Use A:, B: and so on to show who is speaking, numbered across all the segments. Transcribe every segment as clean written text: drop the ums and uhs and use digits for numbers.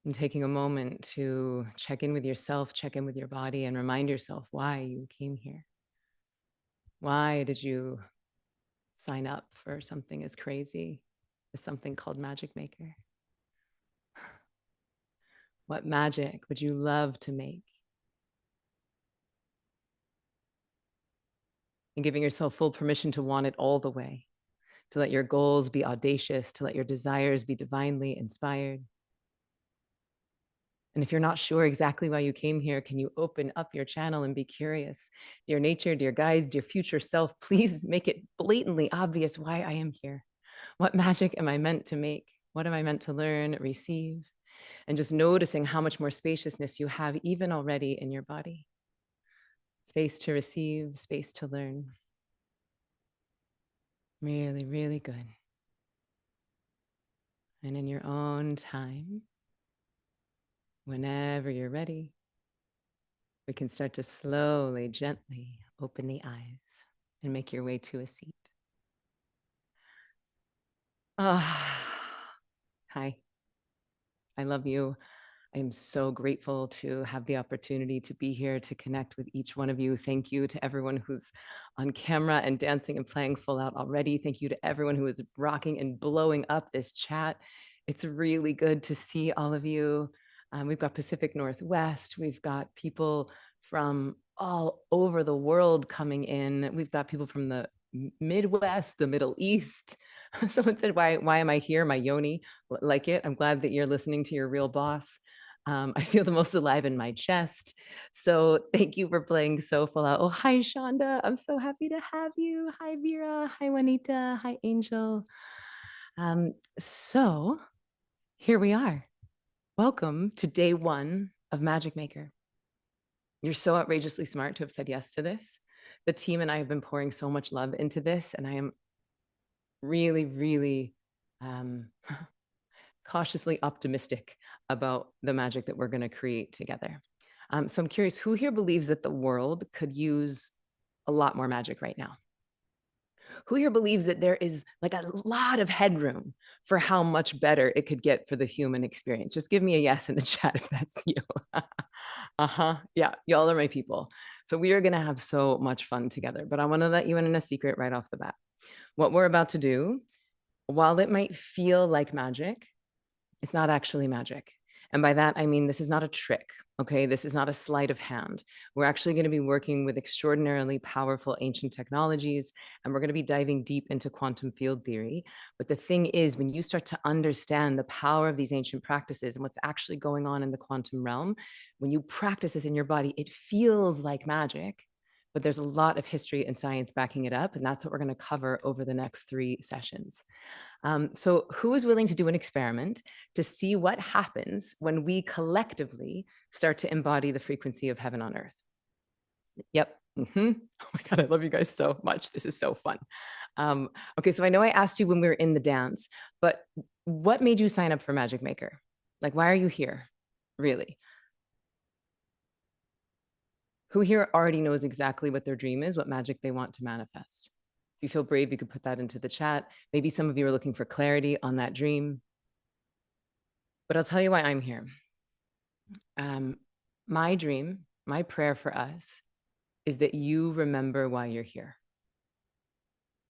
A: And taking a moment to check in with yourself, check in with your body, and remind yourself why you came here. Why did you sign up for something as crazy as something called Magic Maker? What magic would you love to make? And giving yourself full permission to want it all the way, to let your goals be audacious, to let your desires be divinely inspired. And if you're not sure exactly why you came here, can you open up your channel and be curious? Dear nature, dear guides, dear future self, please make it blatantly obvious why I am here. What magic am I meant to make? What am I meant to learn, receive? And just noticing how much more spaciousness you have even already in your body. Space to receive, space to learn. Really, really good. And in your own time, whenever you're ready, we can start to slowly, gently open the eyes and make your way to a seat. Hi, I love you. I am so grateful to have the opportunity to be here to connect with each one of you. Thank you to everyone who's on camera and dancing and playing full out already. Thank you to everyone who is rocking and blowing up this chat. It's really good to see all of you. We've got Pacific Northwest. We've got people from all over the world coming in. We've got people from the Midwest, the Middle East. Someone said, why am I here? My yoni, like it. I'm glad that you're listening to your real boss. I feel the most alive in my chest. So thank you for playing so full out. Oh, hi, Shonda. I'm so happy to have you. Hi, Vera. Hi, Juanita. Hi, Angel. So here we are. Welcome to day one of Magic Maker. You're so outrageously smart to have said yes to this. The team and I have been pouring so much love into this, and I am really, really cautiously optimistic about the magic that we're going to create together. So I'm curious, who here believes that the world could use a lot more magic right now? Who here believes that there is like a lot of headroom for how much better it could get for the human experience? Just give me a yes in the chat if that's you. Yeah, y'all are my people. So we are going to have so much fun together, but I want to let you in a secret right off the bat. What we're about to do, while it might feel like magic, it's not actually magic. And by that, I mean, this is not a trick, okay? This is not a sleight of hand. We're actually going to be working with extraordinarily powerful ancient technologies, and we're going to be diving deep into quantum field theory. But the thing is, when you start to understand the power of these ancient practices and what's actually going on in the quantum realm, when you practice this in your body, it feels like magic, but there's a lot of history and science backing it up. And that's what we're going to cover over the next 3 sessions. So who is willing to do an experiment to see what happens when we collectively start to embody the frequency of heaven on earth? Yep. Oh my God, I love you guys so much. This is so fun. Okay, so I know I asked you when we were in the dance, but what made you sign up for Magic Maker? Like, why are you here? Really? Who here already knows exactly what their dream is, what magic they want to manifest? If you feel brave, you could put that into the chat. Maybe some of you are looking for clarity on that dream. But I'll tell you why I'm here. My dream, my prayer for us is that you remember why you're here.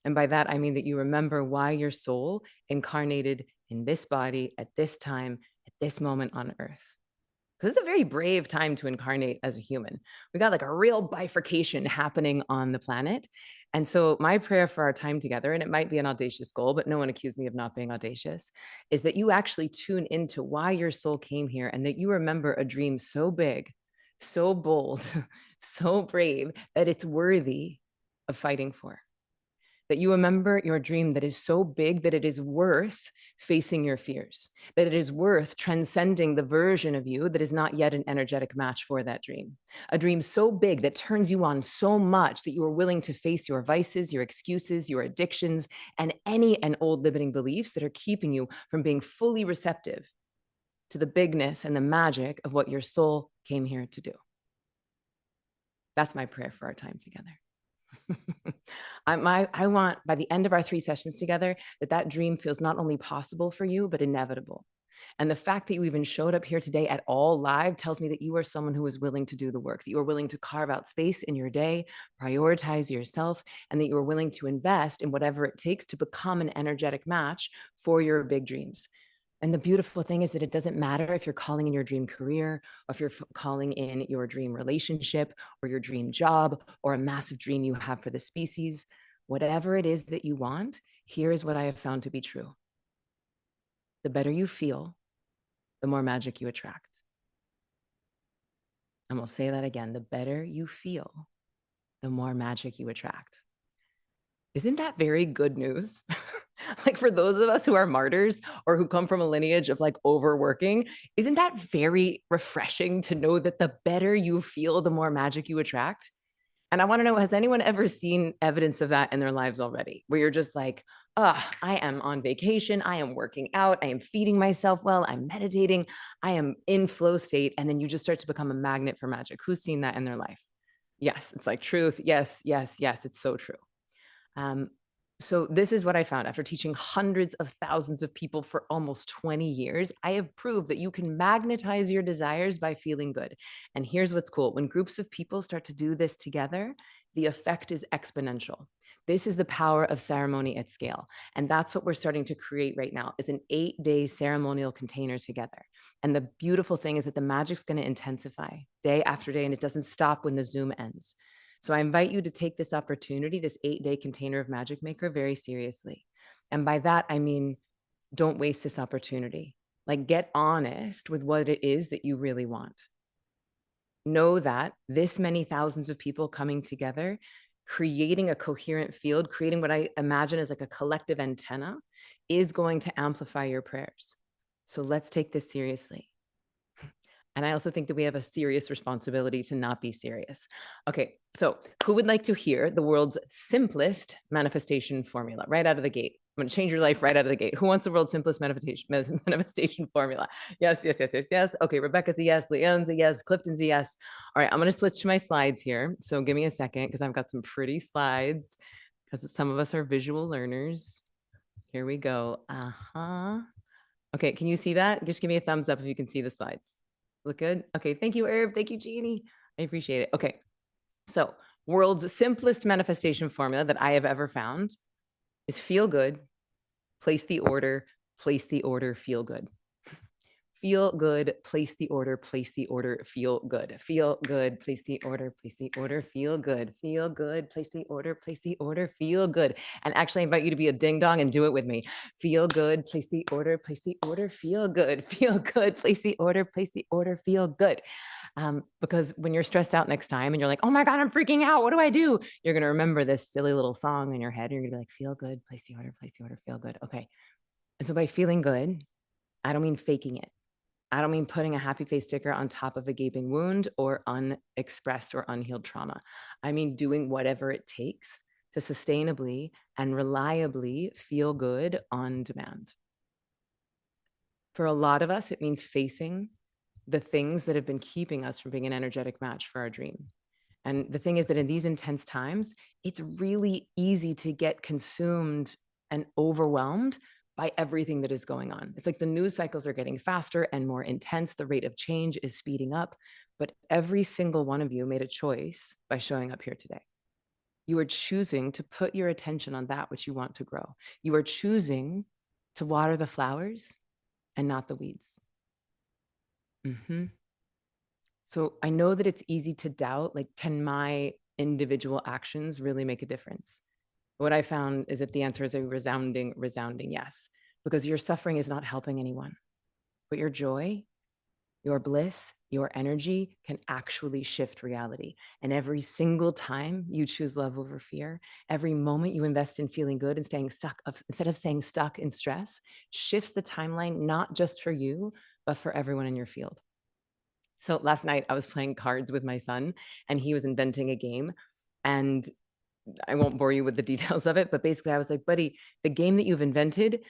A: And by that, I mean that you remember why your soul incarnated in this body at this time, at this moment on earth. Because it's a very brave time to incarnate as a human. We got like a real bifurcation happening on the planet. And so my prayer for our time together, and it might be an audacious goal, but no one accused me of not being audacious, is that you actually tune into why your soul came here and that you remember a dream so big, so bold, so brave that it's worthy of fighting for. That you remember your dream that is so big that it is worth facing your fears, that it is worth transcending the version of you that is not yet an energetic match for that dream. A dream so big that turns you on so much that you are willing to face your vices, your excuses, your addictions, and any and old limiting beliefs that are keeping you from being fully receptive to the bigness and the magic of what your soul came here to do. That's my prayer for our time together. I want by the end of our 3 sessions together that dream feels not only possible for you, but inevitable. And the fact that you even showed up here today at all live tells me that you are someone who is willing to do the work, that you are willing to carve out space in your day, prioritize yourself, and that you are willing to invest in whatever it takes to become an energetic match for your big dreams. And the beautiful thing is that it doesn't matter if you're calling in your dream career, or if you're calling in your dream relationship, or your dream job, or a massive dream you have for the species. Whatever it is that you want, here is what I have found to be true. The better you feel, the more magic you attract. And we'll say that again. The better you feel, the more magic you attract. Isn't that very good news? Like, for those of us who are martyrs or who come from a lineage of like overworking, isn't that very refreshing to know that the better you feel, the more magic you attract? And I want to know, has anyone ever seen evidence of that in their lives already? Where you're just like, I am on vacation, I am working out, I am feeding myself well, I'm meditating, I am in flow state. And then you just start to become a magnet for magic. Who's seen that in their life? Yes, it's like truth. Yes, yes, yes, it's so true. So this is what I found after teaching hundreds of thousands of people for almost 20 years. I have proved that you can magnetize your desires by feeling good. And here's what's cool. When groups of people start to do this together, the effect is exponential. This is the power of ceremony at scale. And that's what we're starting to create right now, is an 8-day ceremonial container together. And the beautiful thing is that the magic's going to intensify day after day, and it doesn't stop when the Zoom ends. So I invite you to take this opportunity, this 8-day container of Magic Maker, very seriously. And by that, I mean, don't waste this opportunity. Like, get honest with what it is that you really want. Know that this many thousands of people coming together, creating a coherent field, creating what I imagine as like a collective antenna, is going to amplify your prayers. So let's take this seriously. And I also think that we have a serious responsibility to not be serious. Okay, so who would like to hear the world's simplest manifestation formula right out of the gate? I'm going to change your life right out of the gate. Who wants the world's simplest manifestation formula? Yes, yes, yes, yes, yes. Okay, Rebecca's a yes, Leon's a yes, Clifton's a yes. All right, I'm going to switch to my slides here. So give me a second, because I've got some pretty slides, because some of us are visual learners. Here we go. Okay, can you see that? Just give me a thumbs up if you can see the slides. Look good? Okay, thank you, Herb. Thank you, Jeannie. I appreciate it. Okay, so world's simplest manifestation formula that I have ever found is feel good, place the order, feel good. Feel good, place the order, feel good. Feel good, place the order, feel good. Feel good, place the order, feel good. And actually, I invite you to be a ding dong and do it with me. Feel good, place the order, feel good. Feel good, place the order, feel good. Because when you're stressed out next time and you're like, oh my God, I'm freaking out, what do I do? You're going to remember this silly little song in your head. And you're going to be like, feel good, place the order, feel good. Okay. And so by feeling good, I don't mean faking it. I don't mean putting a happy face sticker on top of a gaping wound or unexpressed or unhealed trauma. I mean doing whatever it takes to sustainably and reliably feel good on demand. For a lot of us, it means facing the things that have been keeping us from being an energetic match for our dream. And the thing is that in these intense times, it's really easy to get consumed and overwhelmed by everything that is going on. It's like the news cycles are getting faster and more intense. The rate of change is speeding up. But every single one of you made a choice by showing up here today. You are choosing to put your attention on that which you want to grow. You are choosing to water the flowers and not the weeds. So I know that it's easy to doubt, like, can my individual actions really make a difference? What I found is that the answer is a resounding, resounding yes, because your suffering is not helping anyone, but your joy, your bliss, your energy can actually shift reality. And every single time you choose love over fear, every moment you invest in feeling good and staying stuck, instead of staying stuck in stress, shifts the timeline, not just for you, but for everyone in your field. So last night I was playing cards with my son and he was inventing a game, and I won't bore you with the details of it, but basically I was like, buddy, the game that you've invented,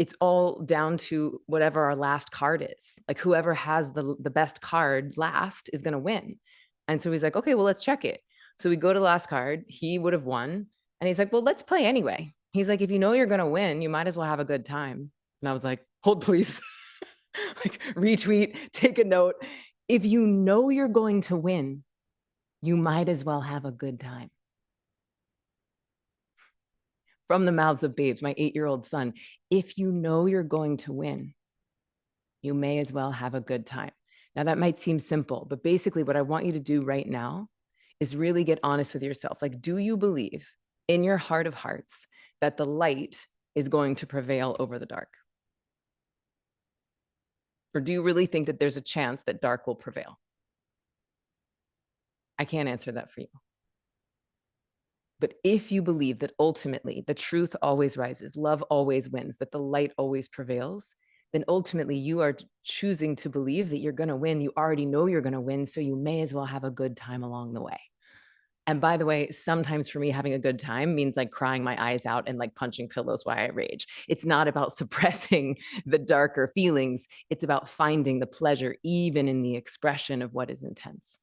A: it's all down to whatever our last card is. Like, whoever has the best card last is going to win. And so he's like, okay, well, let's check it. So we go to the last card. He would have won. And he's like, well, let's play anyway. He's like, if you know you're going to win, you might as well have a good time. And I was like, hold, please. Like retweet, take a note. If you know you're going to win, you might as well have a good time. From the mouths of babes, my 8-year-old son, if you know you're going to win, you may as well have a good time. Now, that might seem simple, but basically, what I want you to do right now is really get honest with yourself. Like, do you believe in your heart of hearts that the light is going to prevail over the dark? Or do you really think that there's a chance that dark will prevail? I can't answer that for you. But if you believe that ultimately the truth always rises, love always wins, that the light always prevails, then ultimately you are choosing to believe that you're going to win. You already know you're going to win, so you may as well have a good time along the way. And by the way, sometimes for me, having a good time means like crying my eyes out and like punching pillows while I rage. It's not about suppressing the darker feelings. It's about finding the pleasure even in the expression of what is intense.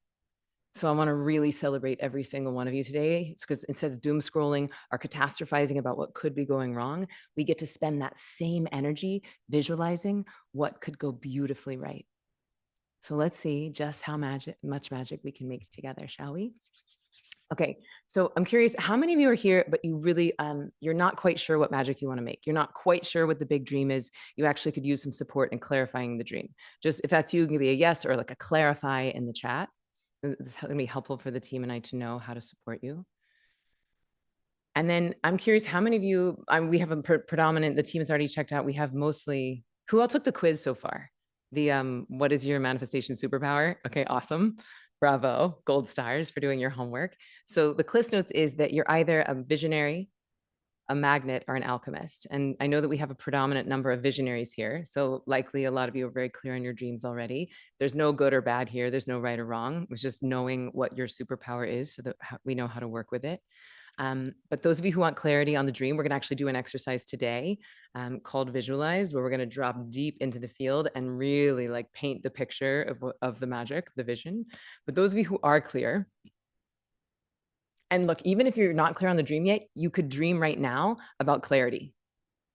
A: So I want to really celebrate every single one of you today. It's because instead of doom scrolling or catastrophizing about what could be going wrong, we get to spend that same energy visualizing what could go beautifully right. So let's see just how much magic we can make together, shall we? Okay, so I'm curious, how many of you are here, but you really, you're not quite sure what magic you want to make? You're not quite sure what the big dream is. You actually could use some support in clarifying the dream. Just if that's you, give me a yes or like a clarify in the chat. This is going to be helpful for the team and I to know how to support you. And then I'm curious, how many of you, we have a predominant, the team has already checked out. We have mostly, who all took the quiz so far? The what is your manifestation superpower? Okay, awesome. Bravo, gold stars for doing your homework. So the Cliff Notes is that you're either a visionary, a magnet, or an alchemist. And I know that we have a predominant number of visionaries here. So likely a lot of you are very clear on your dreams already. There's no good or bad here. There's no right or wrong. It's just knowing what your superpower is so that we know how to work with it. But those of you who want clarity on the dream, we're going to actually do an exercise today called Visualize, where we're going to drop deep into the field and really like paint the picture of the magic, the vision. But those of you who are clear, and look, even if you're not clear on the dream yet, you could dream right now about clarity.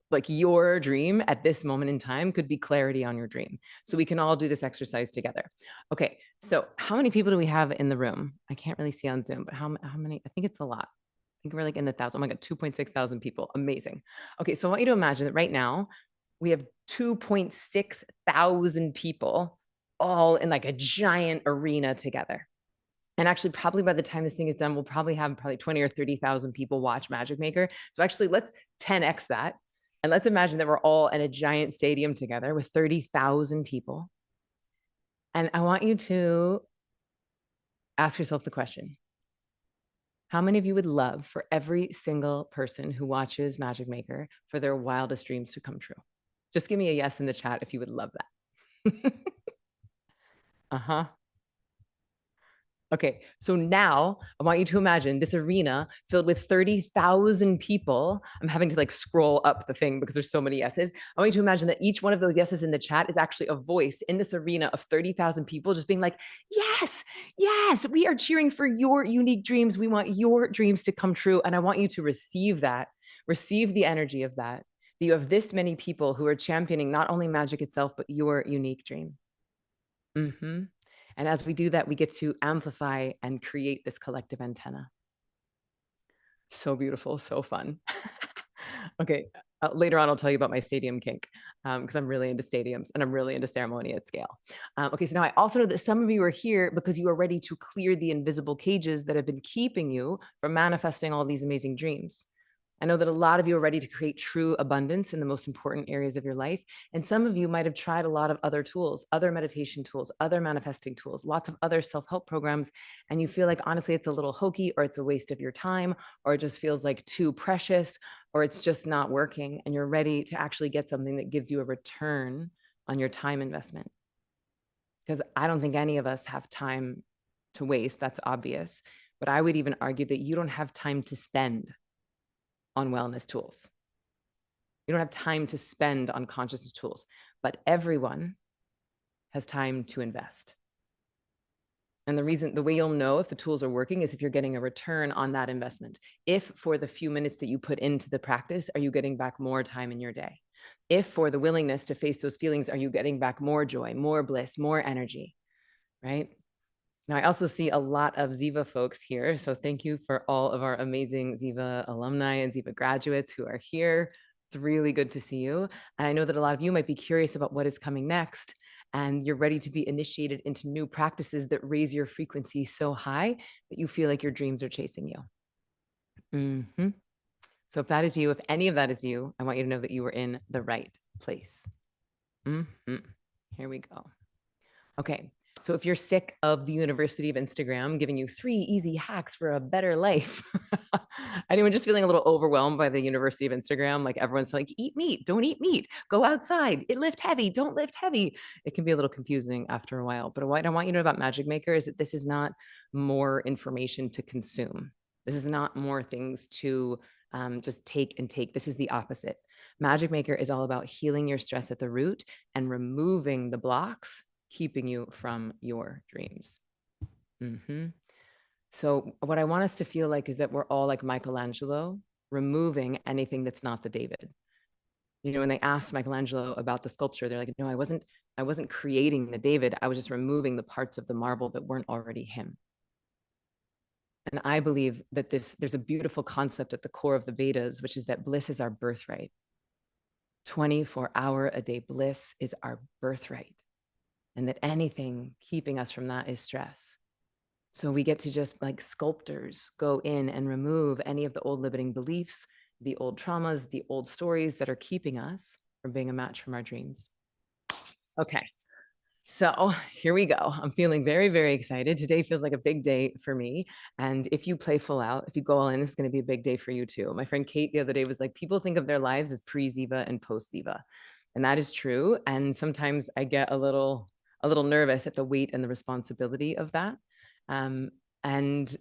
A: Like your dream at this moment in time could be clarity on your dream. So we can all do this exercise together. Okay, so how many people do we have in the room? I can't really see on Zoom, but how many? I think it's a lot. I think we're like in the thousand. Oh my God, 2.6 thousand people. Amazing. Okay, so I want you to imagine that right now we have 2.6 thousand people all in like a giant arena together. And actually, probably by the time this thing is done, we'll probably have 20 or 30,000 people watch Magic Maker. So actually, let's 10x that. And let's imagine that we're all in a giant stadium together with 30,000 people. And I want you to ask yourself the question, how many of you would love for every single person who watches Magic Maker for their wildest dreams to come true? Just give me a yes in the chat if you would love that. Uh-huh. Okay, so now I want you to imagine this arena filled with 30,000 people. I'm having to like scroll up the thing because there's so many yeses. I want you to imagine that each one of those yeses in the chat is actually a voice in this arena of 30,000 people just being like, yes, yes, we are cheering for your unique dreams. We want your dreams to come true. And I want you to receive that, receive the energy of that you have this many people who are championing not only magic itself, but your unique dream. Mm-hmm. And as we do that, we get to amplify and create this collective antenna. So beautiful, so fun. Okay, later on, I'll tell you about my stadium kink because I'm really into stadiums and I'm really into ceremony at scale. Okay, so now I also know that some of you are here because you are ready to clear the invisible cages that have been keeping you from manifesting all these amazing dreams. I know that a lot of you are ready to create true abundance in the most important areas of your life. And some of you might have tried a lot of other tools, other meditation tools, other manifesting tools, lots of other self-help programs. And you feel like, honestly, it's a little hokey or it's a waste of your time, or it just feels like too precious, or it's just not working. And you're ready to actually get something that gives you a return on your time investment. Because I don't think any of us have time to waste. That's obvious. But I would even argue that you don't have time to spend on wellness tools. You don't have time to spend on consciousness tools, but everyone has time to invest. And the way you'll know if the tools are working is if you're getting a return on that investment. If for the few minutes that you put into the practice, are you getting back more time in your day? If for the willingness to face those feelings, are you getting back more joy, more bliss, more energy, right? Now, I also see a lot of Ziva folks here. So thank you for all of our amazing Ziva alumni and Ziva graduates who are here. It's really good to see you. And I know that a lot of you might be curious about what is coming next, and you're ready to be initiated into new practices that raise your frequency so high that you feel like your dreams are chasing you. So if that is you, if any of that is you, I want you to know that you are in the right place. Here we go. Okay. So if you're sick of the University of Instagram giving you 3 easy hacks for a better life, anyone just feeling a little overwhelmed by the University of Instagram, like everyone's like, eat meat, don't eat meat, go outside, lift heavy, don't lift heavy. It can be a little confusing after a while. But what I want you to know about Magic Maker is that this is not more information to consume. This is not more things to just take and take. This is the opposite. Magic Maker is all about healing your stress at the root and removing the blocks keeping you from your dreams. So what I want us to feel like is that we're all like Michelangelo, removing anything that's not the David. You know, when they asked Michelangelo about the sculpture, they're like, no, I wasn't creating the David. I was just removing the parts of the marble that weren't already him. And I believe that there's a beautiful concept at the core of the Vedas, which is that bliss is our birthright. 24-hour-a-day bliss is our birthright. And that anything keeping us from that is stress. So we get to just like sculptors go in and remove any of the old limiting beliefs, the old traumas, the old stories that are keeping us from being a match from our dreams. Okay, so here we go. I'm feeling very, very excited. Today feels like a big day for me. And if you play full out, if you go all in, this is going to be a big day for you too. My friend Kate the other day was like, people think of their lives as pre-Ziva and post-Ziva. And that is true. And sometimes I get a little nervous at the weight and the responsibility of that. And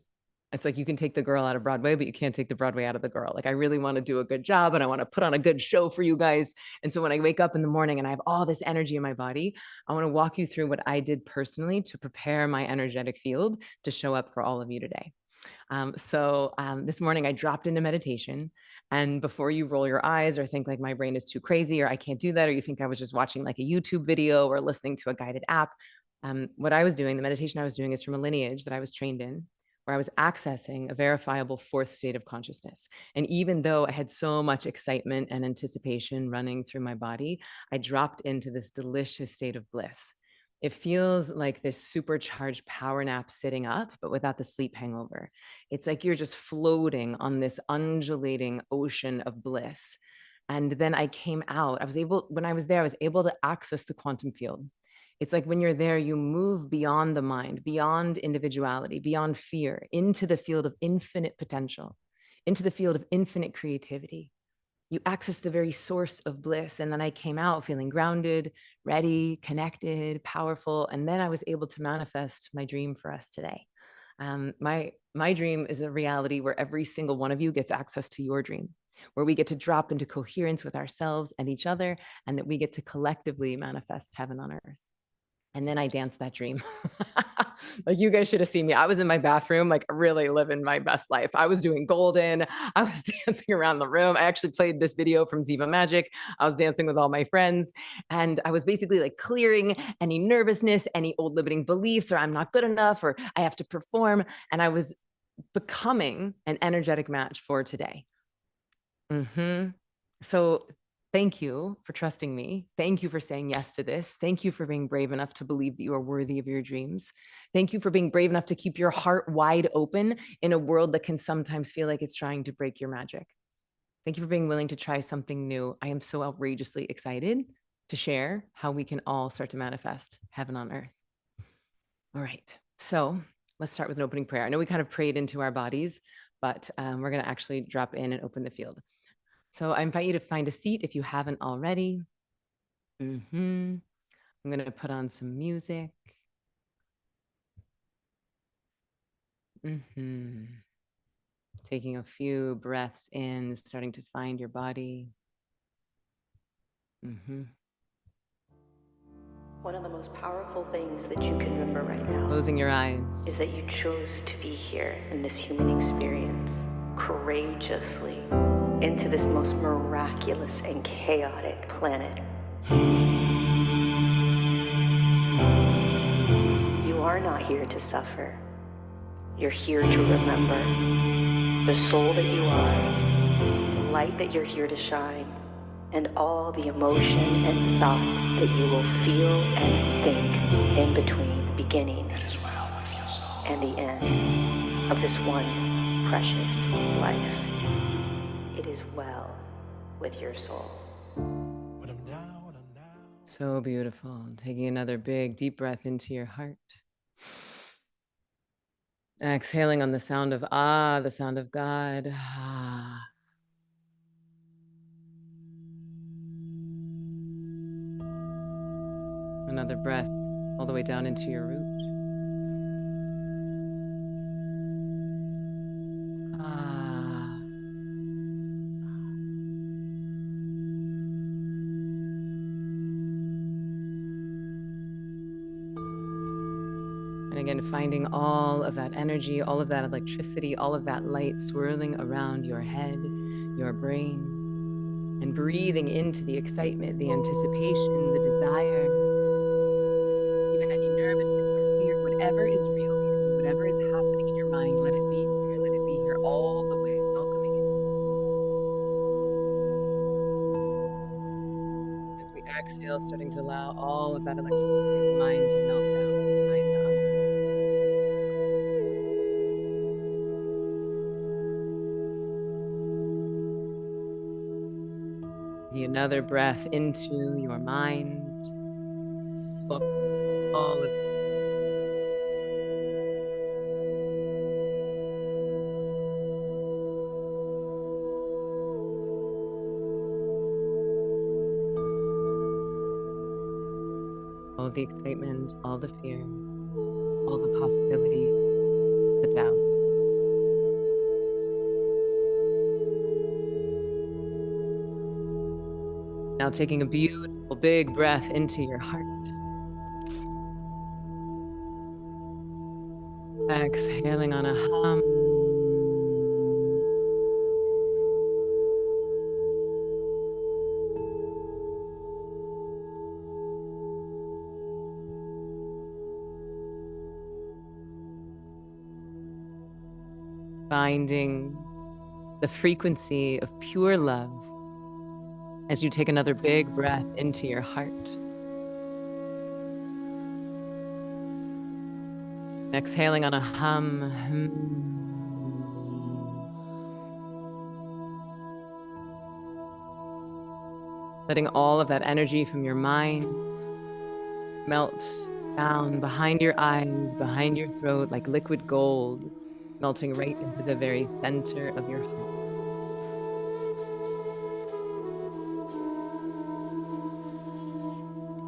A: it's like, you can take the girl out of Broadway, but you can't take the Broadway out of the girl. Like, I really want to do a good job and I want to put on a good show for you guys. And so when I wake up in the morning and I have all this energy in my body, I want to walk you through what I did personally to prepare my energetic field to show up for all of you today. This morning I dropped into meditation, and before you roll your eyes or think like my brain is too crazy or I can't do that, or you think I was just watching like a YouTube video or listening to a guided app, what I was doing, the meditation I was doing, is from a lineage that I was trained in, where I was accessing a verifiable fourth state of consciousness. And even though I had so much excitement and anticipation running through my body, I dropped into this delicious state of bliss. It feels like this supercharged power nap sitting up, but without the sleep hangover. It's like you're just floating on this undulating ocean of bliss. And then I came out. When I was there, I was able to access the quantum field. It's like when you're there, you move beyond the mind, beyond individuality, beyond fear, into the field of infinite potential, into the field of infinite creativity. You access the very source of bliss. And then I came out feeling grounded, ready, connected, powerful. And then I was able to manifest my dream for us today. My dream is a reality where every single one of you gets access to your dream, where we get to drop into coherence with ourselves and each other, and that we get to collectively manifest heaven on earth. And then I danced that dream. Like, you guys should have seen me. I was in my bathroom, like really living my best life. I was doing golden. I was dancing around the room. I actually played this video from Ziva Magic. I was dancing with all my friends. And I was basically like clearing any nervousness, any old limiting beliefs, or I'm not good enough, or I have to perform. And I was becoming an energetic match for today. So thank you for trusting me. Thank you for saying yes to this. Thank you for being brave enough to believe that you are worthy of your dreams. Thank you for being brave enough to keep your heart wide open in a world that can sometimes feel like it's trying to break your magic. Thank you for being willing to try something new. I am so outrageously excited to share how we can all start to manifest heaven on earth. All right, so let's start with an opening prayer. I know we kind of prayed into our bodies, but we're going to actually drop in and open the field. So I invite you to find a seat if you haven't already. I'm going to put on some music. Taking a few breaths in, starting to find your body.
B: One of the most powerful things that you can remember right now,
A: closing your eyes,
B: is that you chose to be here in this human experience courageously. into this most miraculous and chaotic planet. You are not here to suffer. You're here to remember the soul that you are, the light that you're here to shine, and all the emotion and thought that you will feel and think in between the beginning and the end of this one precious life. It is well with your soul.
A: So beautiful. Taking another big, deep breath into your heart. Exhaling on the sound of Ah, the sound of God. Ah. Another breath all the way down into your root. Ah. And again, finding all of that energy, all of that electricity, all of that light swirling around your head, your brain, and breathing into the excitement, the anticipation, the desire, even any nervousness or fear, whatever is real for you, whatever is happening in your mind, let it be here all the way, welcoming it. As we exhale, starting to allow all of that electricity in the mind to melt down. Another breath into your mind. All of the excitement, all the fear, all the possibility, the doubt. Now taking a beautiful big breath into your heart. Exhaling on a hum. Finding the frequency of pure love as you take another big breath into your heart. Exhaling on a hum. Letting all of that energy from your mind melt down behind your eyes, behind your throat, like liquid gold, melting right into the very center of your heart.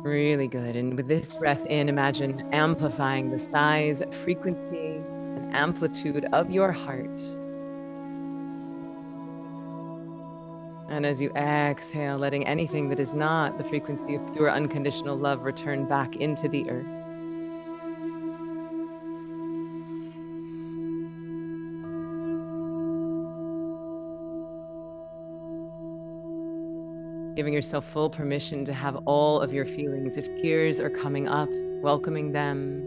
A: Really good. And with this breath in, imagine amplifying the size, frequency, and amplitude of your heart. And as you exhale, letting anything that is not the frequency of pure unconditional love return back into the earth. Giving yourself full permission to have all of your feelings. If tears are coming up, welcoming them.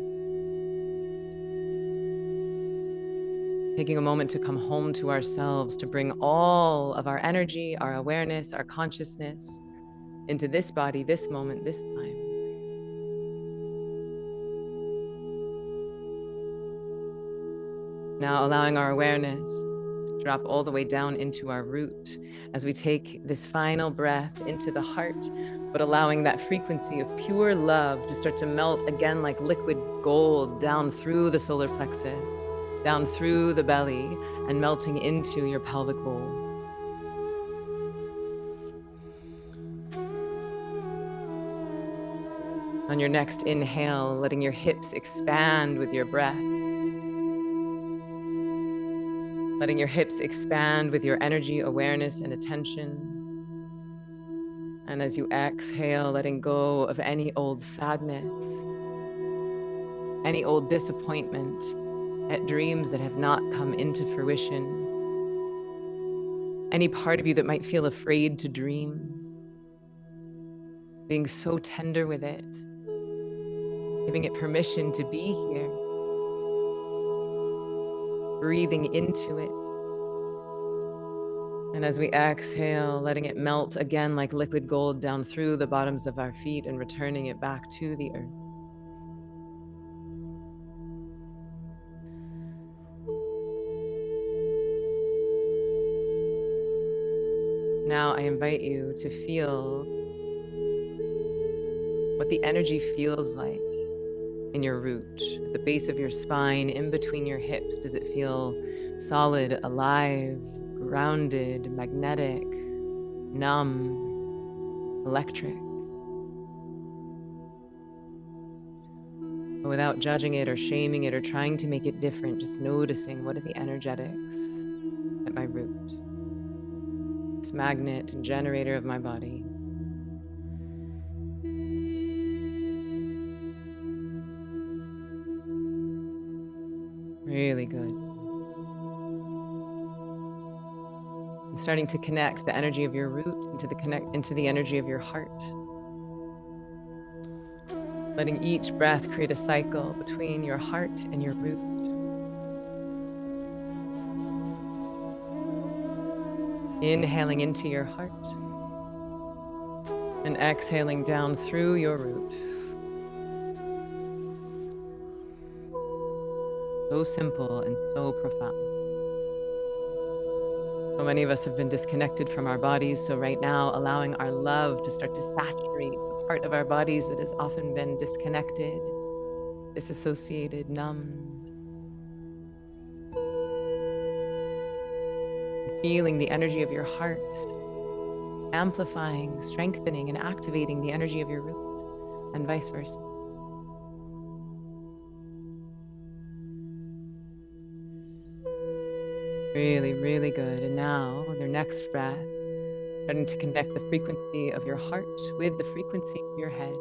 A: Taking a moment to come home to ourselves, to bring all of our energy, our awareness, our consciousness into this body, this moment, this time. Now allowing our awareness to drop all the way down into our root as we take this final breath into the heart, but allowing that frequency of pure love to start to melt again like liquid gold down through the solar plexus, down through the belly, and melting into your pelvic bowl. On your next inhale, letting your hips expand with your breath. Letting your hips expand with your energy, awareness, and attention. And as you exhale, letting go of any old sadness, any old disappointment at dreams that have not come into fruition. Any part of you that might feel afraid to dream, being so tender with it, giving it permission to be here, breathing into it. And as we exhale, letting it melt again like liquid gold down through the bottoms of our feet and returning it back to the earth. Now I invite you to feel what the energy feels like in your root, at the base of your spine, in between your hips. Does it feel solid, alive, grounded, magnetic, numb, electric? But without judging it or shaming it or trying to make it different, just noticing what are the energetics at my root, this magnet and generator of my body. Really good. And starting to connect the energy of your root into the energy of your heart. Letting each breath create a cycle between your heart and your root. Inhaling into your heart and exhaling down through your root. So simple and so profound. So many of us have been disconnected from our bodies. So right now, allowing our love to start to saturate the part of our bodies that has often been disconnected, disassociated, numbed. Feeling the energy of your heart, amplifying, strengthening, and activating the energy of your root, and vice versa. Really, really good. And now, with your next breath, starting to connect the frequency of your heart with the frequency of your head.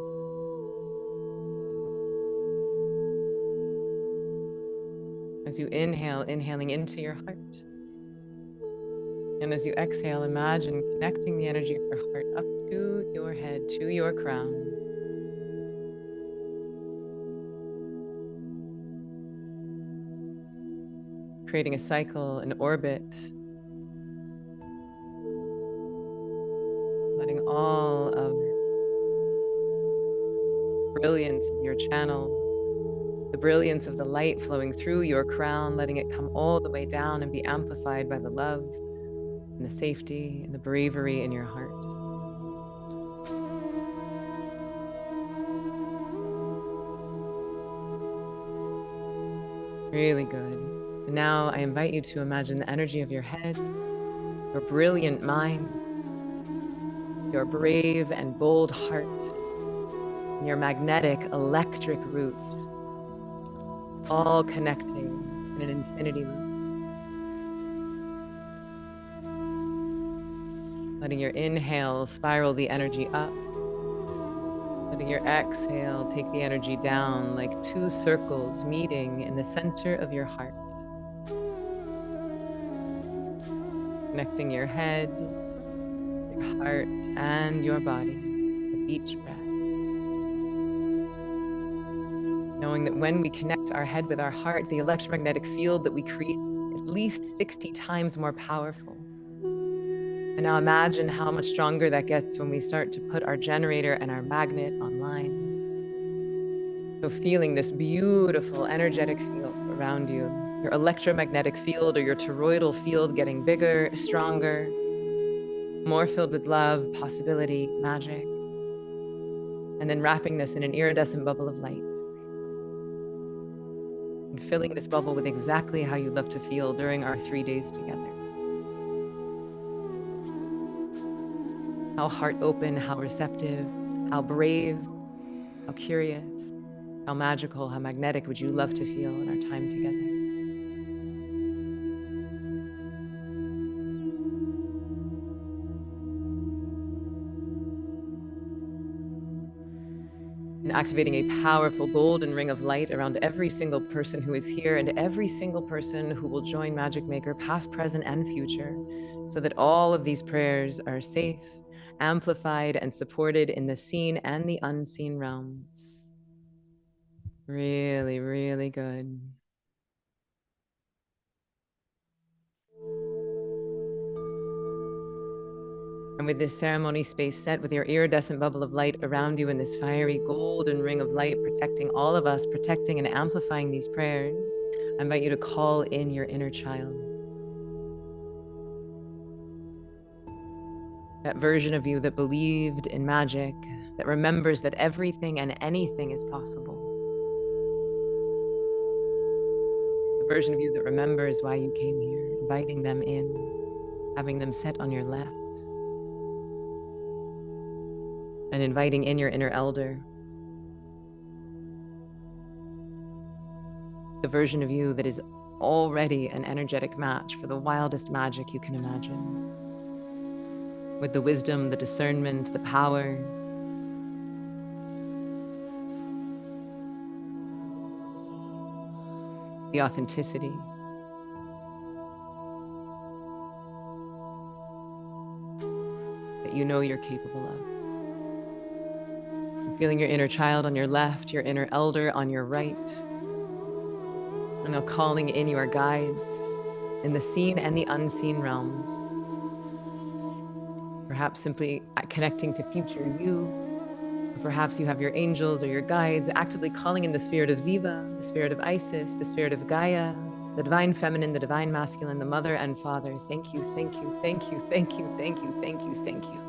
A: As you inhale, inhaling into your heart. And as you exhale, imagine connecting the energy of your heart up to your head, to your crown. Creating a cycle, an orbit. Letting all of the brilliance of your channel, the brilliance of the light flowing through your crown, letting it come all the way down and be amplified by the love and the safety and the bravery in your heart. Really good. And now I invite you to imagine the energy of your head, your brilliant mind, your brave and bold heart, and your magnetic, electric root, all connecting in an infinity loop. Letting your inhale spiral the energy up. Letting your exhale take the energy down like two circles meeting in the center of your heart. Connecting your head, your heart, and your body with each breath. Knowing that when we connect our head with our heart, the electromagnetic field that we create is at least 60 times more powerful. And now imagine how much stronger that gets when we start to put our generator and our magnet online. So feeling this beautiful energetic field around you, your electromagnetic field or your toroidal field getting bigger, stronger, more filled with love, possibility, magic. And then wrapping this in an iridescent bubble of light. And filling this bubble with exactly how you love to feel during our 3 days together. How heart open, how receptive, how brave, how curious, how magical, how magnetic would you love to feel in our time together? And activating a powerful golden ring of light around every single person who is here and every single person who will join Magic Maker, past, present, and future. so that all of these prayers are safe, amplified, and supported in the seen and the unseen realms. Really, really good. And with this ceremony space set with your iridescent bubble of light around you in this fiery golden ring of light, protecting all of us, protecting and amplifying these prayers, I invite you to call in your inner child. That version of you that believed in magic, that remembers that everything and anything is possible. The version of you that remembers why you came here, inviting them in, having them set on your left, and inviting in your inner elder. The version of you that is already an energetic match for the wildest magic you can imagine. With the wisdom, the discernment, the power, the authenticity. That you know you're capable of. And feeling your inner child on your left, your inner elder on your right. And now calling in your guides in the seen and the unseen realms. Perhaps simply connecting to future you. Or perhaps you have your angels or your guides actively calling in the spirit of Ziva, the spirit of Isis, the spirit of Gaia, the divine feminine, the divine masculine, the mother and father. Thank you, thank you, thank you, thank you, thank you, thank you, thank you.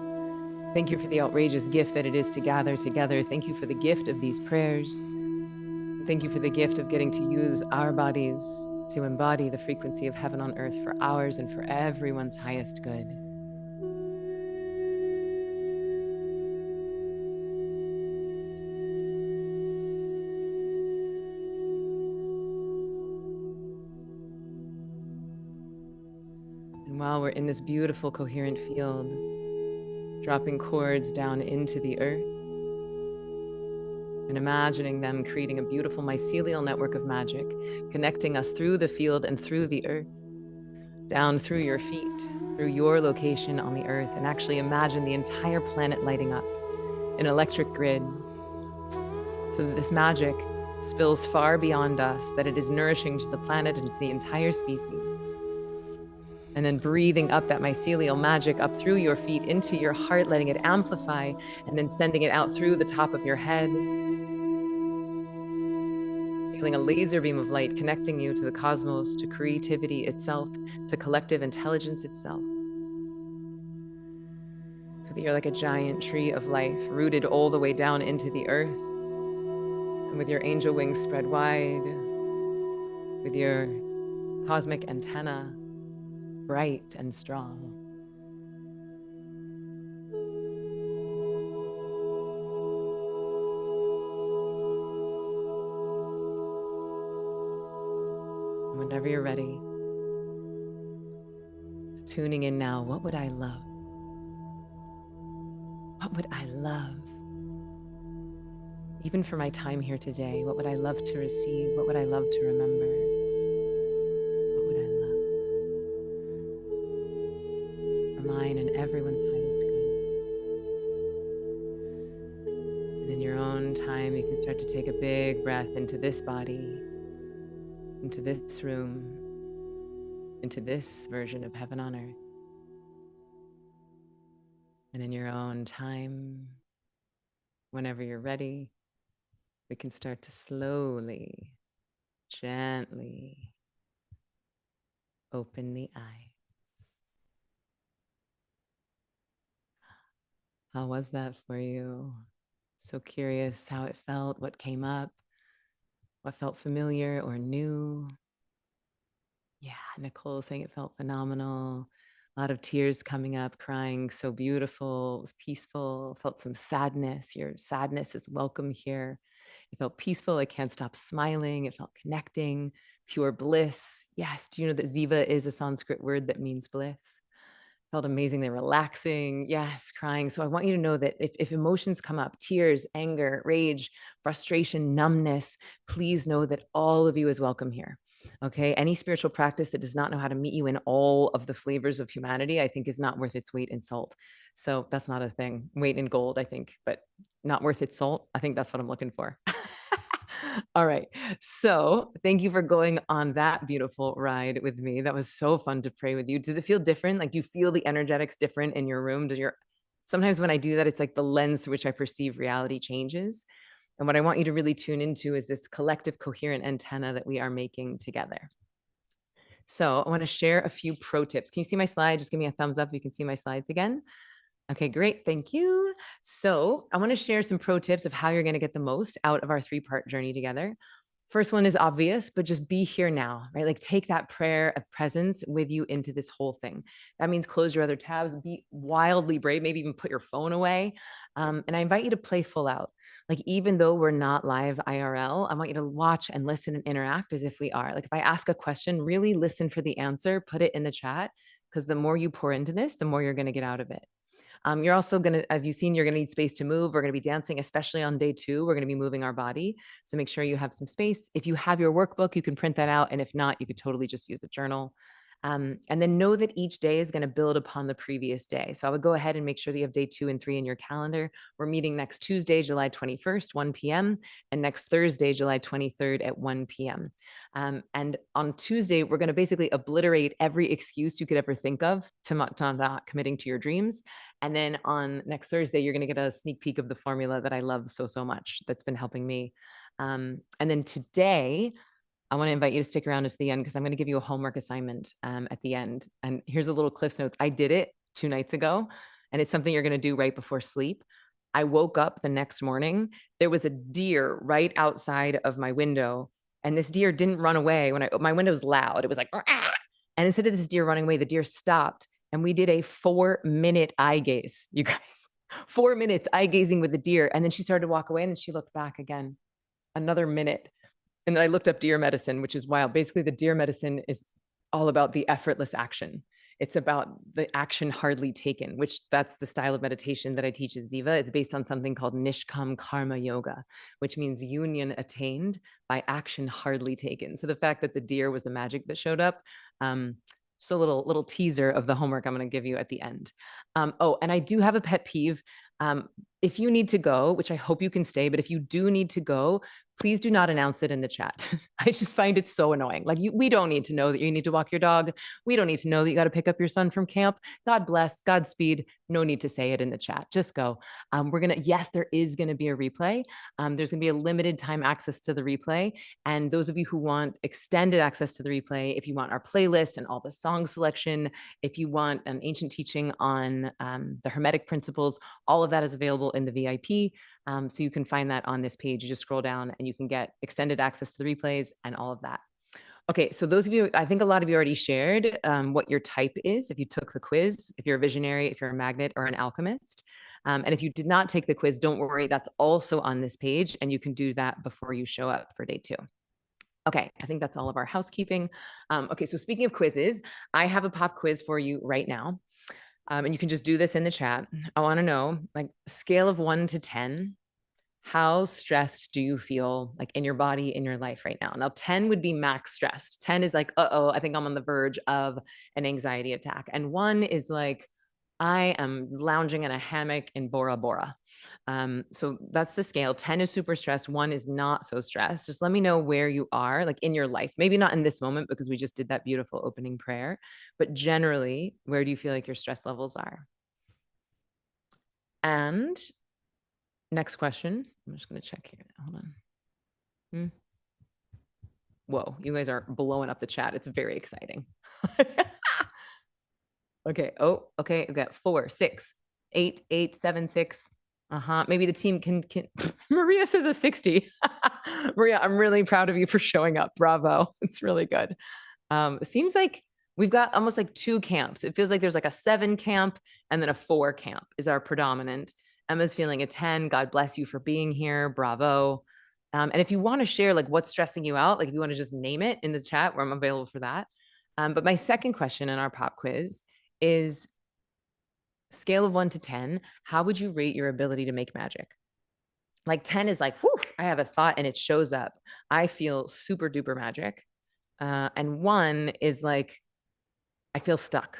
A: Thank you for the outrageous gift that it is to gather together. Thank you for the gift of these prayers. Thank you for the gift of getting to use our bodies to embody the frequency of heaven on earth for ours and for everyone's highest good. And while we're in this beautiful, coherent field, dropping chords down into the earth, and imagining them creating a beautiful mycelial network of magic, connecting us through the field and through the earth, down through your feet, through your location on the earth, and actually imagine the entire planet lighting up, an electric grid, so that this magic spills far beyond us, that it is nourishing to the planet and to the entire species. And then breathing up that mycelial magic up through your feet into your heart, letting it amplify, and then sending it out through the top of your head. Feeling a laser beam of light connecting you to the cosmos, to creativity itself, to collective intelligence itself. So that you're like a giant tree of life, rooted all the way down into the earth. And with your angel wings spread wide, with your cosmic antenna bright and strong. And whenever you're ready, just tuning in now. What would I love? What would I love? Even for my time here today, what would I love to receive? What would I love to remember? What would I love? For mine and everyone's highest good. And in your own time, you can start to take a big breath into this body, into this room, into this version of heaven on earth. And in your own time, whenever you're ready, we can start to slowly, gently open the eyes. How was that for you? So curious how it felt, what came up, what felt familiar or new. Yeah, Nicole saying it felt phenomenal. A lot of tears coming up, crying, so beautiful, it was peaceful, felt some sadness. Your sadness is welcome here. It felt peaceful, I can't stop smiling. It felt connecting, pure bliss. Yes, do you know that Ziva is a Sanskrit word that means bliss? Felt amazingly relaxing. Yes, crying. So I want you to know that if emotions come up, tears, anger, rage, frustration, numbness, please know that all of you is welcome here. Okay. Any spiritual practice that does not know how to meet you in all of the flavors of humanity, I think is not worth its weight in salt. So that's not a thing. Weight in gold, I think, but not worth its salt. I think that's what I'm looking for. All right. So thank you for going on that beautiful ride with me. That was so fun to pray with you. Does it feel different? Like, do you feel the energetics different in your room? Does your Sometimes when I do that, it's like the lens through which I perceive reality changes. And what I want you to really tune into is this collective coherent antenna that we are making together. So I want to share a few pro tips. Can you see my slide? Just give me a thumbs up if you can see my slides again. Okay, great. Thank you. So I want to share some pro tips of how you're going to get the most out of our 3-part journey together. First one is obvious, but just be here now, right? Like, take that prayer of presence with you into this whole thing. That means close your other tabs, be wildly brave, maybe even put your phone away. And I invite you to play full out. Like, even though we're not live IRL, I want you to watch and listen and interact as if we are. Like, if I ask a question, really listen for the answer, put it in the chat, because the more you pour into this, the more you're going to get out of it. You're also going to, have you seen, you're going to need space to move. We're going to be dancing, especially on day 2. We're going to be moving our body. So make sure you have some space. If you have your workbook, you can print that out. And if not, you could totally just use a journal. And then know that each day is going to build upon the previous day. So I would go ahead and make sure that you have day 2 and 3 in your calendar. We're meeting next Tuesday, July 21st, 1 p.m., and next Thursday, July 23rd at 1 p.m. And on Tuesday, we're going to basically obliterate every excuse you could ever think of to not committing to your dreams. And then on next Thursday, you're going to get a sneak peek of the formula that I love so, so much that's been helping me. And then today, I want to invite you to stick around to the end, because I'm going to give you a homework assignment at the end. And here's a little Cliff's Notes. I did it 2 nights ago, and it's something you're going to do right before sleep. I woke up the next morning. There was a deer right outside of my window, and this deer didn't run away. My window was loud. It was like, "Ah!" And instead of this deer running away, the deer stopped, and we did a 4-minute eye gaze, you guys. 4 minutes eye gazing with the deer. And then she started to walk away, and then she looked back again. Another minute. And then I looked up deer medicine, which is wild. Basically, the deer medicine is all about the effortless action. It's about the action hardly taken, which that's the style of meditation that I teach at Ziva. It's based on something called Nishkam Karma Yoga, which means union attained by action hardly taken. So the fact that the deer was the magic that showed up, just a little teaser of the homework I'm going to give you at the end. Oh, and I do have a pet peeve. If you need to go, which I hope you can stay, but if you do need to go, please do not announce it in the chat. I just find it so annoying. Like, we don't need to know that you need to walk your dog. We don't need to know that you got to pick up your son from camp. God bless, Godspeed. No need to say it in the chat. Just go. Yes, there is going to be a replay. There's going to be a limited time access to the replay. And those of you who want extended access to the replay, if you want our playlist and all the song selection, if you want an ancient teaching on the Hermetic principles, all of that is available in the VIP. So you can find that on this page. You just scroll down and you can get extended access to the replays and all of that. Okay, so those of you, I think a lot of you already shared what your type is if you took the quiz, if you're a visionary, if you're a magnet or an alchemist. And if you did not take the quiz, don't worry, that's also on this page, and you can do that before you show up for day 2. Okay, I think that's all of our housekeeping. Okay, so speaking of quizzes, I have a pop quiz for you right now. And you can just do this in the chat. I want to know, like, scale of 1 to 10, how stressed do you feel, like, in your body, in your life right now? Now, 10 would be max stressed. 10 is like, uh-oh, I think I'm on the verge of an anxiety attack. And 1 is like, I am lounging in a hammock in Bora Bora. So that's the scale. 10 is super stressed. 1 is not so stressed. Just let me know where you are, like, in your life. Maybe not in this moment, because we just did that beautiful opening prayer, but generally, where do you feel like your stress levels are? And next question. I'm just going to check here. Hold on. Whoa, you guys are blowing up the chat. It's very exciting. Okay. Oh, okay. We got 4, 6, 8, 8, 7, 6. Maybe the team can Maria says a 60. Maria, I'm really proud of you for showing up. Bravo. It's really good. It seems like we've got almost like 2 camps. It feels like there's like a 7 camp and then a 4 camp is our predominant. Emma's feeling a 10. God bless you for being here. Bravo. And if you want to share, like, what's stressing you out, like, if you want to just name it in the chat, where I'm available for that. But my second question in our pop quiz is, scale of 1 to 10, how would you rate your ability to make magic? Like, 10 is like, whew, I have a thought and it shows up. I feel super duper magic. And one is like, I feel stuck.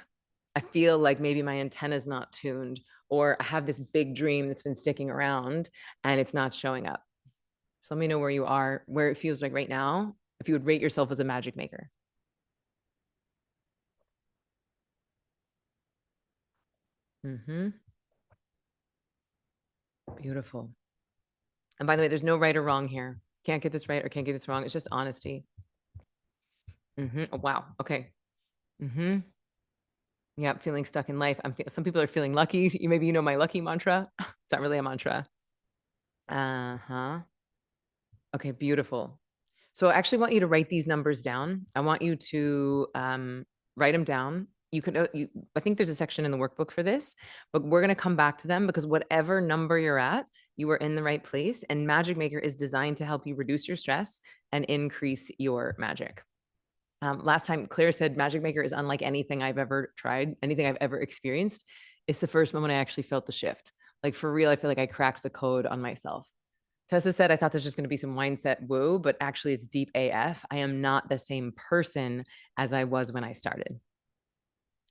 A: I feel like maybe my antenna's not tuned, or I have this big dream that's been sticking around and it's not showing up. So let me know where you are, where it feels like right now, if you would rate yourself as a magic maker. Mm-hmm. Beautiful. And by the way, there's no right or wrong here. Can't get this right or can't get this wrong. It's just honesty. Mm-hmm. Oh, wow. Okay. Mm-hmm. Yep. Feeling stuck in life. Some people are feeling lucky. Maybe you know my lucky mantra. It's not really a mantra. Uh-huh. Okay, beautiful. So I actually want you to write these numbers down. I want you to write them down. You can, I think there's a section in the workbook for this, but we're going to come back to them because whatever number you're at, you are in the right place. And Magic Maker is designed to help you reduce your stress and increase your magic. Last time, Claire said Magic Maker is unlike anything I've ever tried, anything I've ever experienced. It's the first moment I actually felt the shift. Like for real, I feel like I cracked the code on myself. Tessa said, I thought there's just going to be some mindset woo, but actually it's deep AF. I am not the same person as I was when I started.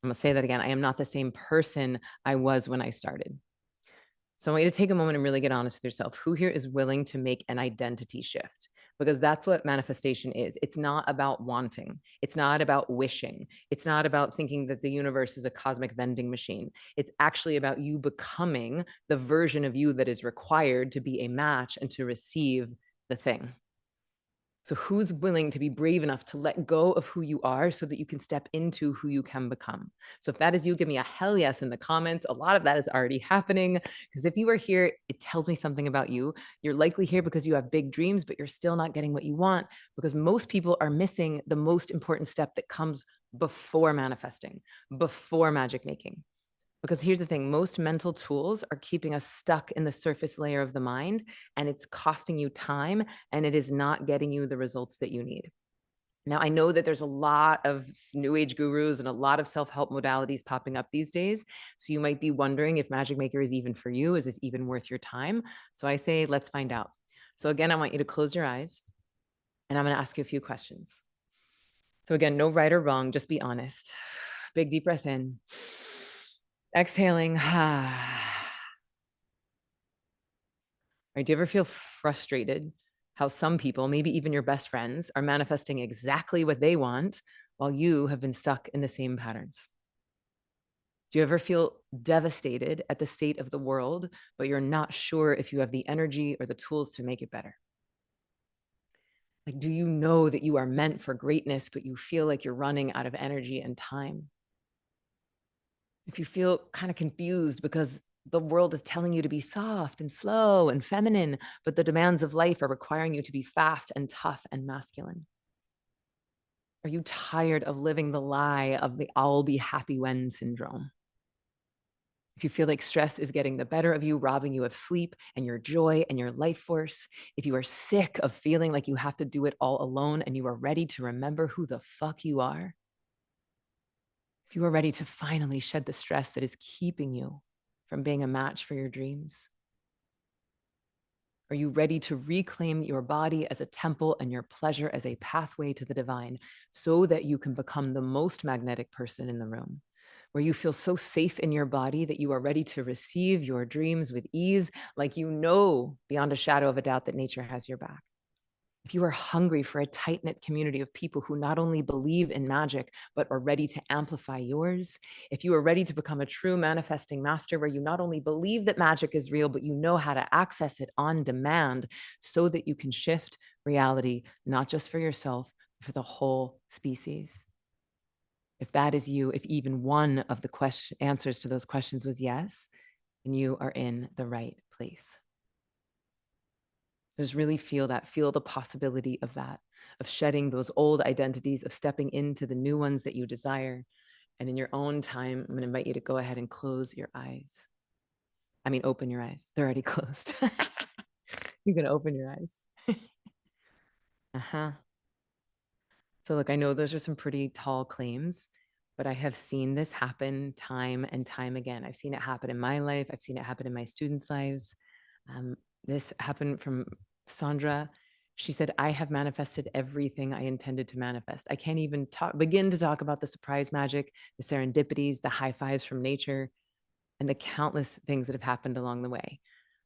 A: I'm going to say that again. I am not the same person I was when I started. So I want you to take a moment and really get honest with yourself. Who here is willing to make an identity shift? Because that's what manifestation is. It's not about wanting. It's not about wishing. It's not about thinking that the universe is a cosmic vending machine. It's actually about you becoming the version of you that is required to be a match and to receive the thing. So who's willing to be brave enough to let go of who you are so that you can step into who you can become? So if that is you, give me a hell yes in the comments. A lot of that is already happening because if you are here, it tells me something about you. You're likely here because you have big dreams, but you're still not getting what you want because most people are missing the most important step that comes before manifesting, before magic making. Because here's the thing, most mental tools are keeping us stuck in the surface layer of the mind, and it's costing you time, and it is not getting you the results that you need. Now, I know that there's a lot of new age gurus and a lot of self-help modalities popping up these days. So you might be wondering if Magic Maker is even for you. Is this even worth your time? So I say, let's find out. So again, I want you to close your eyes, and I'm going to ask you a few questions. So again, no right or wrong, just be honest. Big deep breath in. Exhaling. Right? Do you ever feel frustrated how some people, maybe even your best friends, are manifesting exactly what they want while you have been stuck in the same patterns? Do you ever feel devastated at the state of the world, but you're not sure if you have the energy or the tools to make it better? Like, do you know that you are meant for greatness, but you feel like you're running out of energy and time? If you feel kind of confused because the world is telling you to be soft and slow and feminine, but the demands of life are requiring you to be fast and tough and masculine. Are you tired of living the lie of the I'll be happy when syndrome? If you feel like stress is getting the better of you, robbing you of sleep and your joy and your life force, if you are sick of feeling like you have to do it all alone and you are ready to remember who the fuck you are, if you are ready to finally shed the stress that is keeping you from being a match for your dreams, are you ready to reclaim your body as a temple and your pleasure as a pathway to the divine so that you can become the most magnetic person in the room? Where you feel so safe in your body that you are ready to receive your dreams with ease, like you know beyond a shadow of a doubt that nature has your back. If you are hungry for a tight-knit community of people who not only believe in magic, but are ready to amplify yours, if you are ready to become a true manifesting master where you not only believe that magic is real, but you know how to access it on demand so that you can shift reality, not just for yourself, but for the whole species. If that is you, if even one of the answers to those questions was yes, then you are in the right place. Just really feel that, feel the possibility of that, of shedding those old identities, of stepping into the new ones that you desire. And in your own time, I'm going to invite you to go ahead and close your eyes. I mean, open your eyes. They're already closed. You can open your eyes. Uh-huh. So look, I know those are some pretty tall claims, but I have seen this happen time and time again. I've seen it happen in my life. I've seen it happen in my students' lives. This happened from Sandra. She said, I have manifested everything I intended to manifest. I can't even begin to talk about the surprise magic, the serendipities, the high fives from nature, and the countless things that have happened along the way.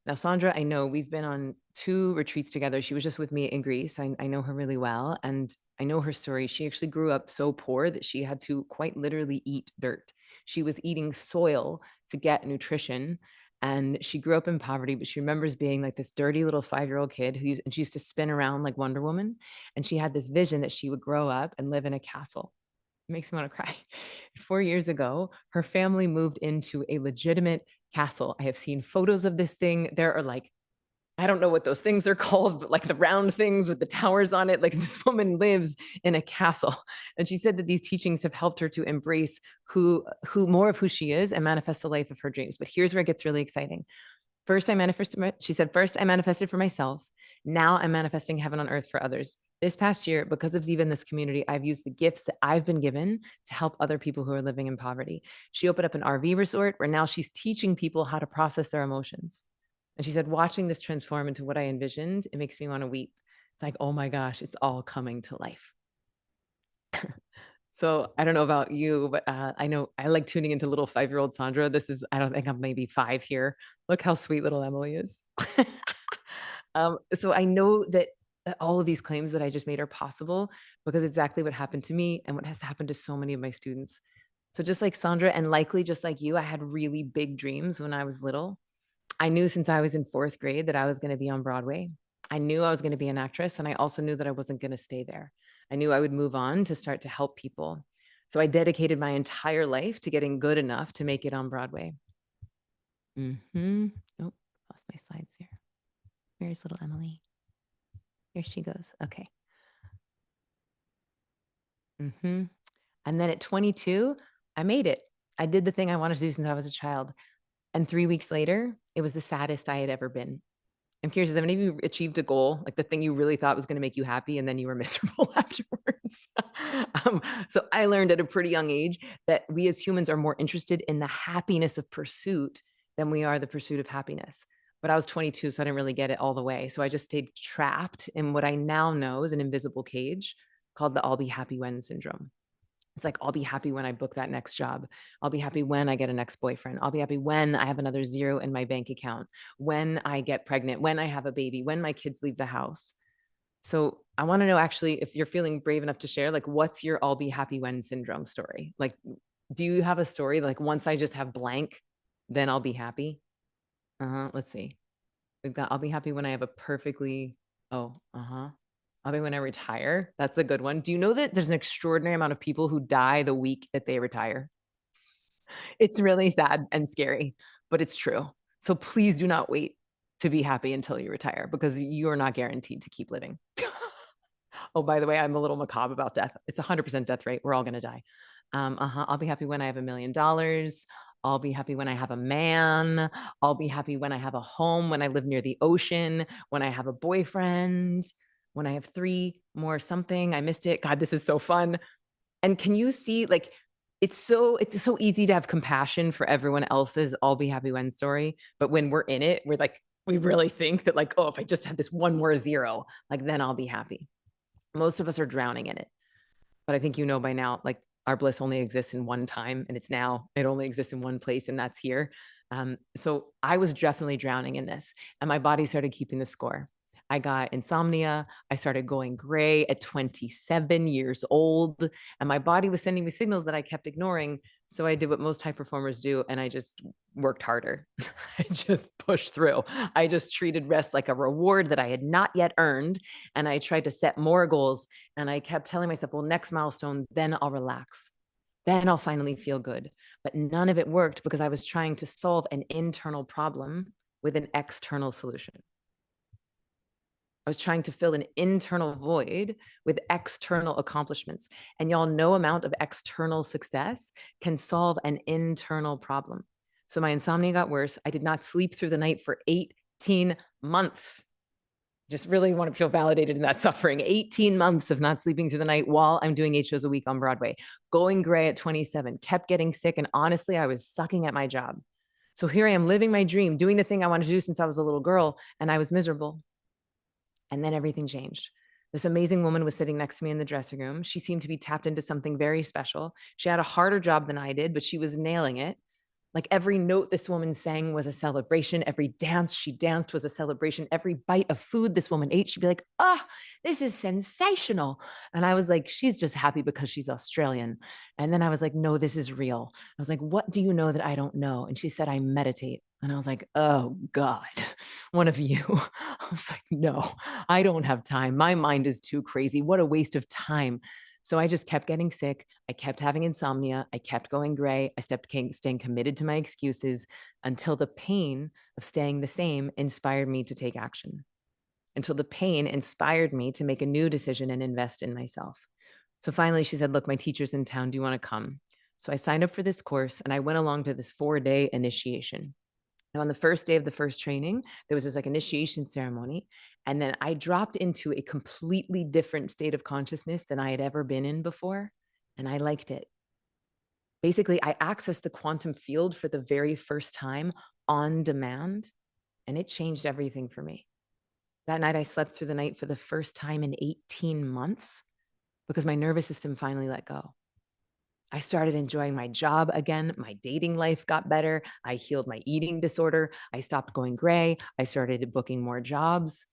A: Now, Sandra, I know we've been on 2 retreats together. She was just with me in Greece. I know her really well, and I know her story. She actually grew up so poor that she had to quite literally eat dirt. She was eating soil to get nutrition. And she grew up in poverty, but she remembers being like this dirty little 5-year-old kid and she used to spin around like Wonder Woman. And she had this vision that she would grow up and live in a castle. It makes me want to cry. 4 years ago, her family moved into a legitimate castle. I have seen photos of this thing. There are like, I don't know what those things are called, but like the round things with the towers on it. Like this woman lives in a castle. And she said that these teachings have helped her to embrace who more of who she is and manifest the life of her dreams. But here's where it gets really exciting. She said, first I manifested for myself. Now I'm manifesting heaven on earth for others. This past year, because of Ziva in this community, I've used the gifts that I've been given to help other people who are living in poverty. She opened up an RV resort where now she's teaching people how to process their emotions. And she said, watching this transform into what I envisioned, it makes me want to weep. It's like, oh my gosh, it's all coming to life. So I don't know about you, but I know I like tuning into little 5-year-old Sandra. I don't think I'm maybe 5 here. Look how sweet little Emily is. So I know that all of these claims that I just made are possible because exactly what happened to me and what has happened to so many of my students. So just like Sandra, and likely just like you, I had really big dreams when I was little. I knew since I was in 4th grade that I was going to be on Broadway. I knew I was going to be an actress, and I also knew that I wasn't going to stay there. I knew I would move on to start to help people. So I dedicated my entire life to getting good enough to make it on Broadway. Oh, lost my slides here. Where's little Emily? Here she goes. Okay. And then at 22, I made it. I did the thing I wanted to do since I was a child. And 3 weeks later, it was the saddest I had ever been. I'm curious, has any of you achieved a goal, like the thing you really thought was going to make you happy, and then you were miserable afterwards? So I learned at a pretty young age that we as humans are more interested in the happiness of pursuit than we are the pursuit of happiness. But I was 22, so I didn't really get it all the way. So I just stayed trapped in what I now know is an invisible cage called the I'll be happy when syndrome. It's like, I'll be happy when I book that next job. I'll be happy when I get a next boyfriend. I'll be happy when I have another zero in my bank account, when I get pregnant, when I have a baby, when my kids leave the house. So I want to know, actually, if you're feeling brave enough to share, like, what's your I'll be happy when syndrome story? Like, do you have a story like, once I just have blank, then I'll be happy? Let's see. We've got I'll be happy when I have a perfectly, I'll be when I retire. That's a good one. Do you know that there's an extraordinary amount of people who die the week that they retire? It's really sad and scary, but it's true. So please do not wait to be happy until you retire because you are not guaranteed to keep living. Oh, by the way, I'm a little macabre about death. It's 100% death rate. We're all going to die. I'll be happy when I have $1 million. I'll be happy when I have a man. I'll be happy when I have a home, when I live near the ocean, when I have a boyfriend, when I have 3 more something. I missed it. God, this is so fun. And can you see, like, it's so easy to have compassion for everyone else's I'll be happy when story. But when we're in it, we're like, we really think that like, oh, if I just had this one more zero, like then I'll be happy. Most of us are drowning in it. But I think you know by now, like our bliss only exists in one time and it only exists in one place, and that's here. So I was definitely drowning in this, and my body started keeping the score. I got insomnia. I started going gray at 27 years old, and my body was sending me signals that I kept ignoring. So I did what most high performers do, and I just worked harder. I just pushed through. I just treated rest like a reward that I had not yet earned. And I tried to set more goals. And I kept telling myself, well, next milestone, then I'll relax. Then I'll finally feel good. But none of it worked because I was trying to solve an internal problem with an external solution. I was trying to fill an internal void with external accomplishments. And y'all, no amount of external success can solve an internal problem. So my insomnia got worse. I did not sleep through the night for 18 months. Just really want to feel validated in that suffering. 18 months of not sleeping through the night while I'm doing 8 shows a week on Broadway, going gray at 27, kept getting sick. And honestly, I was sucking at my job. So here I am living my dream, doing the thing I wanted to do since I was a little girl, and I was miserable. And then everything changed. This amazing woman was sitting next to me in the dressing room. She seemed to be tapped into something very special. She had a harder job than I did, but she was nailing it. Like every note this woman sang was a celebration. Every dance she danced was a celebration. Every bite of food this woman ate, she'd be like, oh, this is sensational. And I was like, she's just happy because she's Australian. And then I was like, no, this is real. I was like, what do you know that I don't know? And she said, I meditate. And I was like, oh God, one of you. I was like, no, I don't have time. My mind is too crazy. What a waste of time. So I just kept getting sick. I kept having insomnia. I kept going gray. I staying committed to my excuses until the pain of staying the same inspired me to take action, until the pain inspired me to make a new decision and invest in myself. So finally, she said, look, my teacher's in town. Do you want to come? So I signed up for this course and I went along to this 4-day initiation. And on the first day of the first training, there was this like initiation ceremony. And then I dropped into a completely different state of consciousness than I had ever been in before. And I liked it. Basically, I accessed the quantum field for the very first time on demand, and it changed everything for me. That night, I slept through the night for the first time in 18 months because my nervous system finally let go. I started enjoying my job again. My dating life got better. I healed my eating disorder. I stopped going gray. I started booking more jobs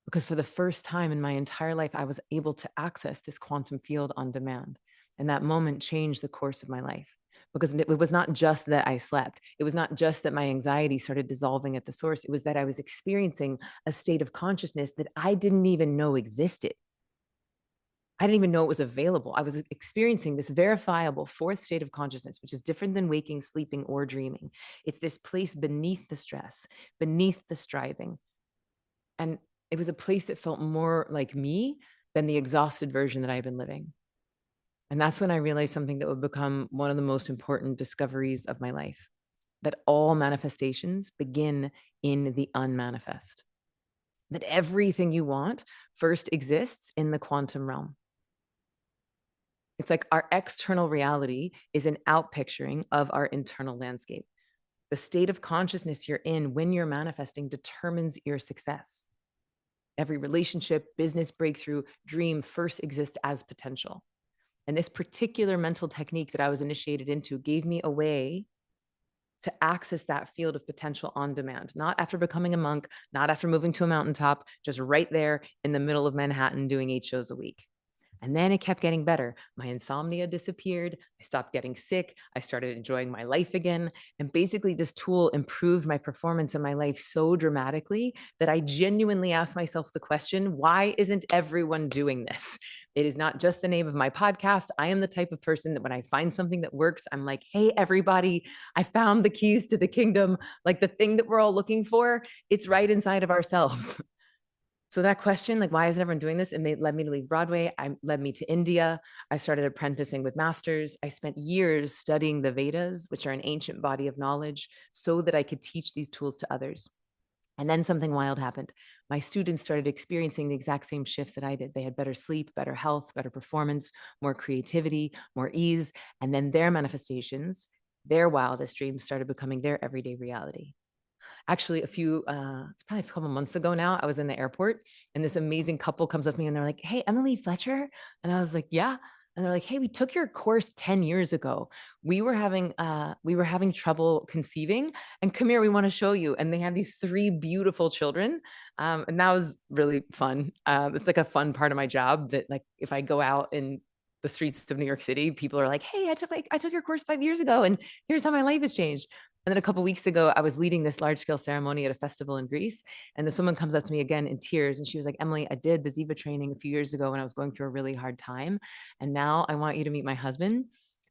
A: because for the first time in my entire life, I was able to access this quantum field on demand. And that moment changed the course of my life because it was not just that I slept. It was not just that my anxiety started dissolving at the source. It was that I was experiencing a state of consciousness that I didn't even know existed. I didn't even know it was available. I was experiencing this verifiable fourth state of consciousness, which is different than waking, sleeping, or dreaming. It's this place beneath the stress, beneath the striving. And it was a place that felt more like me than the exhausted version that I've been living. And that's when I realized something that would become one of the most important discoveries of my life, that all manifestations begin in the unmanifest, that everything you want first exists in the quantum realm. It's like our external reality is an outpicturing of our internal landscape. The state of consciousness you're in when you're manifesting determines your success. Every relationship, business breakthrough, dream first exists as potential. And this particular mental technique that I was initiated into gave me a way to access that field of potential on demand, not after becoming a monk, not after moving to a mountaintop, just right there in the middle of Manhattan doing 8 shows a week. And then it kept getting better. My insomnia disappeared. I stopped getting sick. I started enjoying my life again. And basically, this tool improved my performance in my life so dramatically that I genuinely asked myself the question, why isn't everyone doing this? It is not just the name of my podcast. I am the type of person that when I find something that works, I'm like, hey, everybody, I found the keys to the kingdom. Like the thing that we're all looking for, it's right inside of ourselves. So that question, like, why isn't everyone doing this? Led me to leave Broadway. Led me to India. I started apprenticing with masters. I spent years studying the Vedas, which are an ancient body of knowledge, so that I could teach these tools to others. And then something wild happened. My students started experiencing the exact same shifts that I did. They had better sleep, better health, better performance, more creativity, more ease. And then their manifestations, their wildest dreams started becoming their everyday reality. Actually, it's probably a couple months ago now, I was in the airport and this amazing couple comes up to me and they're like, hey, Emily Fletcher. And I was like, yeah. And they're like, hey, we took your course 10 years ago. We were having trouble conceiving and come here, we want to show you. And they had these 3 beautiful children. And that was really fun. It's like a fun part of my job that like, if I go out in the streets of New York City, people are like, hey, I took your course 5 years ago and here's how my life has changed. And then a couple of weeks ago, I was leading this large scale ceremony at a festival in Greece. And this woman comes up to me again in tears. And she was like, Emily, I did the Ziva training a few years ago when I was going through a really hard time. And now I want you to meet my husband.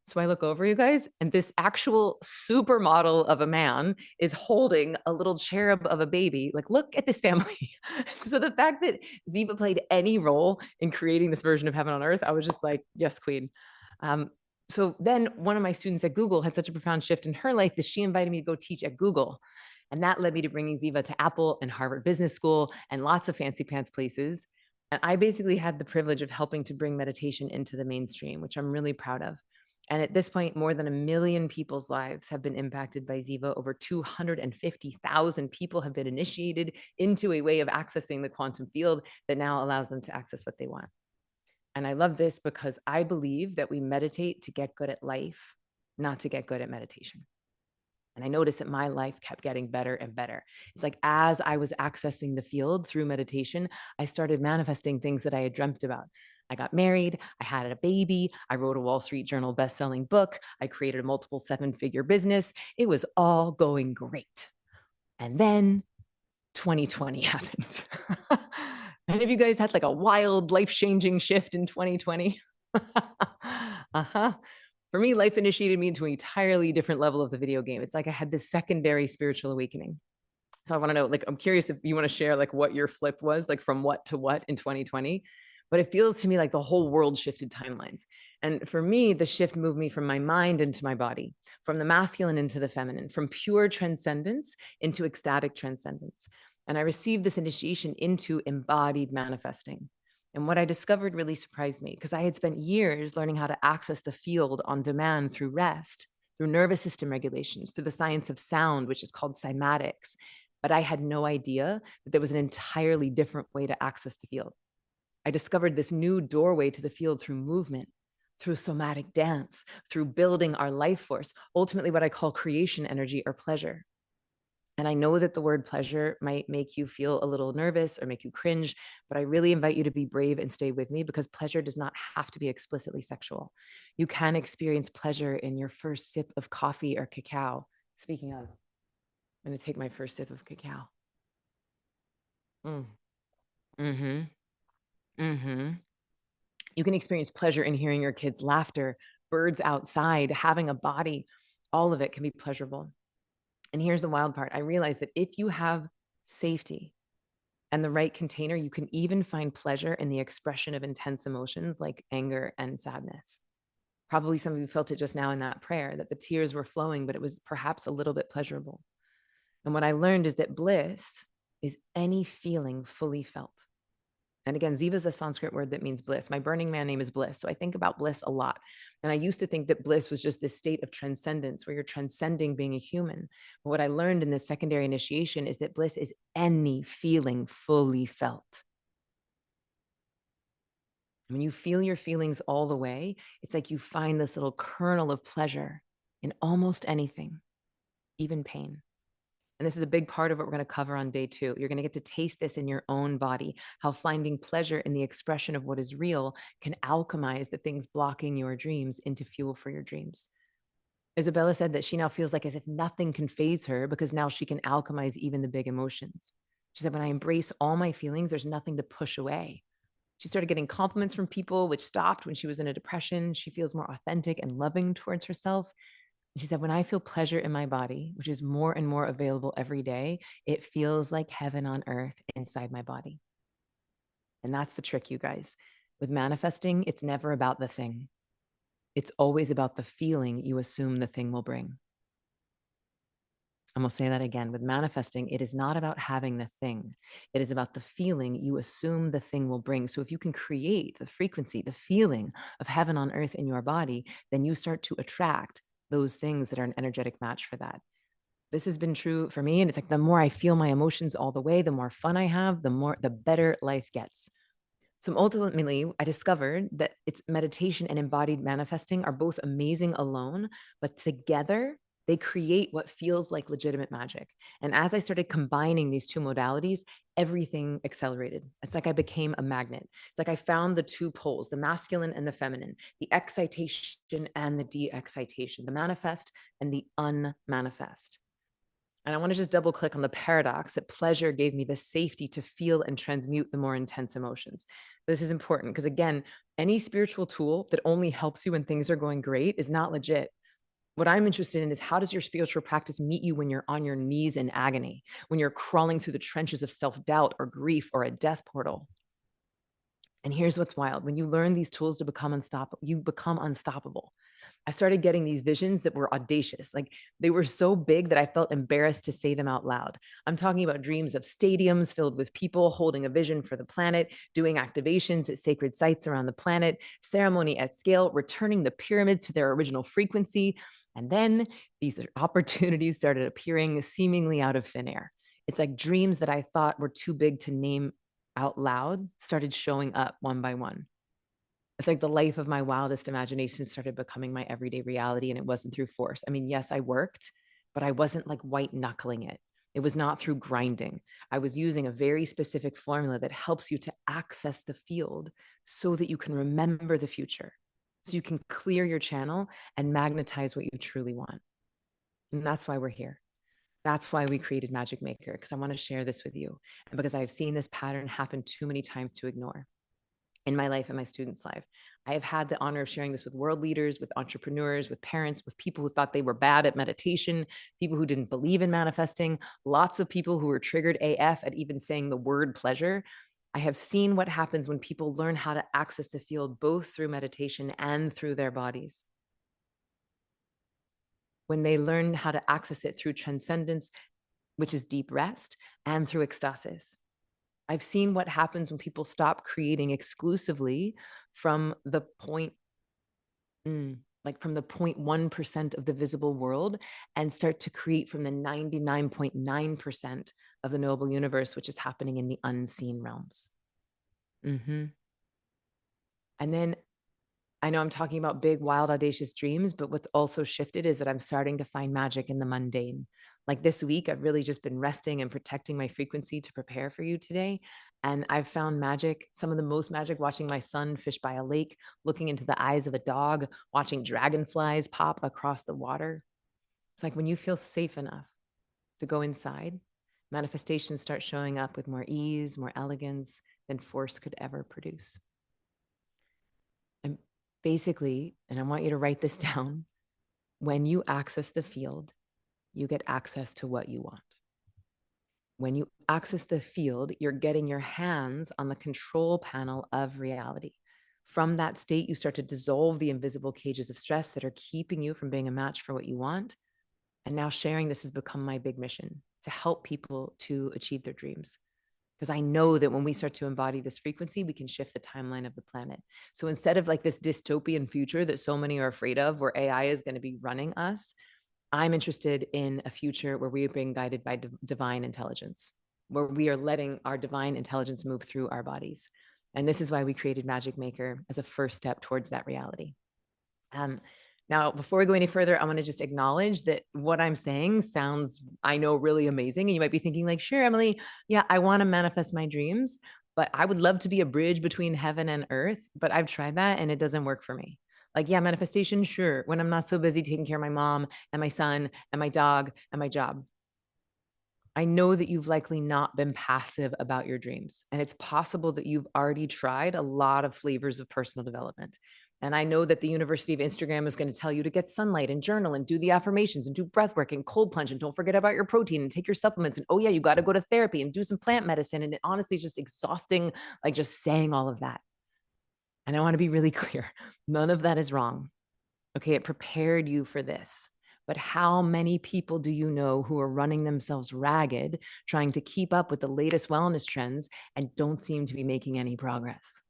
A: So I look over, you guys, and this actual supermodel of a man is holding a little cherub of a baby. Like, look at this family. So the fact that Ziva played any role in creating this version of heaven on earth, I was just like, yes, queen. So then one of my students at Google had such a profound shift in her life that she invited me to go teach at Google. And that led me to bringing Ziva to Apple and Harvard Business School and lots of fancy pants places. And I basically had the privilege of helping to bring meditation into the mainstream, which I'm really proud of. And at this point, more than 1 million people's lives have been impacted by Ziva. Over 250,000 people have been initiated into a way of accessing the quantum field that now allows them to access what they want. And I love this because I believe that we meditate to get good at life, not to get good at meditation. And I noticed that my life kept getting better and better. It's like as I was accessing the field through meditation, I started manifesting things that I had dreamt about. I got married, I had a baby, I wrote a Wall Street Journal best-selling book, I created a multiple seven-figure business. It was all going great. And then 2020 happened. Any of you guys had like a wild life-changing shift in 2020? Uh-huh. For me, life initiated me into an entirely different level of the video game. It's like I had this secondary spiritual awakening. So I want to know, like, I'm curious if you want to share like what your flip was, like from what to what in 2020. But it feels to me like the whole world shifted timelines. And for me, the shift moved me from my mind into my body, from the masculine into the feminine, from pure transcendence into ecstatic transcendence. And I received this initiation into embodied manifesting. And what I discovered really surprised me because I had spent years learning how to access the field on demand through rest, through nervous system regulations, through the science of sound, which is called cymatics. But I had no idea that there was an entirely different way to access the field. I discovered this new doorway to the field through movement, through somatic dance, through building our life force, ultimately what I call creation energy or pleasure. And I know that the word pleasure might make you feel a little nervous or make you cringe, but I really invite you to be brave and stay with me because pleasure does not have to be explicitly sexual. You can experience pleasure in your first sip of coffee or cacao. Speaking of, I'm going to take my first sip of cacao. Mm. Mm-hmm. Mm-hmm. You can experience pleasure in hearing your kids' laughter, birds outside, having a body. All of it can be pleasurable. And here's the wild part. I realized that if you have safety and the right container, you can even find pleasure in the expression of intense emotions like anger and sadness. Probably some of you felt it just now in that prayer, that the tears were flowing, but it was perhaps a little bit pleasurable. And what I learned is that bliss is any feeling fully felt. And again, Ziva is a Sanskrit word that means bliss. My Burning Man name is Bliss. So I think about bliss a lot. And I used to think that bliss was just this state of transcendence where you're transcending being a human. But what I learned in this secondary initiation is that bliss is any feeling fully felt. When you feel your feelings all the way, it's like you find this little kernel of pleasure in almost anything, even pain. And this is a big part of what we're going to cover on day 2. You're going to get to taste this in your own body, how finding pleasure in the expression of what is real can alchemize the things blocking your dreams into fuel for your dreams. Isabella said that she now feels like as if nothing can phase her because now she can alchemize even the big emotions. She said, when I embrace all my feelings, there's nothing to push away. She started getting compliments from people, which stopped when she was in a depression. She feels more authentic and loving towards herself. She said, when I feel pleasure in my body, which is more and more available every day, it feels like heaven on earth inside my body. And that's the trick, you guys. With manifesting, it's never about the thing. It's always about the feeling you assume the thing will bring. I'm going to say that again. With manifesting, it is not about having the thing. It is about the feeling you assume the thing will bring. So if you can create the frequency, the feeling of heaven on earth in your body, then you start to attract those things that are an energetic match for that. This has been true for me. And it's like the more I feel my emotions all the way, the more fun I have, the better life gets. So ultimately, I discovered that it's meditation and embodied manifesting are both amazing alone, but together they create what feels like legitimate magic. And as I started combining these two modalities, everything accelerated. It's like I became a magnet. It's like I found the two poles, the masculine and the feminine, the excitation and the de-excitation, the manifest and the unmanifest. And I want to just double click on the paradox that pleasure gave me the safety to feel and transmute the more intense emotions. This is important because, again, any spiritual tool that only helps you when things are going great is not legit. What I'm interested in is how does your spiritual practice meet you when you're on your knees in agony, when you're crawling through the trenches of self-doubt or grief or a death portal? And here's what's wild. When you learn these tools to become unstoppable, you become unstoppable. I started getting these visions that were audacious. Like they were so big that I felt embarrassed to say them out loud. I'm talking about dreams of stadiums filled with people holding a vision for the planet, doing activations at sacred sites around the planet, ceremony at scale, returning the pyramids to their original frequency. And then these opportunities started appearing seemingly out of thin air. It's like dreams that I thought were too big to name out loud started showing up one by one. It's like the life of my wildest imagination started becoming my everyday reality, and it wasn't through force. I mean, yes, I worked, but I wasn't like white knuckling it. It was not through grinding. I was using a very specific formula that helps you to access the field so that you can remember the future, so you can clear your channel and magnetize what you truly want. And that's why we're here. That's why we created Magic Maker, because I want to share this with you, and because I've seen this pattern happen too many times to ignore in my life and my students' life. I have had the honor of sharing this with world leaders, with entrepreneurs, with parents, with people who thought they were bad at meditation, people who didn't believe in manifesting, lots of people who were triggered AF at even saying the word pleasure. I have seen what happens when people learn how to access the field both through meditation and through their bodies. When they learn how to access it through transcendence, which is deep rest, and through ecstasis. I've seen what happens when people stop creating exclusively from the like from the 0.1% of the visible world and start to create from the 99.9% of the knowable universe, which is happening in the unseen realms. And then I know I'm talking about big, wild, audacious dreams, but what's also shifted is that I'm starting to find magic in the mundane. Like this week, I've really just been resting and protecting my frequency to prepare for you today. And I've found magic, some of the most magic, watching my son fish by a lake, looking into the eyes of a dog, watching dragonflies pop across the water. It's like when you feel safe enough to go inside, manifestations start showing up with more ease, more elegance than force could ever produce. And basically, and I want you to write this down, when you access the field, you get access to what you want. When you access the field, you're getting your hands on the control panel of reality. From that state, you start to dissolve the invisible cages of stress that are keeping you from being a match for what you want. And now sharing this has become my big mission, to help people to achieve their dreams. Because I know that when we start to embody this frequency, we can shift the timeline of the planet. So instead of like this dystopian future that so many are afraid of, where AI is going to be running us, I'm interested in a future where we are being guided by divine intelligence, where we are letting our divine intelligence move through our bodies. And this is why we created Magic Maker as a first step towards that reality. Now, before we go any further, I want to just acknowledge that what I'm saying sounds, I know, really amazing. And you might be thinking like, sure, Emily, yeah, I want to manifest my dreams, but I would love to be a bridge between heaven and earth. But I've tried that and it doesn't work for me. Like, yeah, manifestation, sure, when I'm not so busy taking care of my mom and my son and my dog and my job. I know that you've likely not been passive about your dreams. And it's possible that you've already tried a lot of flavors of personal development. And I know that the University of Instagram is going to tell you to get sunlight and journal and do the affirmations and do breath work and cold plunge and don't forget about your protein and take your supplements. And oh, yeah, you got to go to therapy and do some plant medicine. And it honestly is just exhausting, like just saying all of that. And I want to be really clear. None of that is wrong. Okay, it prepared you for this. But how many people do you know who are running themselves ragged, trying to keep up with the latest wellness trends and don't seem to be making any progress?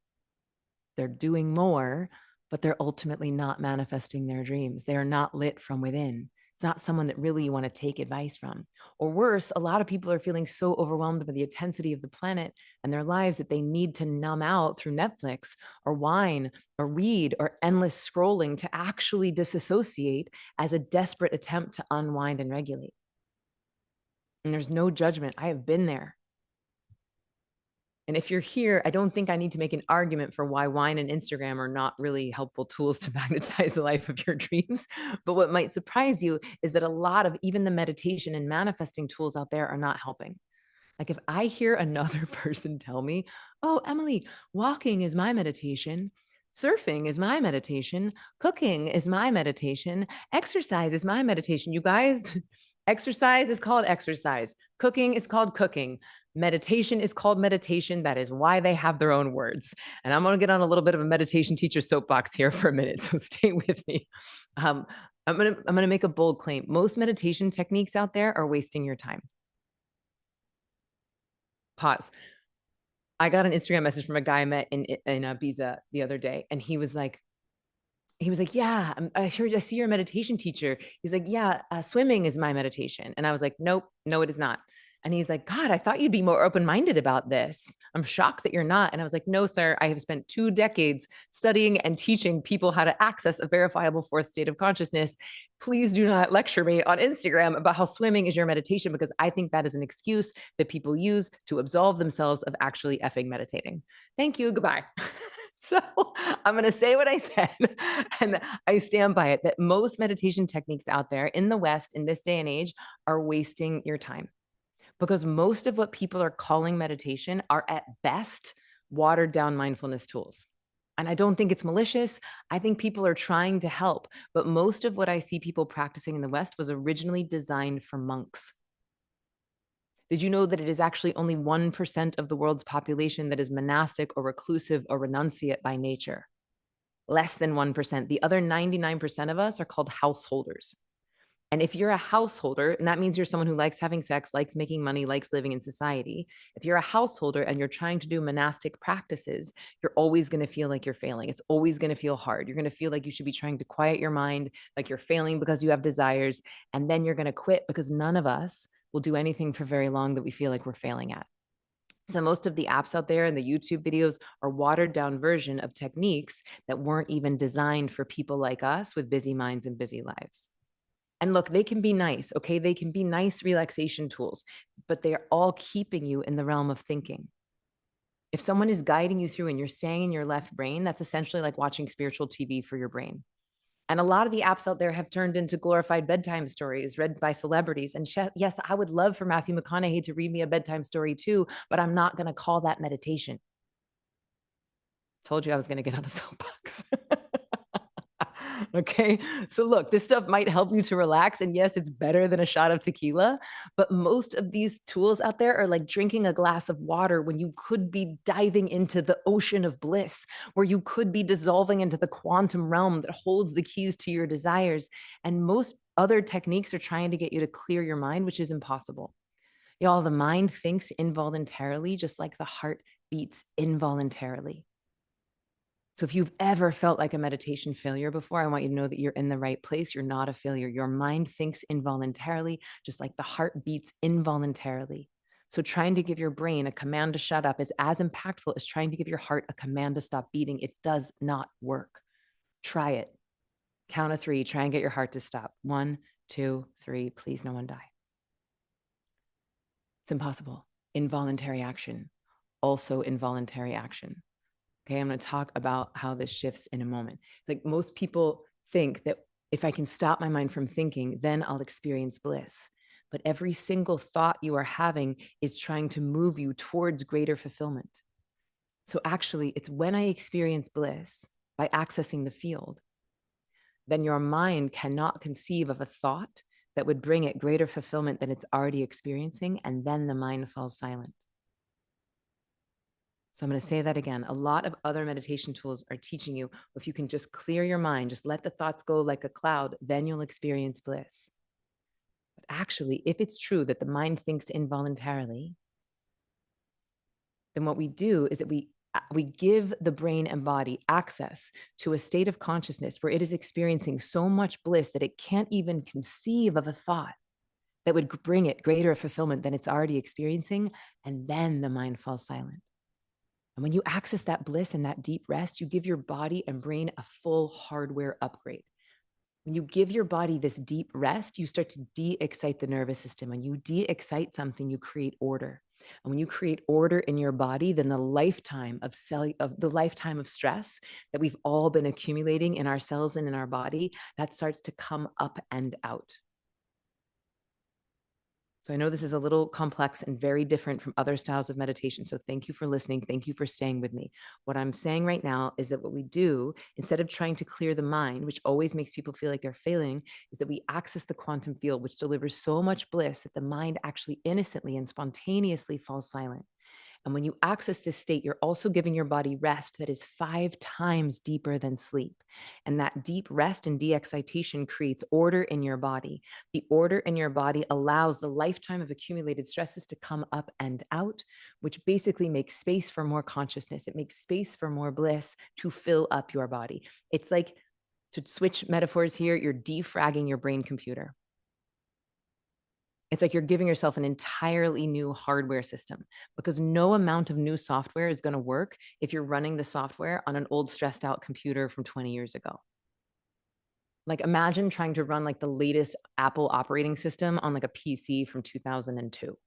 A: They're doing more, but they're ultimately not manifesting their dreams. They are not lit from within. It's not someone that really you want to take advice from. Or worse, a lot of people are feeling so overwhelmed by the intensity of the planet and their lives that they need to numb out through Netflix or wine or read or endless scrolling to actually disassociate as a desperate attempt to unwind and regulate. And there's no judgment. I have been there. And if you're here, I don't think I need to make an argument for why wine and Instagram are not really helpful tools to magnetize the life of your dreams. But what might surprise you is that a lot of even the meditation and manifesting tools out there are not helping. Like if I hear another person tell me, oh, Emily, walking is my meditation, surfing is my meditation, cooking is my meditation, exercise is my meditation. You guys, Exercise is called exercise. Cooking is called cooking. Meditation is called meditation. That is why they have their own words. And I'm going to get on a little bit of a meditation teacher soapbox here for a minute, so stay with me. I'm gonna make a bold claim. Most meditation techniques out there are wasting your time. Pause. I got an Instagram message from a guy I met in Ibiza the other day, and he was like, yeah, I see you're a meditation teacher. He's like, yeah, swimming is my meditation. And I was like, nope, no, it is not. And he's like, God, I thought you'd be more open-minded about this. I'm shocked that you're not. And I was like, no, sir, I have spent 2 decades studying and teaching people how to access a verifiable fourth state of consciousness. Please do not lecture me on Instagram about how swimming is your meditation, because I think that is an excuse that people use to absolve themselves of actually effing meditating. Thank you. Goodbye. So I'm going to say what I said, and I stand by it, that most meditation techniques out there in the West in this day and age are wasting your time, because most of what people are calling meditation are at best watered down mindfulness tools. And I don't think it's malicious. I think people are trying to help. But most of what I see people practicing in the West was originally designed for monks. Did you know that it is actually only 1% of the world's population that is monastic or reclusive or renunciate by nature? Less than 1%. The other 99% of us are called householders. And if you're a householder, and that means you're someone who likes having sex, likes making money, likes living in society. If you're a householder and you're trying to do monastic practices, you're always going to feel like you're failing. It's always going to feel hard. You're going to feel like you should be trying to quiet your mind, like you're failing because you have desires. And then you're going to quit, because none of us will do anything for very long that we feel like we're failing at. So most of the apps out there and the YouTube videos are watered down version of techniques that weren't even designed for people like us with busy minds and busy lives. And look, they can be nice, okay? They can be nice relaxation tools, but they are all keeping you in the realm of thinking. If someone is guiding you through and you're staying in your left brain, that's essentially like watching spiritual TV for your brain. And a lot of the apps out there have turned into glorified bedtime stories read by celebrities. And yes, I would love for Matthew McConaughey to read me a bedtime story too, but I'm not going to call that meditation. Told you I was going to get on a soapbox. Okay. So look, this stuff might help you to relax. And yes, it's better than a shot of tequila, but most of these tools out there are like drinking a glass of water when you could be diving into the ocean of bliss, where you could be dissolving into the quantum realm that holds the keys to your desires. And most other techniques are trying to get you to clear your mind, which is impossible. Y'all, the mind thinks involuntarily, just like the heart beats involuntarily. So if you've ever felt like a meditation failure before, I want you to know that you're in the right place. You're not a failure. Your mind thinks involuntarily, just like the heart beats involuntarily. So trying to give your brain a command to shut up is as impactful as trying to give your heart a command to stop beating. It does not work. Try it. Count of 3. Try and get your heart to stop. 1, 2, 3. Please, no one die. It's impossible. Involuntary action. Also involuntary action. Okay, I'm going to talk about how this shifts in a moment. It's like most people think that if I can stop my mind from thinking, then I'll experience bliss. But every single thought you are having is trying to move you towards greater fulfillment. So actually, it's when I experience bliss by accessing the field, then your mind cannot conceive of a thought that would bring it greater fulfillment than it's already experiencing, and then the mind falls silent. So I'm going to say that again. A lot of other meditation tools are teaching you, if you can just clear your mind, just let the thoughts go like a cloud, then you'll experience bliss. But actually, if it's true that the mind thinks involuntarily, then what we do is that we give the brain and body access to a state of consciousness where it is experiencing so much bliss that it can't even conceive of a thought that would bring it greater fulfillment than it's already experiencing. And then the mind falls silent. And when you access that bliss and that deep rest, you give your body and brain a full hardware upgrade. When you give your body this deep rest, you start to de-excite the nervous system. When you de-excite something, you create order. And when you create order in your body, then the lifetime of stress that we've all been accumulating in our cells and in our body, that starts to come up and out. So I know this is a little complex and very different from other styles of meditation. So thank you for listening. Thank you for staying with me. What I'm saying right now is that what we do, instead of trying to clear the mind, which always makes people feel like they're failing, is that we access the quantum field, which delivers so much bliss that the mind actually innocently and spontaneously falls silent. And when you access this state, you're also giving your body rest that is 5 times deeper than sleep. And that deep rest and de excitation creates order in your body. The order in your body allows the lifetime of accumulated stresses to come up and out, which basically makes space for more consciousness. It makes space for more bliss to fill up your body. It's like, to switch metaphors here, you're defragging your brain computer. It's like you're giving yourself an entirely new hardware system, because no amount of new software is going to work if you're running the software on an old stressed out computer from 20 years ago. Like, imagine trying to run like the latest Apple operating system on like a PC from 2002.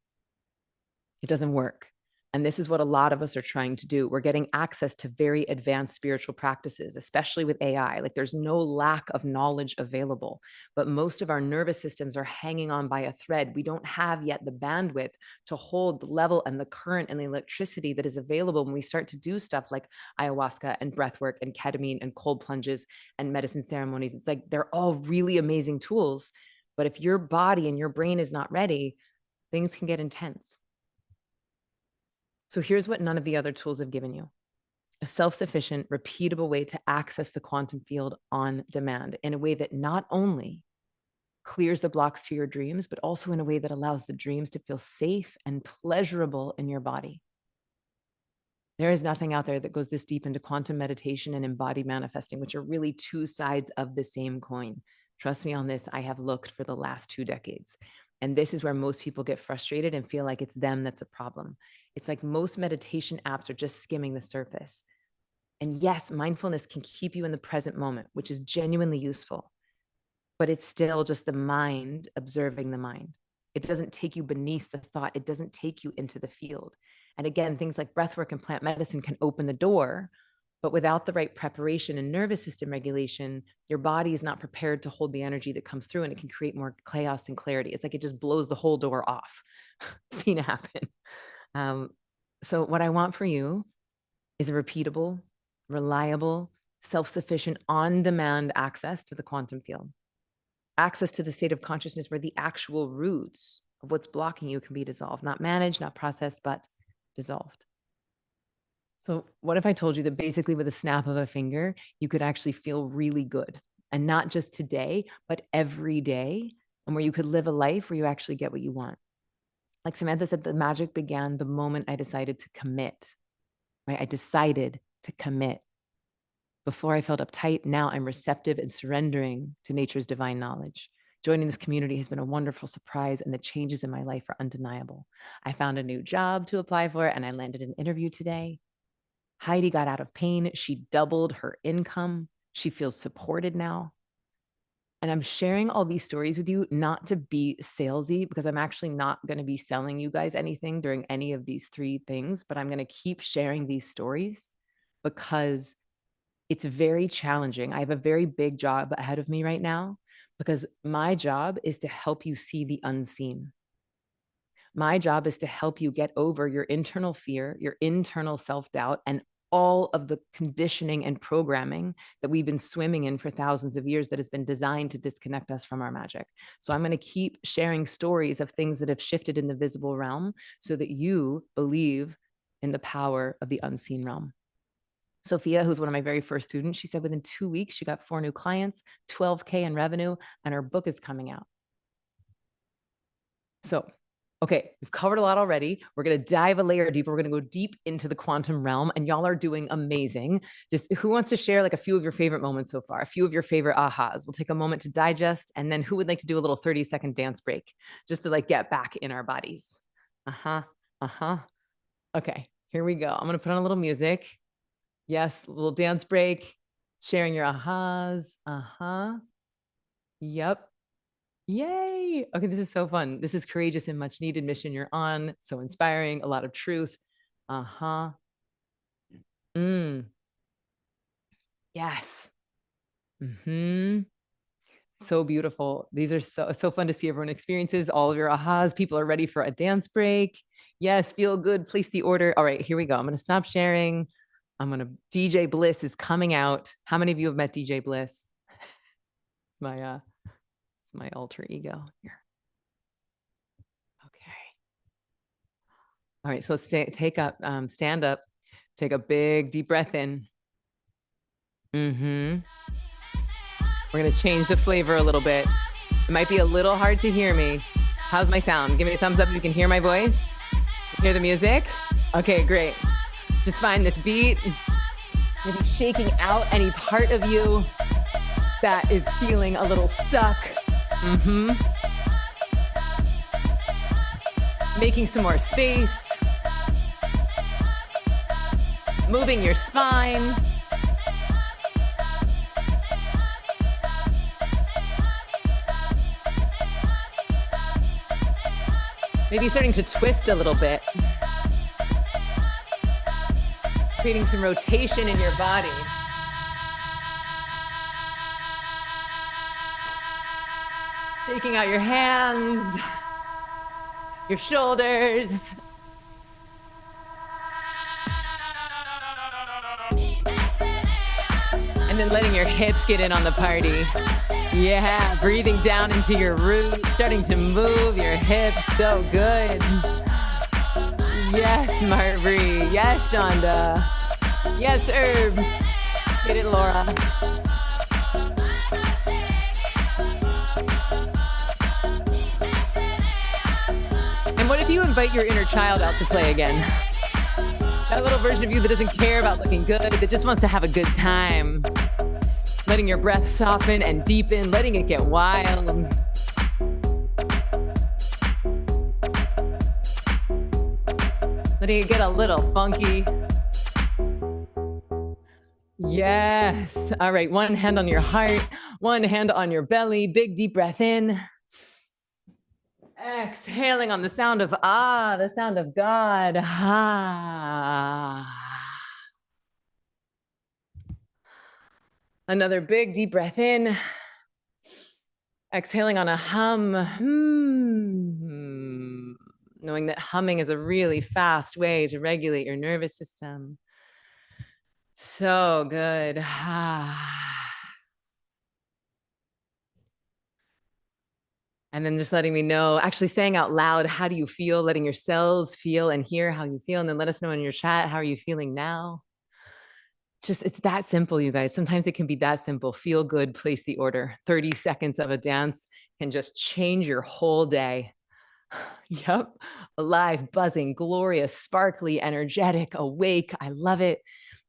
A: It doesn't work. And this is what a lot of us are trying to do. We're getting access to very advanced spiritual practices, especially with AI. Like, there's no lack of knowledge available, but most of our nervous systems are hanging on by a thread. We don't have yet the bandwidth to hold the level and the current and the electricity that is available when we start to do stuff like ayahuasca and breath work and ketamine and cold plunges and medicine ceremonies. It's like they're all really amazing tools. But if your body and your brain is not ready, things can get intense. So here's what none of the other tools have given you: a self-sufficient, repeatable way to access the quantum field on demand in a way that not only clears the blocks to your dreams, but also in a way that allows the dreams to feel safe and pleasurable in your body. There is nothing out there that goes this deep into quantum meditation and embodied manifesting, which are really two sides of the same coin. Trust me on this, I have looked for the last 2 decades. And this is where most people get frustrated and feel like it's them that's a problem. It's like most meditation apps are just skimming the surface. And yes, mindfulness can keep you in the present moment, which is genuinely useful, but it's still just the mind observing the mind. It doesn't take you beneath the thought. It doesn't take you into the field. And again, things like breathwork and plant medicine can open the door, but without the right preparation and nervous system regulation, your body is not prepared to hold the energy that comes through, and it can create more chaos and clarity. It's like it just blows the whole door off. Seen it happen. So what I want for you is a repeatable, reliable, self-sufficient, on-demand access to the quantum field. Access to the state of consciousness where the actual roots of what's blocking you can be dissolved, not managed, not processed, but dissolved. So what if I told you that basically with a snap of a finger, you could actually feel really good, and not just today, but every day, and where you could live a life where you actually get what you want? Like Samantha said, the magic began the moment I decided to commit, right? I decided to commit. Before I felt uptight, now I'm receptive and surrendering to nature's divine knowledge. Joining this community has been a wonderful surprise, and the changes in my life are undeniable. I found a new job to apply for, and I landed an interview today. Heidi got out of pain. She doubled her income. She feels supported now. And I'm sharing all these stories with you not to be salesy, because I'm actually not going to be selling you guys anything during any of these 3 things, but I'm going to keep sharing these stories because it's very challenging. I have a very big job ahead of me right now, because my job is to help you see the unseen. My job is to help you get over your internal fear, your internal self-doubt, and all of the conditioning and programming that we've been swimming in for thousands of years that has been designed to disconnect us from our magic. So I'm going to keep sharing stories of things that have shifted in the visible realm so that you believe in the power of the unseen realm. Sophia, who's one of my very first students, she said within 2 weeks, she got 4 new clients, 12K in revenue, and her book is coming out. So, okay, we've covered a lot already. We're going to dive a layer deeper. We're going to go deep into the quantum realm, and y'all are doing amazing. Just who wants to share like a few of your favorite moments so far, a few of your favorite ahas? We'll take a moment to digest, and then who would like to do a little 30-second dance break just to like get back in our bodies? Okay, here we go. I'm going to put on a little music. Yes, a little dance break, sharing your ahas. Yep. Yay. Okay, this is so fun. This is courageous and much needed mission you're on. So inspiring, a lot of truth. Mm. Yes. So beautiful. These are so fun to see everyone experiences all of your ahas. People are ready for a dance break. Yes, feel good. Place the order. All right, here we go. I'm going to stop sharing. DJ Bliss is coming out. How many of you have met DJ Bliss? It's my alter ego here. Okay. All right, so let's stand up, take a big deep breath in. We're gonna change the flavor a little bit. It might be a little hard to hear me. How's my sound? Give me a thumbs up if you can hear my voice. Hear the music? Okay, great. Just find this beat. Maybe shaking out any part of you that is feeling a little stuck. Making some more space. Moving your spine. Maybe starting to twist a little bit. Creating some rotation in your body. Shaking out your hands, your shoulders. And then letting your hips get in on the party. Yeah, breathing down into your roots, starting to move your hips. So good. Yes, Marbury. Yes, Shonda. Yes, Herb. Get it, Laura. And what if you invite your inner child out to play again? That little version of you that doesn't care about looking good, that just wants to have a good time. Letting your breath soften and deepen, letting it get wild. Letting it get a little funky. Yes. All right, one hand on your heart, one hand on your belly, big deep breath in. Exhaling on the sound of the sound of God. Another big deep breath in. Exhaling on a hum. Knowing that humming is a really fast way to regulate your nervous system. So good. And then just letting me know, actually saying out loud, how do you feel? Letting your cells feel and hear how you feel. And then let us know in your chat, how are you feeling now? It's that simple, you guys. Sometimes it can be that simple. Feel good, place the order. 30 seconds of a dance can just change your whole day. Yep. Alive, buzzing, glorious, sparkly, energetic, awake. I love it.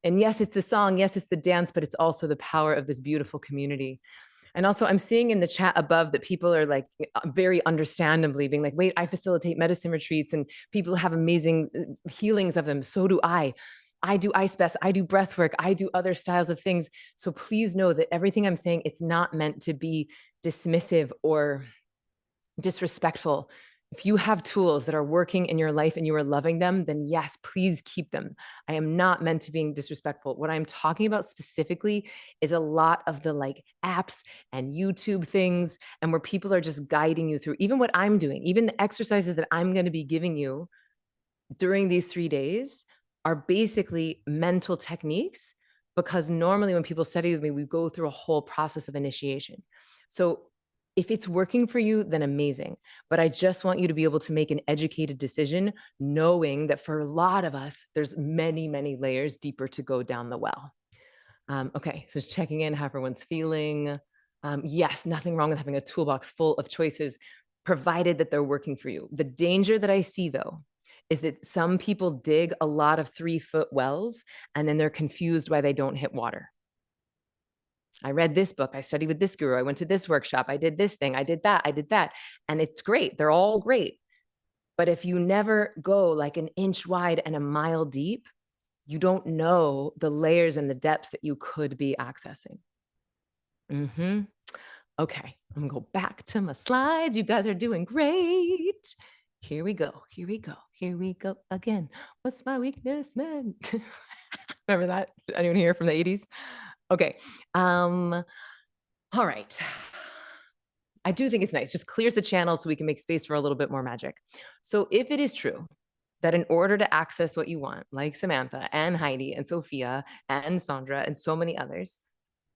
A: And yes, it's the song. Yes, it's the dance, but it's also the power of this beautiful community. And also, I'm seeing in the chat above that people are like very understandably being like, wait, I facilitate medicine retreats and people have amazing healings of them. So do I. I do ice baths, I do breath work, I do other styles of things. So please know that everything I'm saying, it's not meant to be dismissive or disrespectful. If you have tools that are working in your life and you are loving them, then yes, please keep them. I am not meant to be disrespectful. What I'm talking about specifically is a lot of the like apps and YouTube things and where people are just guiding you through even what I'm doing, even the exercises that I'm going to be giving you during these 3 days are basically mental techniques, because normally when people study with me, we go through a whole process of initiation. So if it's working for you, then amazing. But I just want you to be able to make an educated decision, knowing that for a lot of us, there's many, many layers deeper to go down the well. Okay, so just checking in how everyone's feeling. Yes, nothing wrong with having a toolbox full of choices, provided that they're working for you. The danger that I see, though, is that some people dig a lot of 3-foot wells and then they're confused why they don't hit water. I read this book, I studied with this guru, I went to this workshop, I did this thing, I did that. And it's great, they're all great. But if you never go like an inch wide and a mile deep, you don't know the layers and the depths that you could be accessing. Okay, I'm gonna go back to my slides. You guys are doing great. Here we go again. What's my weakness, man? Remember that? Anyone here from the 80s? Okay. All right. I do think it's nice, just clears the channel so we can make space for a little bit more magic. So if it is true that in order to access what you want, like Samantha and Heidi and Sophia and Sandra and so many others,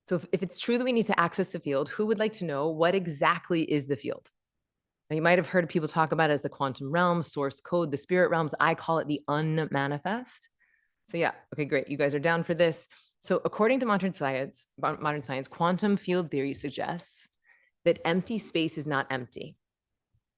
A: so if it's true that we need to access the field, who would like to know what exactly is the field? Now, you might have heard people talk about it as the quantum realm, source code, the spirit realms. I call it the unmanifest. So yeah, okay, great. You guys are down for this. So according to modern science, quantum field theory suggests that empty space is not empty.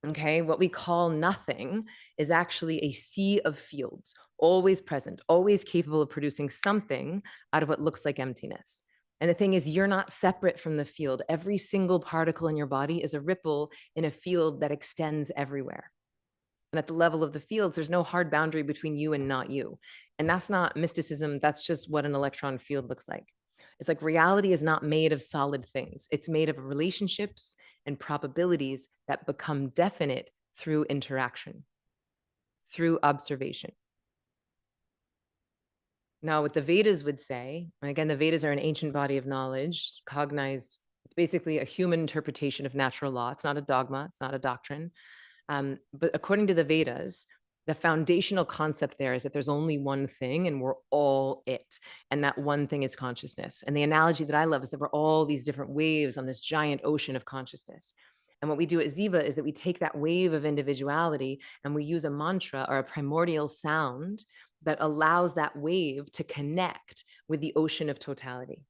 A: Okay, what we call nothing is actually a sea of fields, always present, always capable of producing something out of what looks like emptiness. And the thing is, you're not separate from the field. Every single particle in your body is a ripple in a field that extends everywhere. And at the level of the fields, there's no hard boundary between you and not you. And that's not mysticism, that's just what an electron field looks like. It's like reality is not made of solid things, it's made of relationships and probabilities that become definite through interaction, through observation. Now, what the Vedas would say, and again, the Vedas are an ancient body of knowledge, cognized, it's basically a human interpretation of natural law. It's not a dogma, it's not a doctrine. But according to the Vedas, the foundational concept there is that there's only one thing and we're all it. And that one thing is consciousness. And the analogy that I love is that we're all these different waves on this giant ocean of consciousness. And what we do at Ziva is that we take that wave of individuality and we use a mantra or a primordial sound that allows that wave to connect with the ocean of totality.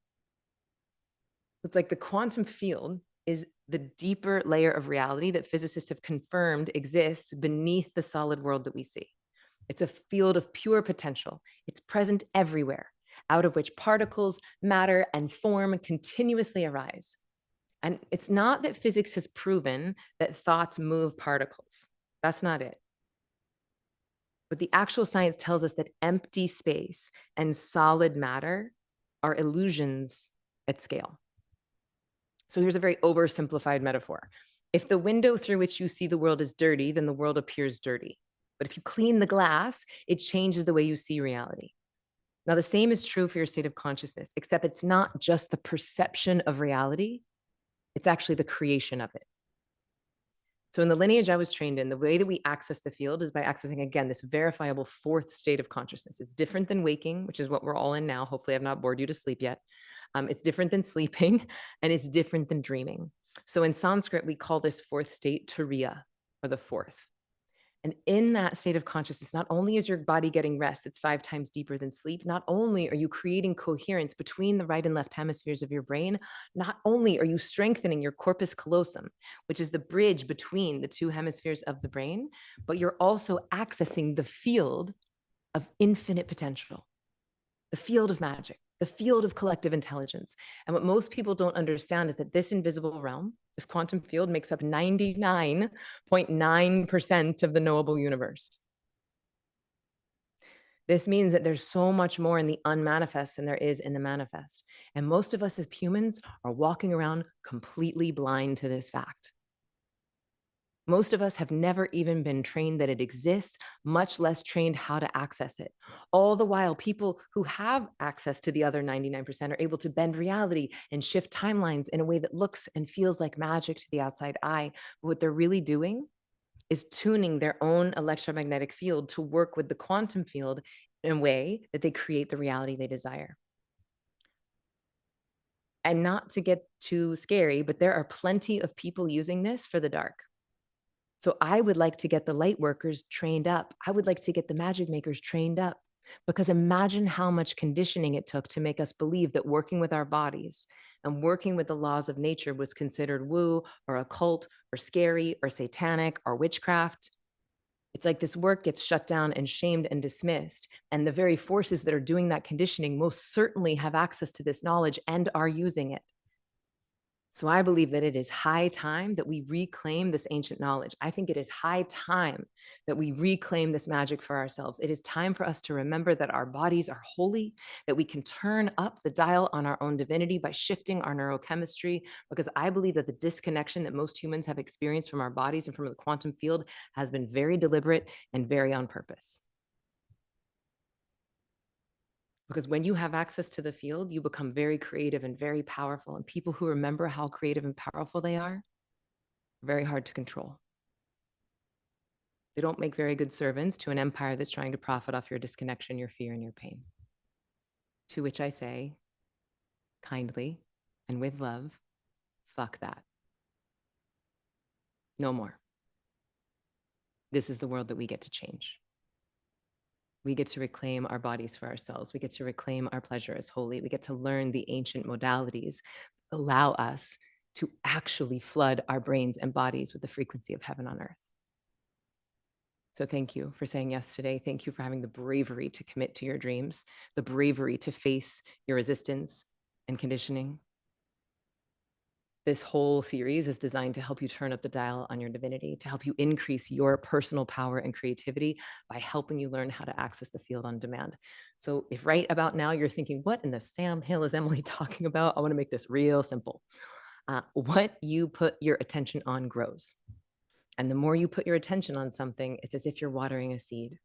A: It's like the quantum field is the deeper layer of reality that physicists have confirmed exists beneath the solid world that we see. It's a field of pure potential. It's present everywhere, out of which particles, matter, and form continuously arise. And it's not that physics has proven that thoughts move particles. That's not it. But the actual science tells us that empty space and solid matter are illusions at scale. So here's a very oversimplified metaphor. If the window through which you see the world is dirty, then the world appears dirty. But if you clean the glass, it changes the way you see reality. Now, the same is true for your state of consciousness, except it's not just the perception of reality, it's actually the creation of it. So in the lineage I was trained in, the way that we access the field is by accessing, again, this verifiable fourth state of consciousness. It's different than waking, which is what we're all in now. Hopefully I've not bored you to sleep yet. It's different than sleeping, and it's different than dreaming. So in Sanskrit, we call this fourth state Turiya, or the fourth. And in that state of consciousness, not only is your body getting rest, it's 5 times deeper than sleep, not only are you creating coherence between the right and left hemispheres of your brain, not only are you strengthening your corpus callosum, which is the bridge between the 2 hemispheres of the brain, but you're also accessing the field of infinite potential, the field of magic, the field of collective intelligence. And what most people don't understand is that this invisible realm, this quantum field, makes up 99.9% of the knowable universe. This means that there's so much more in the unmanifest than there is in the manifest. And most of us as humans are walking around completely blind to this fact. Most of us have never even been trained that it exists, much less trained how to access it. All the while, people who have access to the other 99% are able to bend reality and shift timelines in a way that looks and feels like magic to the outside eye. But what they're really doing is tuning their own electromagnetic field to work with the quantum field in a way that they create the reality they desire. And not to get too scary, but there are plenty of people using this for the dark. So I would like to get the light workers trained up. I would like to get the magic makers trained up, because imagine how much conditioning it took to make us believe that working with our bodies and working with the laws of nature was considered woo or occult or scary or satanic or witchcraft. It's like this work gets shut down and shamed and dismissed. And the very forces that are doing that conditioning most certainly have access to this knowledge and are using it. So I believe that it is high time that we reclaim this ancient knowledge. I think it is high time that we reclaim this magic for ourselves. It is time for us to remember that our bodies are holy, that we can turn up the dial on our own divinity by shifting our neurochemistry, because I believe that the disconnection that most humans have experienced from our bodies and from the quantum field has been very deliberate and very on purpose. Because when you have access to the field, you become very creative and very powerful. And people who remember how creative and powerful they are very hard to control. They don't make very good servants to an empire that's trying to profit off your disconnection, your fear, and your pain. To which I say, kindly and with love, fuck that. No more. This is the world that we get to change. We get to reclaim our bodies for ourselves. We get to reclaim our pleasure as holy. We get to learn the ancient modalities that allow us to actually flood our brains and bodies with the frequency of heaven on earth. So thank you for saying yes today. Thank you for having the bravery to commit to your dreams, the bravery to face your resistance and conditioning. This whole series is designed to help you turn up the dial on your divinity, to help you increase your personal power and creativity by helping you learn how to access the field on demand. So if right about now you're thinking, what in the Sam Hill is Emily talking about? I want to make this real simple. What you put your attention on grows. And the more you put your attention on something, it's as if you're watering a seed.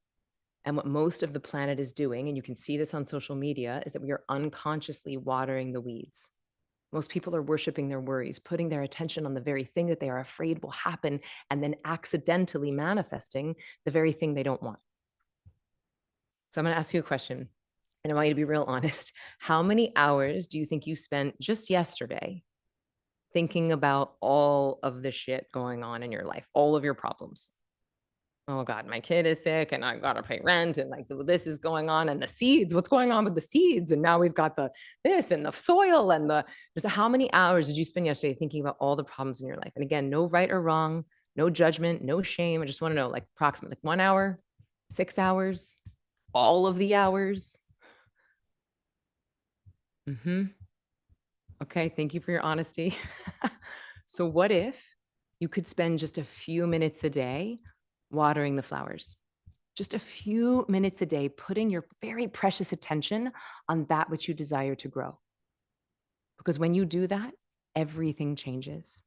A: And what most of the planet is doing, and you can see this on social media, is that we are unconsciously watering the weeds. Most people are worshiping their worries, putting their attention on the very thing that they are afraid will happen, and then accidentally manifesting the very thing they don't want. So I'm going to ask you a question, and I want you to be real honest. How many hours do you think you spent just yesterday thinking about all of the shit going on in your life, all of your problems? Oh God, my kid is sick and I gotta pay rent and like this is going on and the seeds, what's going on with the seeds? And now we've got the this and the soil and the just how many hours did you spend yesterday thinking about all the problems in your life? And again, no right or wrong, no judgment, no shame. I just want to know like approximately like 1 hour, 6 hours, all of the hours. Okay, thank you for your honesty. So what if you could spend just a few minutes a day watering the flowers? Just a few minutes a day, putting your very precious attention on that which you desire to grow. Because when you do that, everything changes.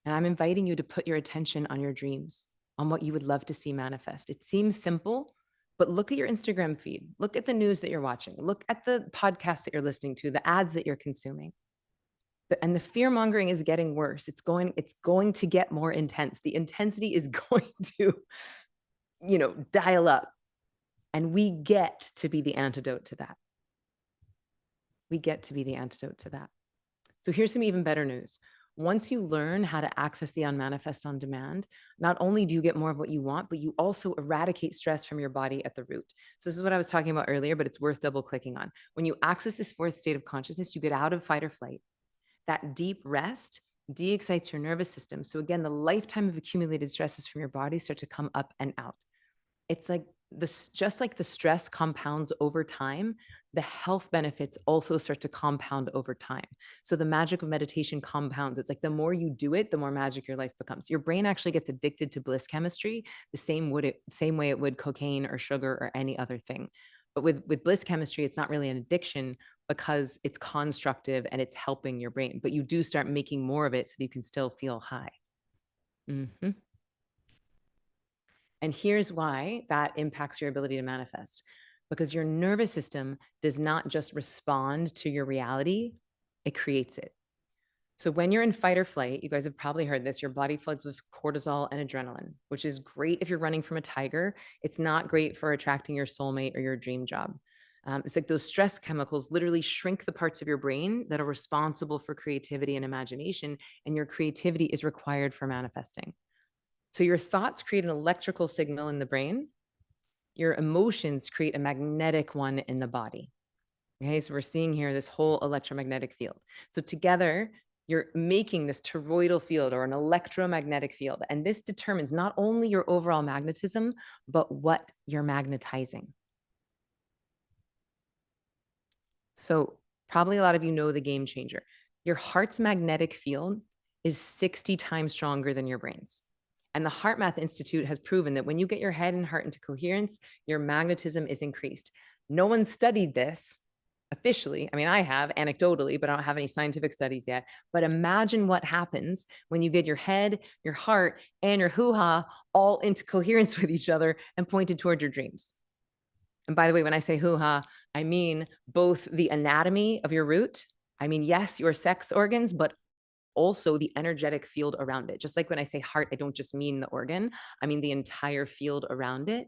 A: And I'm inviting you to put your attention on your dreams, on what you would love to see manifest. It seems simple, but look at your Instagram feed. Look at the news that you're watching. Look at the podcasts that you're listening to, the ads that you're consuming. And the fear mongering is getting worse. It's going to get more intense. The intensity is going to, dial up. And we get to be the antidote to that. We get to be the antidote to that. So here's some even better news. Once you learn how to access the unmanifest on demand, not only do you get more of what you want, but you also eradicate stress from your body at the root. So this is what I was talking about earlier, but it's worth double clicking on. When you access this fourth state of consciousness, you get out of fight or flight. That deep rest de-excites your nervous system. So again, the lifetime of accumulated stresses from your body start to come up and out. It's like this, just like the stress compounds over time, the health benefits also start to compound over time. So the magic of meditation compounds. It's like the more you do it, the more magic your life becomes. Your brain actually gets addicted to bliss chemistry the same way it would cocaine or sugar or any other thing. But with bliss chemistry, it's not really an addiction because it's constructive and it's helping your brain. But you do start making more of it so that you can still feel high. And here's why that impacts your ability to manifest. Because your nervous system does not just respond to your reality, it creates it. So when you're in fight or flight, you guys have probably heard this, your body floods with cortisol and adrenaline, which is great if you're running from a tiger. It's not great for attracting your soulmate or your dream job. It's like those stress chemicals literally shrink the parts of your brain that are responsible for creativity and imagination, and your creativity is required for manifesting. So your thoughts create an electrical signal in the brain. Your emotions create a magnetic one in the body. Okay, so we're seeing here this whole electromagnetic field. So together, you're making this toroidal field or an electromagnetic field. And this determines not only your overall magnetism, but what you're magnetizing. So probably a lot of you know the game changer. Your heart's magnetic field is 60 times stronger than your brain's. And the HeartMath Institute has proven that when you get your head and heart into coherence, your magnetism is increased. No one studied this officially. I mean, I have anecdotally, but I don't have any scientific studies yet. But imagine what happens when you get your head, your heart, and your hoo-ha all into coherence with each other and pointed toward your dreams. And by the way, when I say hoo-ha, I mean both the anatomy of your root. I mean, yes, your sex organs, but also the energetic field around it. Just like when I say heart, I don't just mean the organ, I mean the entire field around it.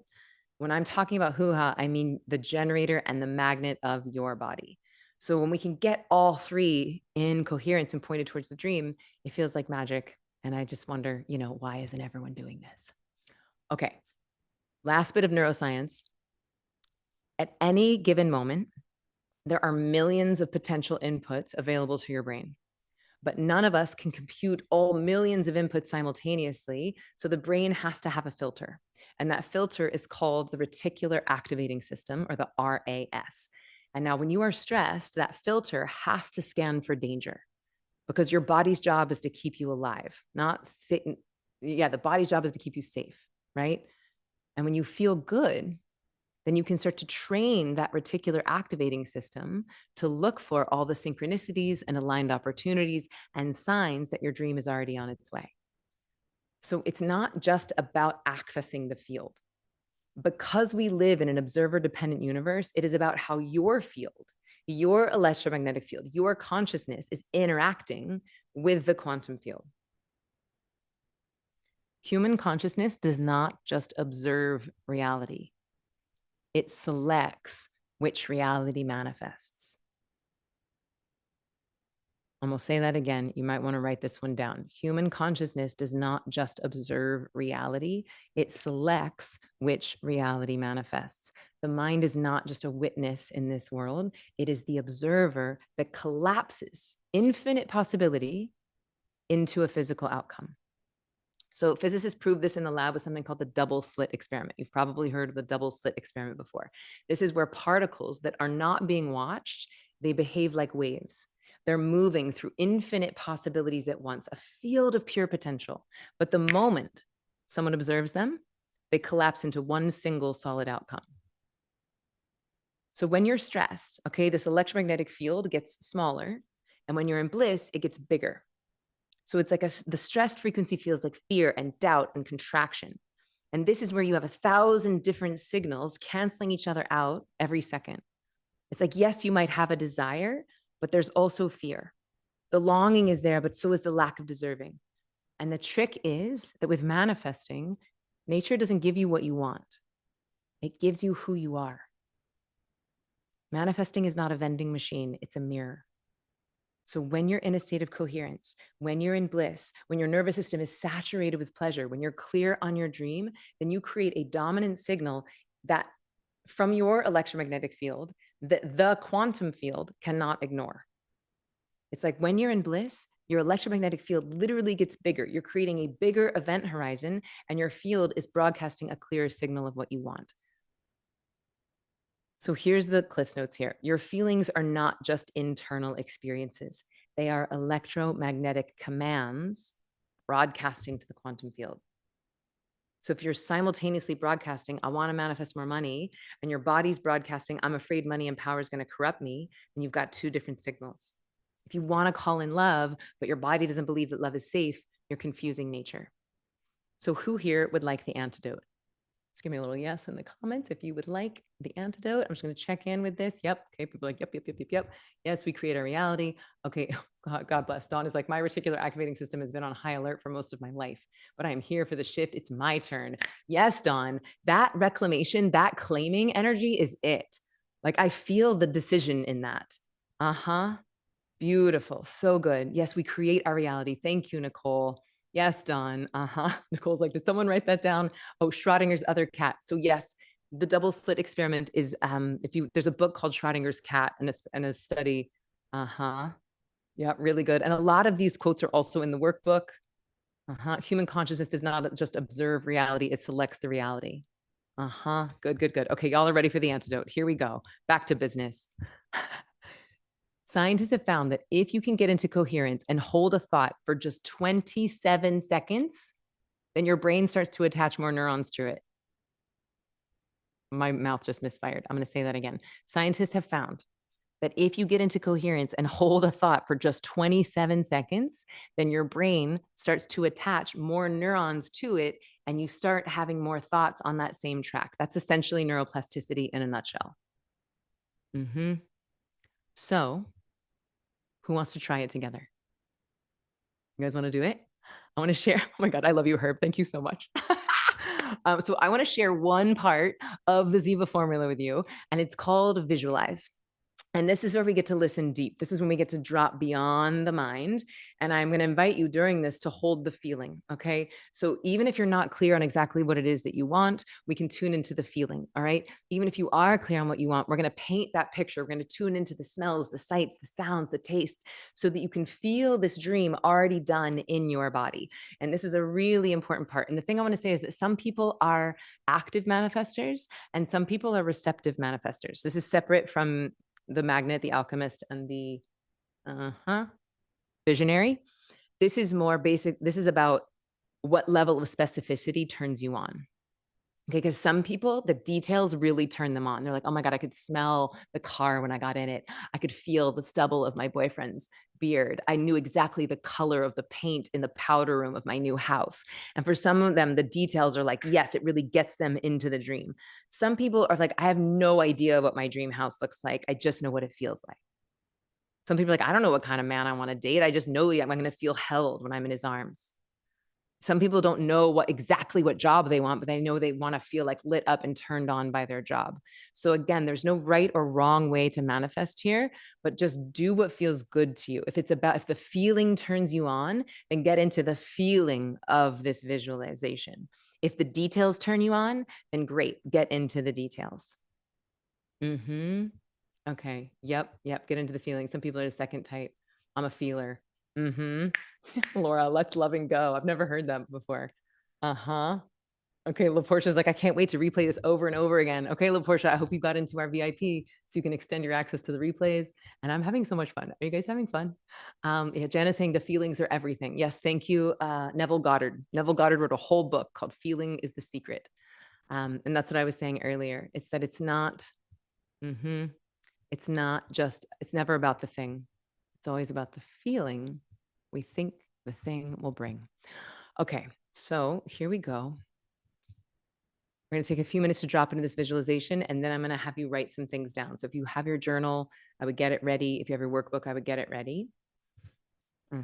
A: When I'm talking about hoo-ha, I mean the generator and the magnet of your body. So when we can get all three in coherence and pointed towards the dream, it feels like magic. And I just wonder, why isn't everyone doing this? Okay, last bit of neuroscience. At any given moment, there are millions of potential inputs available to your brain, but none of us can compute all millions of inputs simultaneously. So the brain has to have a filter. And that filter is called the reticular activating system, or the RAS. And now when you are stressed, that filter has to scan for danger, because your body's job is to keep you alive, not sit. Yeah, the body's job is to keep you safe, right? And when you feel good, then you can start to train that reticular activating system to look for all the synchronicities and aligned opportunities and signs that your dream is already on its way. So it's not just about accessing the field. Because we live in an observer dependent universe, it is about how your field, your electromagnetic field, your consciousness is interacting with the quantum field. Human consciousness does not just observe reality. It selects which reality manifests. And we'll say that again. You might want to write this one down. Human consciousness does not just observe reality. It selects which reality manifests. The mind is not just a witness in this world. It is the observer that collapses infinite possibility into a physical outcome. So physicists prove this in the lab with something called the double slit experiment. You've probably heard of the double slit experiment before. This is where particles that are not being watched, they behave like waves. They're moving through infinite possibilities at once, a field of pure potential. But the moment someone observes them, they collapse into one single solid outcome. So when you're stressed, okay, this electromagnetic field gets smaller. And when you're in bliss, it gets bigger. So it's like the stressed frequency feels like fear and doubt and contraction. And this is where you have 1,000 different signals canceling each other out every second. It's like, yes, you might have a desire, but there's also fear. The longing is there, but so is the lack of deserving. And the trick is that with manifesting, nature doesn't give you what you want. It gives you who you are. Manifesting is not a vending machine, it's a mirror. So when you're in a state of coherence, when you're in bliss, when your nervous system is saturated with pleasure, when you're clear on your dream, then you create a dominant signal that from your electromagnetic field that the quantum field cannot ignore. It's like when you're in bliss, your electromagnetic field literally gets bigger. You're creating a bigger event horizon, and your field is broadcasting a clearer signal of what you want. So here's the Cliff's Notes here. Your feelings are not just internal experiences. They are electromagnetic commands broadcasting to the quantum field. So if you're simultaneously broadcasting, I want to manifest more money, and your body's broadcasting, I'm afraid money and power is going to corrupt me, then you've got two different signals. If you want to call in love, but your body doesn't believe that love is safe, you're confusing nature. So who here would like the antidote? Just give me a little yes in the comments if you would like the antidote. I'm just going to check in with this. Yep. Okay. People are like, yep. Yes, we create our reality. Okay. God bless. Dawn is like, my reticular activating system has been on high alert for most of my life, but I am here for the shift. It's my turn. Yes, Dawn, that reclamation, that claiming energy is it. Like I feel the decision in that. Beautiful. So good. Yes, we create our reality. Thank you, Nicole. Yes, Dawn. Nicole's like, did someone write that down? Oh, Schrodinger's other cat. So yes, the double slit experiment is there's a book called Schrodinger's cat and a study. Yeah, really good. And a lot of these quotes are also in the workbook. Human consciousness does not just observe reality, it selects the reality. Good. Okay, y'all are ready for the antidote. Here we go. Back to business. Scientists have found that if you can get into coherence and hold a thought for just 27 seconds, then your brain starts to attach more neurons to it. My mouth just misfired. I'm going to say that again. Scientists have found that if you get into coherence and hold a thought for just 27 seconds, then your brain starts to attach more neurons to it, and you start having more thoughts on that same track. That's essentially neuroplasticity in a nutshell. So who wants to try it together? You guys want to do it? I want to share. Oh my God, I love you, Herb. Thank you so much. So I want to share one part of the Ziva formula with you, and it's called visualize. And this is where we get to listen deep. This is when we get to drop beyond the mind. And I'm going to invite you during this to hold the feeling. Okay. So even if you're not clear on exactly what it is that you want, we can tune into the feeling. All right. Even if you are clear on what you want, we're going to paint that picture. We're going to tune into the smells, the sights, the sounds, the tastes, so that you can feel this dream already done in your body. And this is a really important part. And the thing I want to say is that some people are active manifestors and some people are receptive manifestors. This is separate from the Magnet, the Alchemist, and the Visionary. This is more basic. This is about what level of specificity turns you on. Okay, because some people, the details really turn them on. They're like, oh my God, I could smell the car when I got in it. I could feel the stubble of my boyfriend's beard. I knew exactly the color of the paint in the powder room of my new house. And for some of them, the details are like, yes, it really gets them into the dream. Some people are like, I have no idea what my dream house looks like. I just know what it feels like. Some people are like, I don't know what kind of man I want to date. I just know I'm going to feel held when I'm in his arms. Some people don't know exactly what job they want, but they know they want to feel like lit up and turned on by their job. So again, there's no right or wrong way to manifest here, but just do what feels good to you. If the feeling turns you on, then get into the feeling of this visualization. If the details turn you on, then great, get into the details. Okay. Yep. Get into the feeling. Some people are the second type. I'm a feeler. Laura, let's love and go. I've never heard that before. Okay, LaPortia's like, I can't wait to replay this over and over again. Okay, LaPortia, I hope you got into our VIP so you can extend your access to the replays. And I'm having so much fun. Are you guys having fun? Yeah, Jana's saying the feelings are everything. Yes, thank you, Neville Goddard. Neville Goddard wrote a whole book called Feeling is the Secret. And that's what I was saying earlier. It's that it's not just, it's never about the thing. It's always about the feeling we think the thing will bring. Okay, so here we go. We're going to take a few minutes to drop into this visualization, and then I'm going to have you write some things down. So if you have your journal, I would get it ready. If you have your workbook, I would get it ready. Here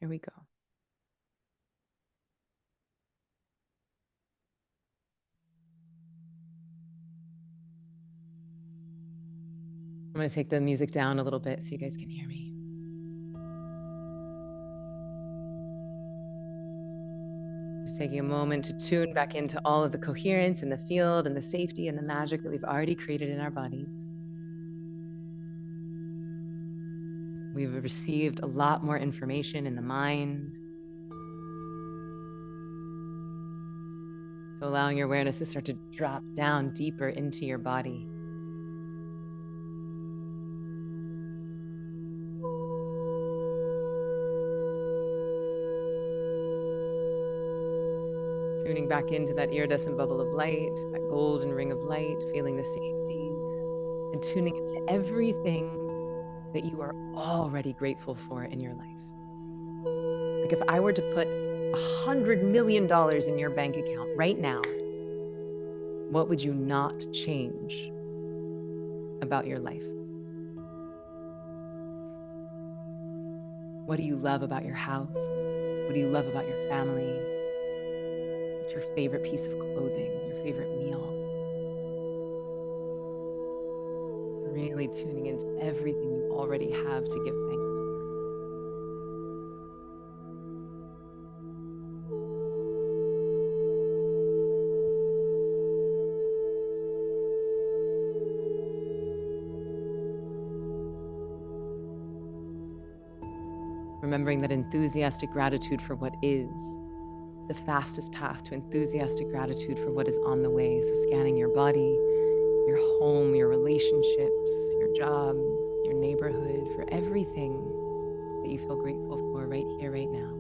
A: we go. I'm going to take the music down a little bit so you guys can hear me. Just taking a moment to tune back into all of the coherence and the field and the safety and the magic that we've already created in our bodies. We've received a lot more information in the mind. So allowing your awareness to start to drop down deeper into your body. Tuning back into that iridescent bubble of light, that golden ring of light, feeling the safety, and tuning into everything that you are already grateful for in your life. Like if I were to put $100 million in your bank account right now, what would you not change about your life? What do you love about your house? What do you love about your family? What's your favorite piece of clothing, your favorite meal? Really tuning into everything you already have to give thanks for. Remembering that enthusiastic gratitude for what is the fastest path to enthusiastic gratitude for what is on the way. So scanning your body, your home, your relationships, your job, your neighborhood, for everything that you feel grateful for right here, right now.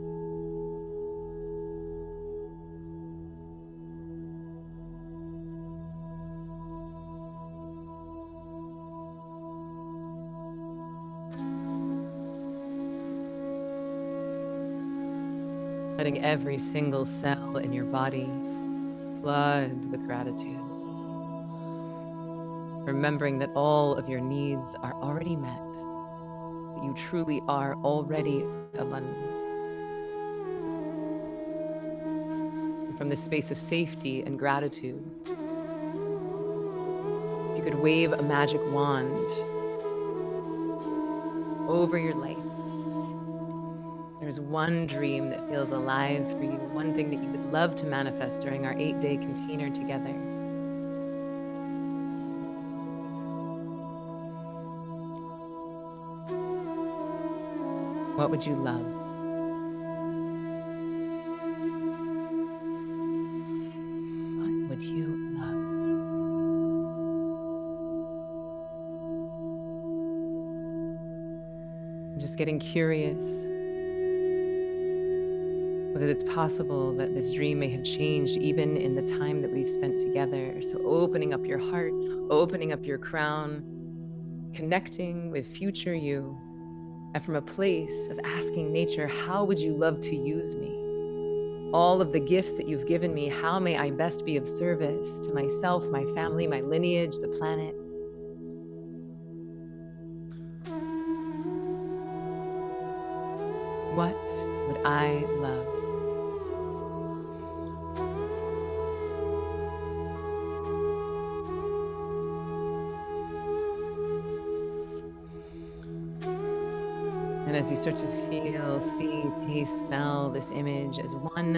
A: Letting every single cell in your body flood with gratitude. Remembering that all of your needs are already met that you truly are already abundant. And from this space of safety and gratitude, if you could wave a magic wand over your life, there's one dream that feels alive for you, one thing that you would love to manifest during our 8-day container together. What would you love? What would you love? I'm just getting curious, because it's possible that this dream may have changed even in the time that we've spent together. So opening up your heart, opening up your crown, connecting with future you, and from a place of asking nature, how would you love to use me? All of the gifts that you've given me, how may I best be of service to myself, my family, my lineage, the planet? What would I love? And as you start to feel, see, taste, smell this image, as one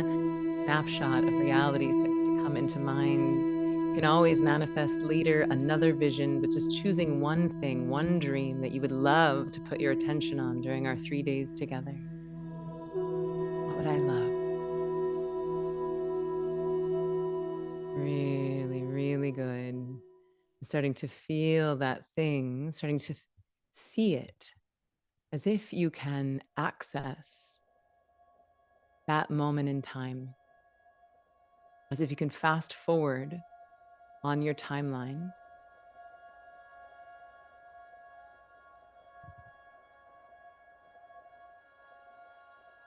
A: snapshot of reality starts to come into mind, you can always manifest later another vision, but just choosing one thing, one dream that you would love to put your attention on during our 3 days together. What would I love? Really, really good. Starting to feel that thing, starting to see it, as if you can access that moment in time, as if you can fast forward on your timeline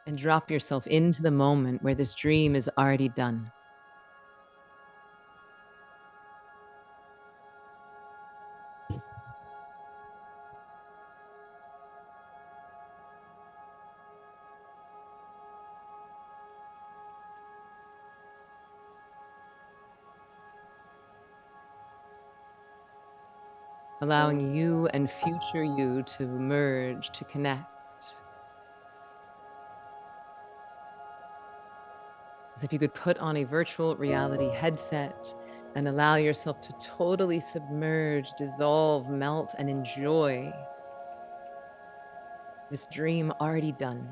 A: and drop yourself into the moment where this dream is already done. Allowing you and future you to merge, to connect. As if you could put on a virtual reality headset and allow yourself to totally submerge, dissolve, melt, and enjoy this dream already done.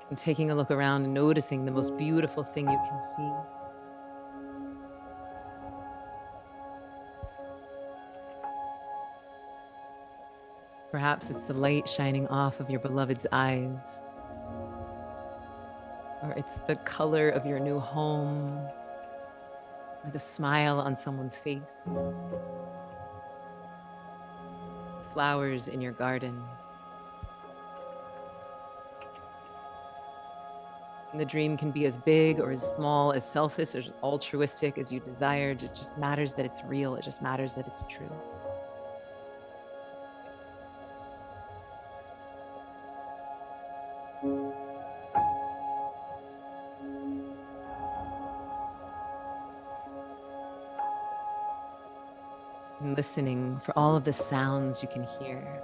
A: And taking a look around and noticing the most beautiful thing you can see. Perhaps it's the light shining off of your beloved's eyes, or it's the color of your new home, or the smile on someone's face, flowers in your garden. And the dream can be as big or as small, as selfish or altruistic as you desire. It just matters that it's real. It just matters that it's true. And listening for all of the sounds you can hear.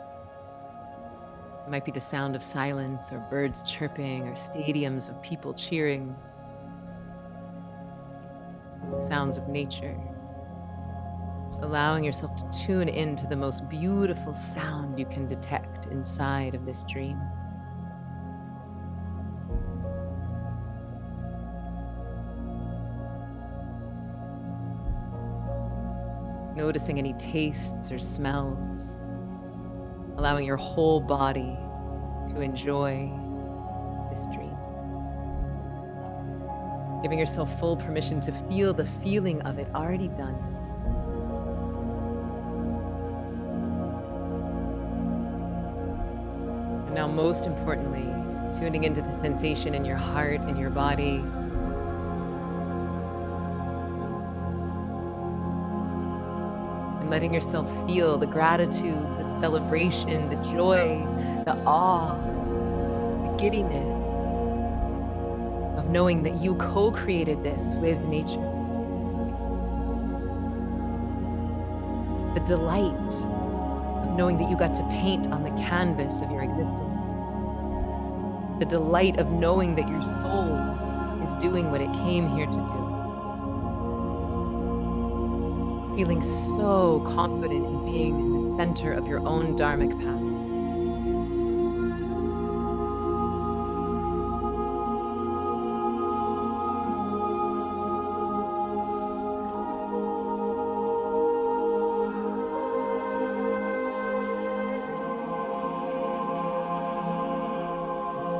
A: It might be the sound of silence, or birds chirping, or stadiums of people cheering. Sounds of nature. Just allowing yourself to tune into the most beautiful sound you can detect inside of this dream. Noticing any tastes or smells. Allowing your whole body to enjoy this dream. Giving yourself full permission to feel the feeling of it already done. And now, most importantly, tuning into the sensation in your heart and your body. letting yourself feel the gratitude, the celebration, the joy, the awe, the giddiness of knowing that you co-created this with nature. The delight of knowing that you got to paint on the canvas of your existence. The delight of knowing that your soul is doing what it came here to do. Feeling so confident in being in the center of your own dharmic path.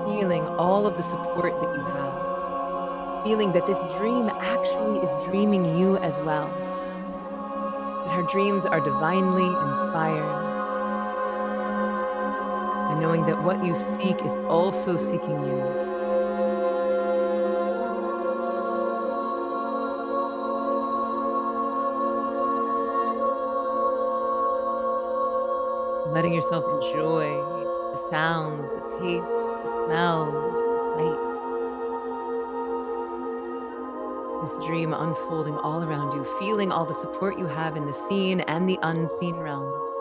A: Feeling all of the support that you have. Feeling that this dream actually is dreaming you as well. That her dreams are divinely inspired. And knowing that what you seek is also seeking you. Letting yourself enjoy the sounds, the tastes, the smells, the light. This dream unfolding all around you, feeling all the support you have in the seen and the unseen realms.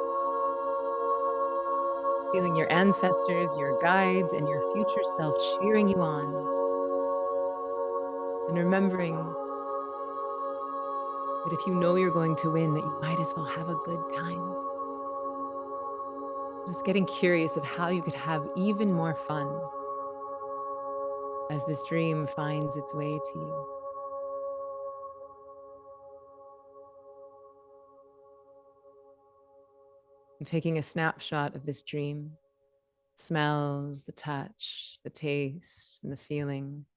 A: Feeling your ancestors, your guides, and your future self cheering you on. And remembering that if you know you're going to win, that you might as well have a good time. Just getting curious of how you could have even more fun as this dream finds its way to you. And taking a snapshot of this dream, smells, the touch, the taste, and the feeling.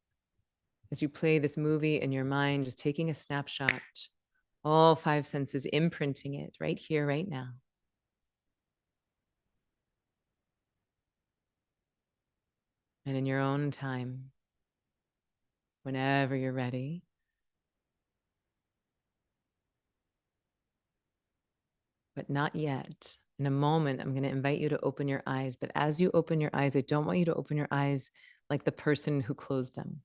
A: As you play this movie in your mind, just taking a snapshot, all 5 senses, imprinting it right here, right now. And in your own time, whenever you're ready, but not yet. In a moment, I'm going to invite you to open your eyes. But as you open your eyes, I don't want you to open your eyes like the person who closed them.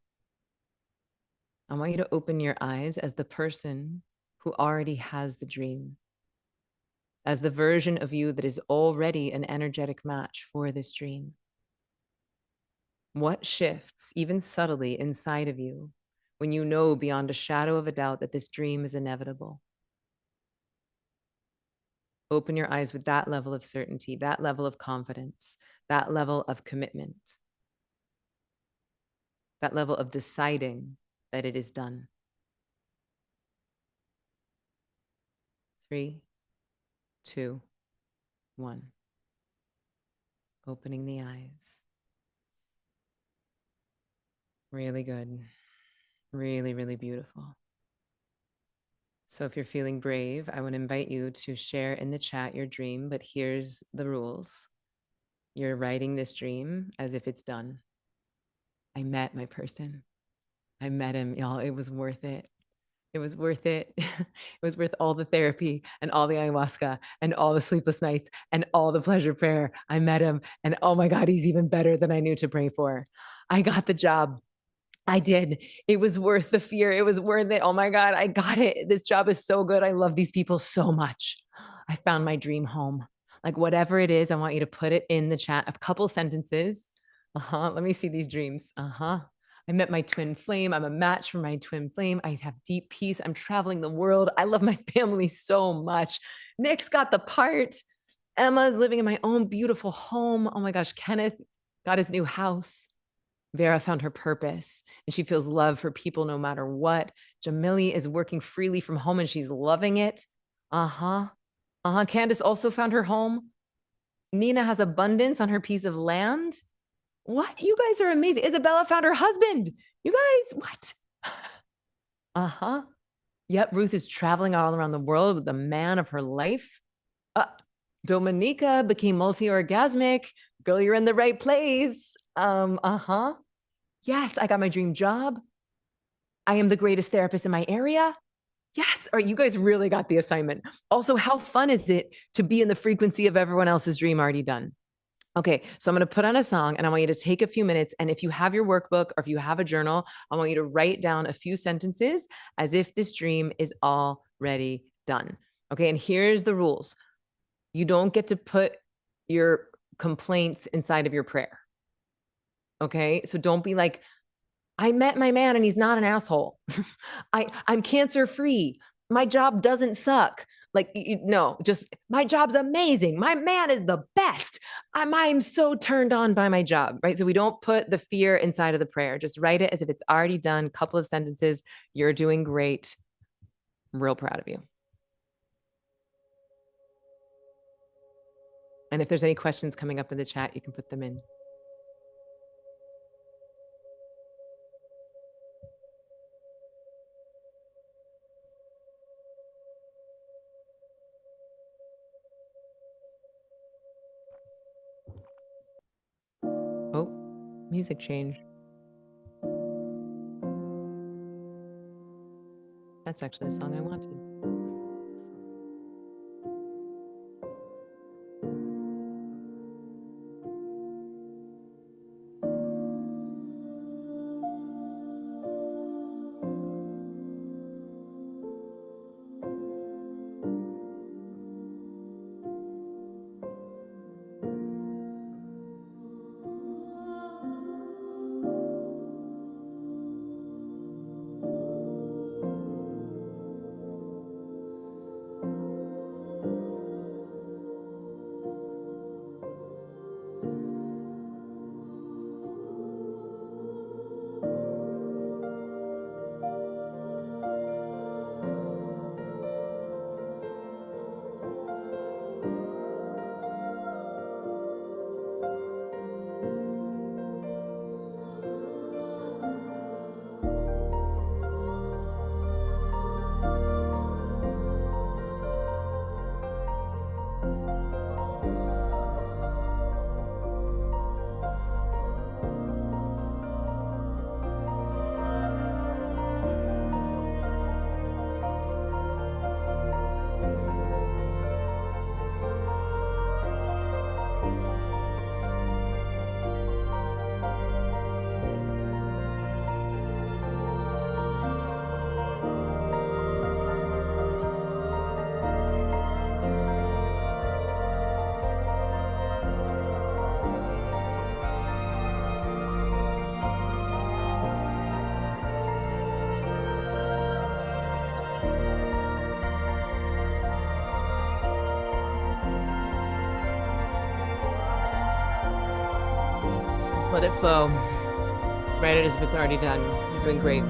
A: I want you to open your eyes as the person who already has the dream, as the version of you that is already an energetic match for this dream. What shifts, even subtly, inside of you when you know beyond a shadow of a doubt that this dream is inevitable? Open your eyes with that level of certainty, that level of confidence, that level of commitment, that level of deciding that it is done. 3, 2, 1. Opening the eyes. Really good. Really, really beautiful. So if you're feeling brave, I want to invite you to share in the chat your dream, but here's the rules. You're writing this dream as if it's done. I met my person. I met him, y'all. It was worth it. It was worth it. It was worth all the therapy and all the ayahuasca and all the sleepless nights and all the pleasure prayer. I met him and oh my God, he's even better than I knew to pray for. I got the job. I did. It was worth the fear. It was worth it. Oh my God, I got it. This job is so good. I love these people so much. I found my dream home. Like whatever it is, I want you to put it in the chat. A couple sentences. Let me see these dreams. I met my twin flame. I'm a match for my twin flame. I have deep peace. I'm traveling the world. I love my family so much. Nick's got the part. Emma's living in my own beautiful home. Oh my gosh, Kenneth got his new house. Vera found her purpose and she feels love for people no matter what. Jamili is working freely from home and she's loving it. Candace also found her home. Nina has abundance on her piece of land. What? You guys are amazing. Isabella found her husband. You guys, what? Yep, Ruth is traveling all around the world with the man of her life. Dominica became multi-orgasmic. Girl, you're in the right place. Yes, I got my dream job. I am the greatest therapist in my area. Yes. All right. You guys really got the assignment. Also, how fun is it to be in the frequency of everyone else's dream already done? Okay, so I'm going to put on a song and I want you to take a few minutes. And if you have your workbook or if you have a journal, I want you to write down a few sentences as if this dream is already done. Okay, and here's the rules: you don't get to put your complaints inside of your prayer. Okay, so don't be like, I met my man and he's not an asshole. I'm cancer free. My job doesn't suck. Like, no, just my job's amazing. My man is the best. I'm so turned on by my job, right? So we don't put the fear inside of the prayer. Just write it as if it's already done. Couple of sentences. You're doing great. I'm real proud of you. And if there's any questions coming up in the chat, you can put them in. Oh, music change. That's actually the song I wanted. Just let it flow. Write it as if it's already done. You're doing great.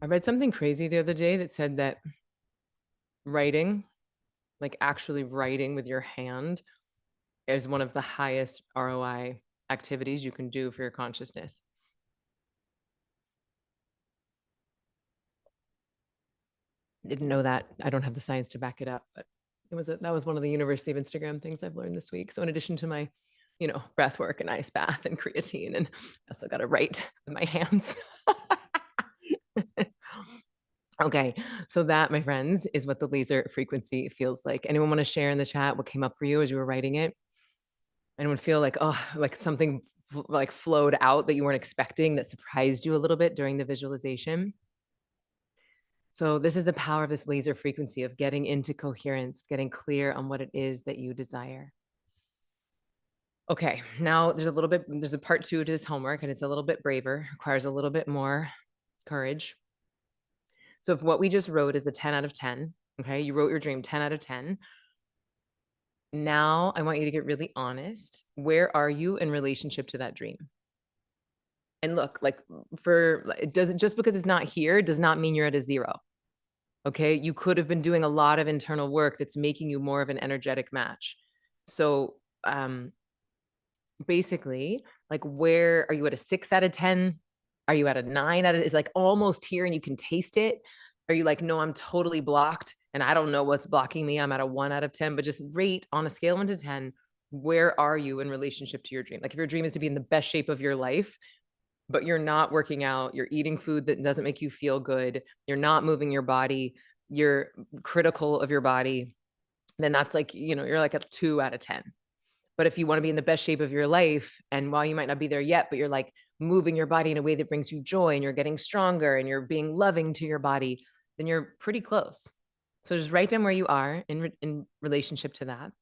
A: I read something crazy the other day that said that writing, like actually writing with your hand, is one of the highest ROI activities you can do for your consciousness. Didn't know that. I don't have the science to back it up, but that was one of the University of Instagram things I've learned this week. So in addition to my, breath work and ice bath and creatine, and I also got to write with my hands. Okay, so that, my friends, is what the laser frequency feels like. Anyone want to share in the chat what came up for you as you were writing it? Anyone feel like, oh, like something like flowed out that you weren't expecting, that surprised you a little bit during the visualization? So this is the power of this laser frequency, of getting into coherence, getting clear on what it is that you desire. Okay, now there's a part 2 to this homework, and it's a little bit braver, requires a little bit more courage. So if what we just wrote is a 10 out of 10, okay, you wrote your dream 10 out of 10. Now I want you to get really honest. Where are you in relationship to that dream? And look, like, it doesn't, just because it's not here does not mean you're at a 0. Okay, you could have been doing a lot of internal work that's making you more of an energetic match. So basically, like, where are you at a 6 out of 10? Are you at a 9 out of, is like almost here and you can taste it? Are you like, no, I'm totally blocked and I don't know what's blocking me. I'm at a 1 out of 10, but just rate on a scale of 1 to 10, where are you in relationship to your dream? Like if your dream is to be in the best shape of your life, but you're not working out, you're eating food that doesn't make you feel good, you're not moving your body, you're critical of your body, then that's like, you're like a 2 out of 10. But if you want to be in the best shape of your life, and while you might not be there yet, but you're like moving your body in a way that brings you joy and you're getting stronger and you're being loving to your body, then you're pretty close. So just write down where you are in relationship to that.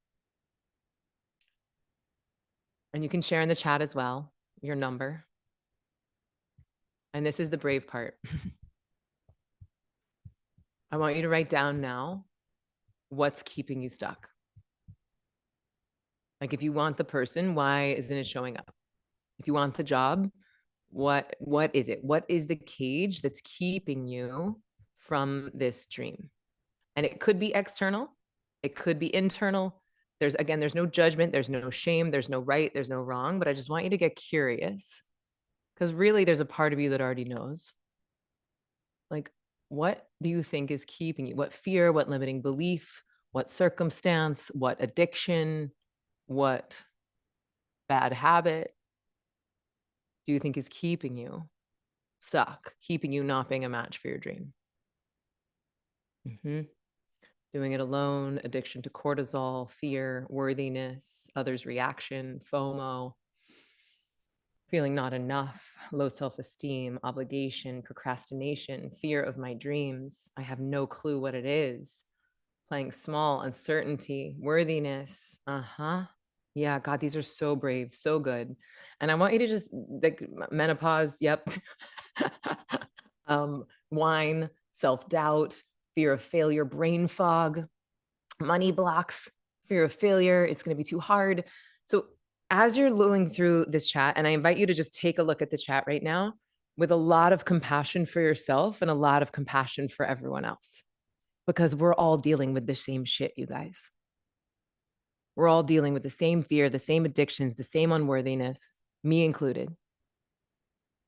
A: And you can share in the chat as well, your number. And this is the brave part. I want you to write down now what's keeping you stuck. Like if you want the person, why isn't it showing up? If you want the job, what is it? What is the cage that's keeping you from this dream? And it could be external, it could be internal. There's no judgment, there's no shame, there's no right, there's no wrong, but I just want you to get curious, because really there's a part of you that already knows. Like, what do you think is keeping you? What fear, what limiting belief, what circumstance, what addiction, what bad habit do you think is keeping you stuck, keeping you not being a match for your dream? Doing it alone, addiction to cortisol, fear, worthiness, others' reaction, FOMO, feeling not enough, low self-esteem, obligation, procrastination, fear of my dreams. I have no clue what it is. Playing small, uncertainty, worthiness. Yeah, God, these are so brave, so good. And I want you to just like menopause, yep. Wine, self-doubt, fear of failure, brain fog, money blocks, fear of failure. It's going to be too hard. So as you're going through this chat, and I invite you to just take a look at the chat right now with a lot of compassion for yourself and a lot of compassion for everyone else, because we're all dealing with the same shit, you guys. We're all dealing with the same fear, the same addictions, the same unworthiness, me included.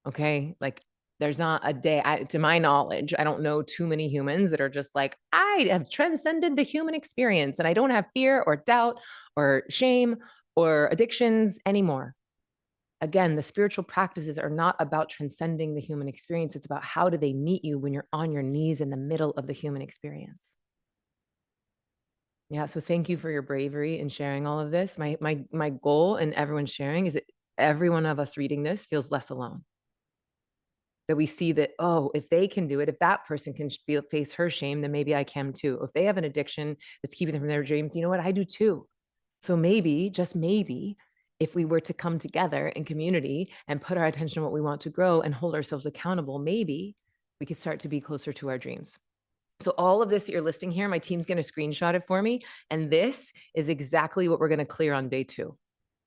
A: Okay. Like there's not a day, to my knowledge, I don't know too many humans that are just like, I have transcended the human experience and I don't have fear or doubt or shame or addictions anymore. Again, the spiritual practices are not about transcending the human experience. It's about how do they meet you when you're on your knees in the middle of the human experience. Yeah. So thank you for your bravery in sharing all of this. My goal and everyone sharing is that every one of us reading this feels less alone. That we see that, oh, if they can do it, if that person can face her shame, then maybe I can too. If they have an addiction that's keeping them from their dreams, you know what? I do too. So maybe, just maybe, if we were to come together in community and put our attention on what we want to grow and hold ourselves accountable, maybe we could start to be closer to our dreams. So all of this that you're listing here, my team's going to screenshot it for me. And this is exactly what we're going to clear on day 2.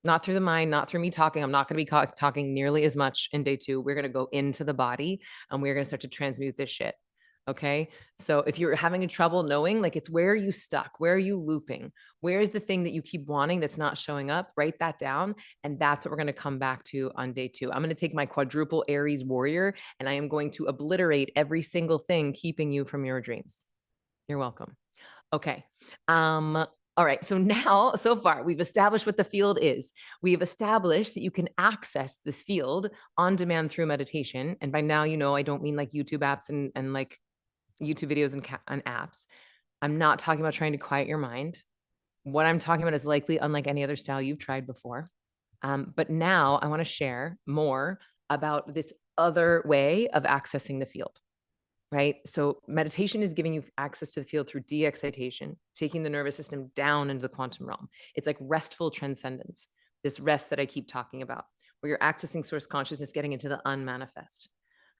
A: Not through the mind, not through me talking. I'm not going to be talking nearly as much in day 2. We're going to go into the body and we're going to start to transmute this shit. Okay. So if you're having trouble knowing, like, it's where are you stuck? Where are you looping? Where is the thing that you keep wanting that's not showing up? Write that down. And that's what we're going to come back to on day 2. I'm going to take my quadruple Aries warrior and I am going to obliterate every single thing keeping you from your dreams. You're welcome. Okay. All right. So now, so far, we've established what the field is. We've established that you can access this field on demand through meditation. And by now, I don't mean like YouTube apps and like YouTube videos and apps. I'm not talking about trying to quiet your mind. What I'm talking about is likely unlike any other style you've tried before. But now I want to share more about this other way of accessing the field. Right? So meditation is giving you access to the field through de-excitation, taking the nervous system down into the quantum realm. It's like restful transcendence, this rest that I keep talking about, where you're accessing source consciousness, getting into the unmanifest.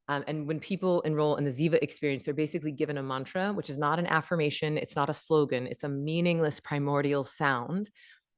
A: And when people enroll in the Ziva experience, they're basically given a mantra, which is not an affirmation. It's not a slogan. It's a meaningless primordial sound.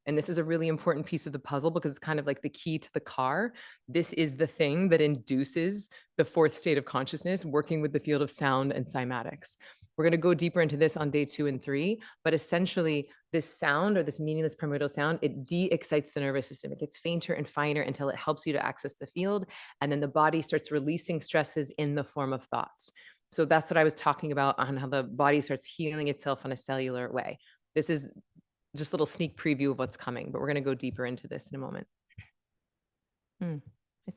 A: And this is a really important piece of the puzzle because it's kind of like the key to the car. This is the thing that induces the 4th state of consciousness, working with the field of sound and cymatics. We're going to go deeper into this on day 2 and 3, but essentially this sound or this meaningless primordial sound, it de-excites the nervous system. It gets fainter and finer until it helps you to access the field. And then the body starts releasing stresses in the form of thoughts. So that's what I was talking about on how the body starts healing itself in a cellular way. This is just a little sneak preview of what's coming, but we're going to go deeper into this in a moment. My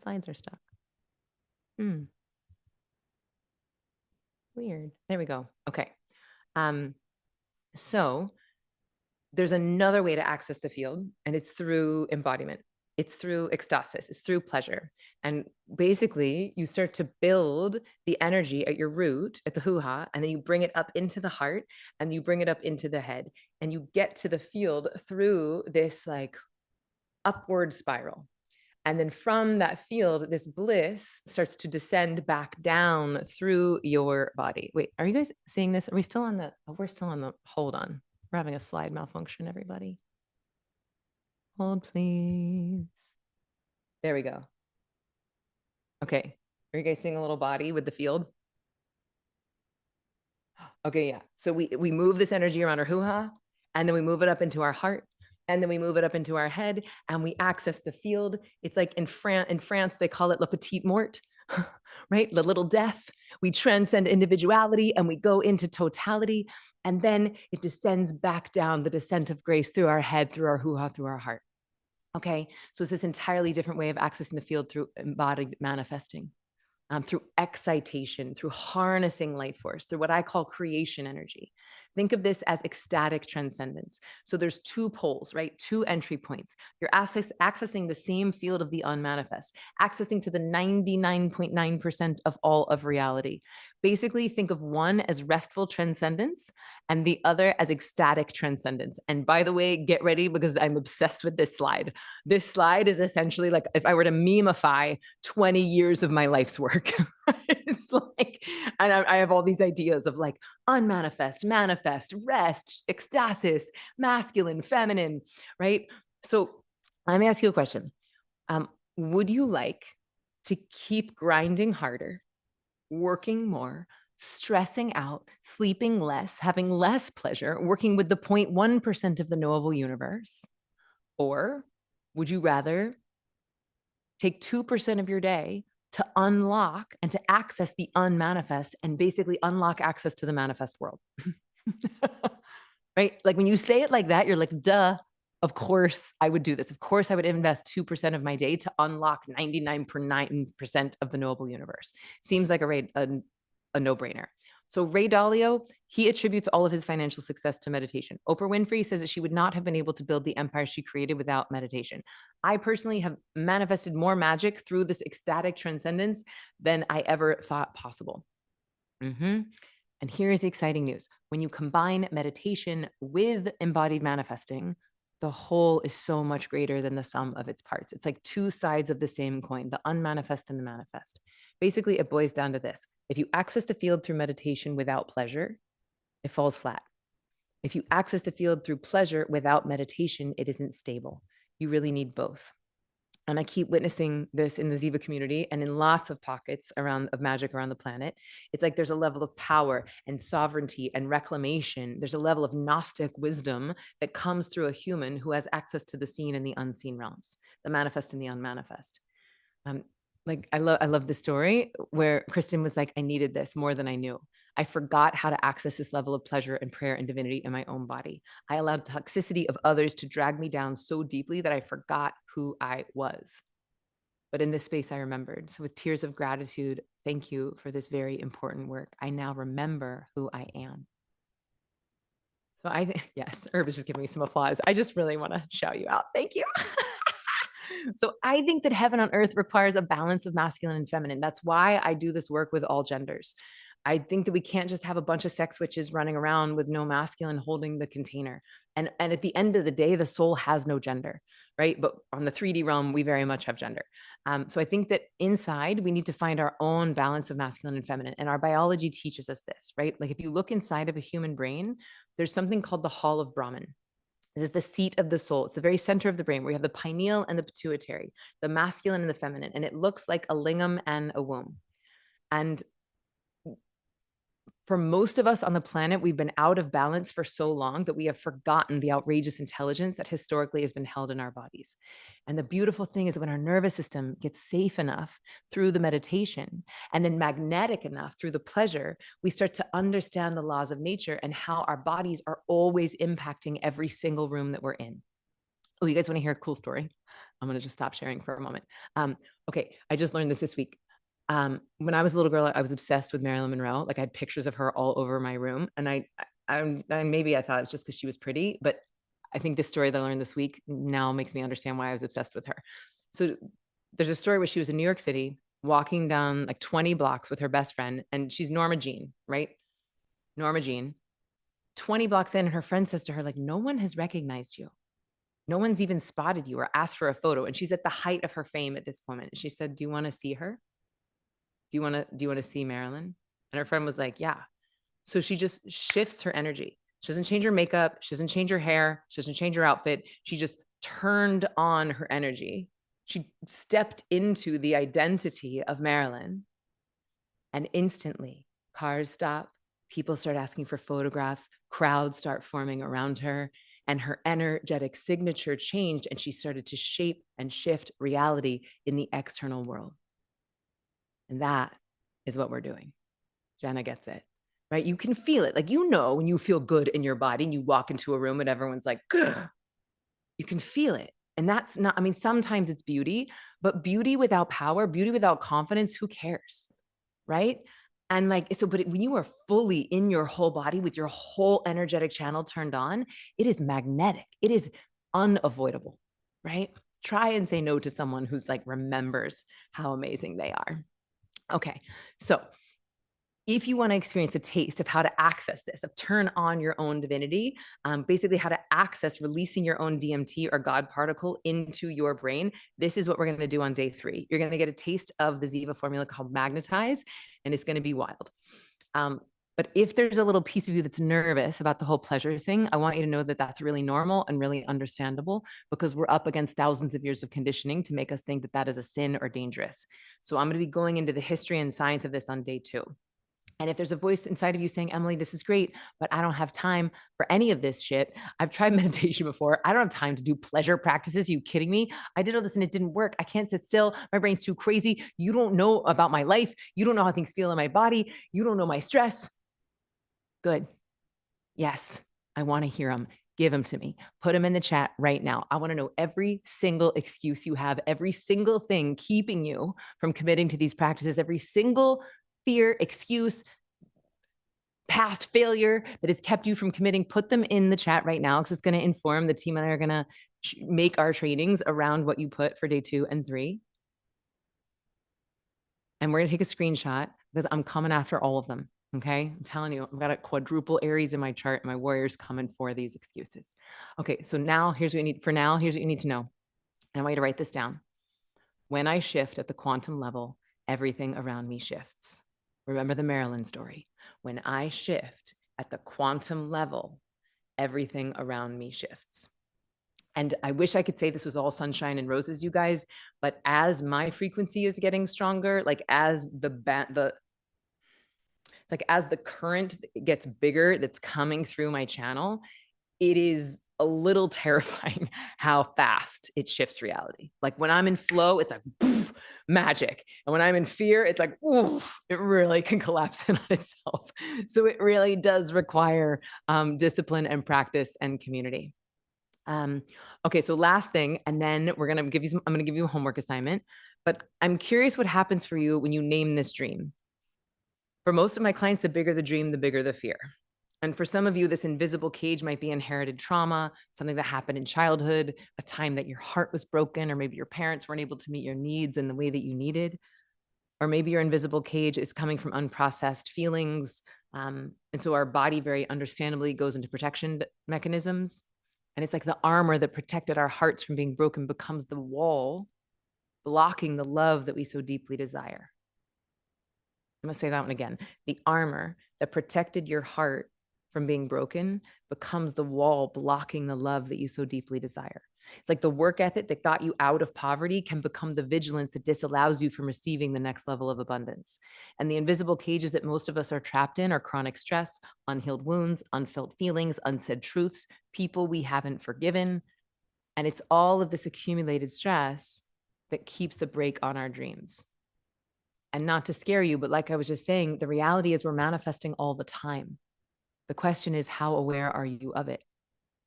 A: slides are stuck. Weird. There we go. Okay. So there's another way to access the field, and it's through embodiment. It's through ecstasis. It's through pleasure. And basically, you start to build the energy at your root, at the hoo-ha, and then you bring it up into the heart, and you bring it up into the head, and you get to the field through this like upward spiral. And then from that field, this bliss starts to descend back down through your body. Wait, are you guys seeing this? Are we still on the, oh, we're still on the, hold on. We're having a slide malfunction, everybody. Hold, please. There we go. Okay. Are you guys seeing a little body with the field? Okay, yeah. So we move this energy around our hoo-ha, and then we move it up into our heart, and then we move it up into our head, and we access the field. It's like in France, they call it le petit mort, right? The little death. We transcend individuality and we go into totality, and then it descends back down, the descent of grace through our head, through our hoo-ha, through our heart. Okay, so it's this entirely different way of accessing the field through embodied manifesting. Through excitation, through harnessing light force, through what I call creation energy. Think of this as ecstatic transcendence. So there's two poles, right? Two entry points. You're accessing the same field of the unmanifest, accessing to the 99.9% of all of reality. Basically, think of one as restful transcendence and the other as ecstatic transcendence. And by the way, get ready because I'm obsessed with this slide. This slide is essentially like if I were to memeify 20 years of my life's work. It's like, and I have all these ideas of like unmanifest, manifest, rest, ecstasis, masculine, feminine, right? So let me ask you a question. Would you like to keep grinding harder, working more, stressing out, sleeping less, having less pleasure, working with the 0.1% of the knowable universe? Or would you rather take 2% of your day to unlock and to access the unmanifest and basically unlock access to the manifest world? Right? Like when you say it like that, you're like, duh, of course I would do this. Of course I would invest 2% of my day to unlock 99.9% of the knowable universe. Seems like a no-brainer. So Ray Dalio, he attributes all of his financial success to meditation. Oprah Winfrey says that she would not have been able to build the empire she created without meditation. I personally have manifested more magic through this ecstatic transcendence than I ever thought possible. And here's the exciting news. When you combine meditation with embodied manifesting, the whole is so much greater than the sum of its parts. It's like two sides of the same coin, the unmanifest and the manifest. Basically, it boils down to this. If you access the field through meditation without pleasure, it falls flat. If you access the field through pleasure without meditation, it isn't stable. You really need both. And I keep witnessing this in the Ziva community and in lots of pockets of magic around the planet. It's like there's a level of power and sovereignty and reclamation. There's a level of Gnostic wisdom that comes through a human who has access to the seen and the unseen realms, the manifest and the unmanifest. Like I love the story where Kristen was like, I needed this more than I knew. I forgot how to access this level of pleasure and prayer and divinity in my own body. I allowed toxicity of others to drag me down so deeply that I forgot who I was. But in this space, I remembered. So with tears of gratitude, thank you for this very important work. I now remember who I am. So I think, yes, Herb is just giving me some applause. I just really want to shout you out. Thank you. So I think that heaven on earth requires a balance of masculine and feminine. That's why I do this work with all genders. I think that we can't just have a bunch of sex witches running around with no masculine holding the container. And at the end of the day, the soul has no gender, right? But on the 3D realm, we very much have gender. So I think that inside, we need to find our own balance of masculine and feminine. And our biology teaches us this, right? Like if you look inside of a human brain, there's something called the Hall of Brahman. This is the seat of the soul. It's the very center of the brain where you have the pineal and the pituitary, the masculine and the feminine. And it looks like a lingam and a womb. And For most of us on the planet, we've been out of balance for so long that we have forgotten the outrageous intelligence that historically has been held in our bodies. And the beautiful thing is that when our nervous system gets safe enough through the meditation and then magnetic enough through the pleasure, we start to understand the laws of nature and how our bodies are always impacting every single room that we're in. Oh, you guys want to hear a cool story? I'm going to just stop sharing for a moment. Okay, I just learned this week. When I was a little girl, I was obsessed with Marilyn Monroe. Like I had pictures of her all over my room, and I maybe I thought it was just because she was pretty, but I think this story that I learned this week now makes me understand why I was obsessed with her. So there's a story where she was in New York City, walking down like 20 blocks with her best friend, and she's Norma Jean, right? Norma Jean. 20 blocks in, and her friend says to her, like, no one has recognized you. No one's even spotted you or asked for a photo. And she's at the height of her fame at this moment. She said, do you want to see her? Do you want to see Marilyn? And her friend was like, yeah. So she just shifts her energy. She doesn't change her makeup. She doesn't change her hair. She doesn't change her outfit. She just turned on her energy. She stepped into the identity of Marilyn. And instantly, cars stop. People start asking for photographs. Crowds start forming around her. And her energetic signature changed. And she started to shape and shift reality in the external world. And that is what we're doing. Jenna gets it, right? You can feel it. Like, you know, when you feel good in your body and you walk into a room and everyone's like, "Gah," you can feel it. And that's not, I mean, sometimes it's beauty, but beauty without power, beauty without confidence, who cares? Right? And like, so, but when you are fully in your whole body with your whole energetic channel turned on, it is magnetic. It is unavoidable, right? Try and say no to someone who's like remembers how amazing they are. Okay, so if you want to experience a taste of how to access this, of turn on your own divinity, basically how to access releasing your own DMT or God particle into your brain, this is what we're going to do on day 3. You're going to get a taste of the Ziva formula called Magnetize, and it's going to be wild. But if there's a little piece of you that's nervous about the whole pleasure thing, I want you to know that that's really normal and really understandable, because we're up against thousands of years of conditioning to make us think that that is a sin or dangerous. So I'm going to be going into the history and science of this on day 2. And if there's a voice inside of you saying, Emily, this is great, but I don't have time for any of this shit. I've tried meditation before. I don't have time to do pleasure practices. Are you kidding me? I did all this and it didn't work. I can't sit still. My brain's too crazy. You don't know about my life. You don't know how things feel in my body. You don't know my stress. Good. Yes, I want to hear them. Give them to me. Put them in the chat right now. I want to know every single excuse you have, every single thing keeping you from committing to these practices, every single fear, excuse, past failure that has kept you from committing. Put them in the chat right now, because it's going to inform the team, and I are going to make our trainings around what you put for day 2 and 3. And we're going to take a screenshot, because I'm coming after all of them. Okay. I'm telling you, I've got a quadruple Aries in my chart. My warrior's coming for these excuses. Okay. So now here's what you need. For now, here's what you need to know. And I want you to write this down. When I shift at the quantum level, everything around me shifts. Remember the Marilyn story. When I shift at the quantum level, everything around me shifts. And I wish I could say this was all sunshine and roses, you guys, but as my frequency is getting stronger, like as it's like as the current gets bigger that's coming through my channel, it is a little terrifying how fast it shifts reality. Like when I'm in flow, it's like poof, magic. And when I'm in fear, it's like, oof, it really can collapse in on itself. So it really does require discipline and practice and community. Okay, so last thing, and then I'm going to give you a homework assignment, but I'm curious what happens for you when you name this dream. For most of my clients, the bigger the dream, the bigger the fear. And for some of you, this invisible cage might be inherited trauma, something that happened in childhood, a time that your heart was broken, or maybe your parents weren't able to meet your needs in the way that you needed. Or maybe your invisible cage is coming from unprocessed feelings. And so our body very understandably goes into protection mechanisms. And it's like the armor that protected our hearts from being broken becomes the wall, blocking the love that we so deeply desire. I'm going to say that one again. The armor that protected your heart from being broken becomes the wall blocking the love that you so deeply desire. It's like the work ethic that got you out of poverty can become the vigilance that disallows you from receiving the next level of abundance. And the invisible cages that most of us are trapped in are chronic stress, unhealed wounds, unfelt feelings, unsaid truths, people we haven't forgiven. And it's all of this accumulated stress that keeps the brake on our dreams. And not to scare you, but like I was just saying, the reality is we're manifesting all the time. The question is, how aware are you of it?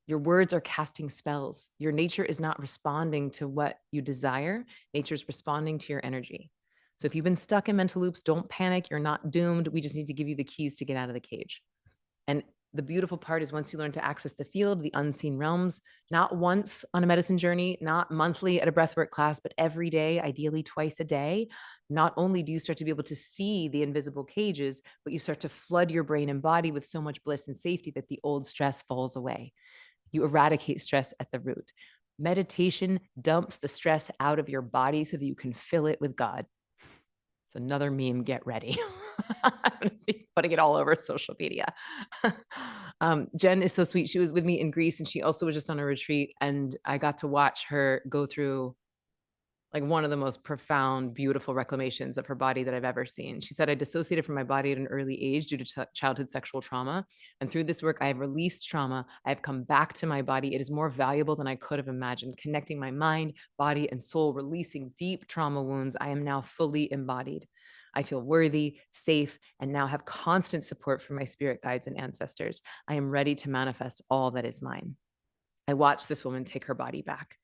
A: Your words are casting spells. Your nature is not responding to what you desire. Nature's responding to your energy. So if you've been stuck in mental loops, don't panic. You're not doomed. We just need to give you the keys to get out of the cage. And the beautiful part is once you learn to access the field, the unseen realms, not once on a medicine journey, not monthly at a breathwork class, but every day, ideally twice a day, not only do you start to be able to see the invisible cages, but you start to flood your brain and body with so much bliss and safety that the old stress falls away. You eradicate stress at the root. Meditation dumps the stress out of your body so that you can fill it with God. It's another meme. Get ready. I'm going to be putting it all over social media. Jen is so sweet. She was with me in Greece and she also was just on a retreat. And I got to watch her go through like one of the most profound, beautiful reclamations of her body that I've ever seen. She said, I dissociated from my body at an early age due to childhood sexual trauma. And through this work, I have released trauma. I have come back to my body. It is more valuable than I could have imagined, connecting my mind, body, and soul, releasing deep trauma wounds. I am now fully embodied. I feel worthy, safe, and now have constant support from my spirit guides and ancestors. I am ready to manifest all that is mine. I watched this woman take her body back.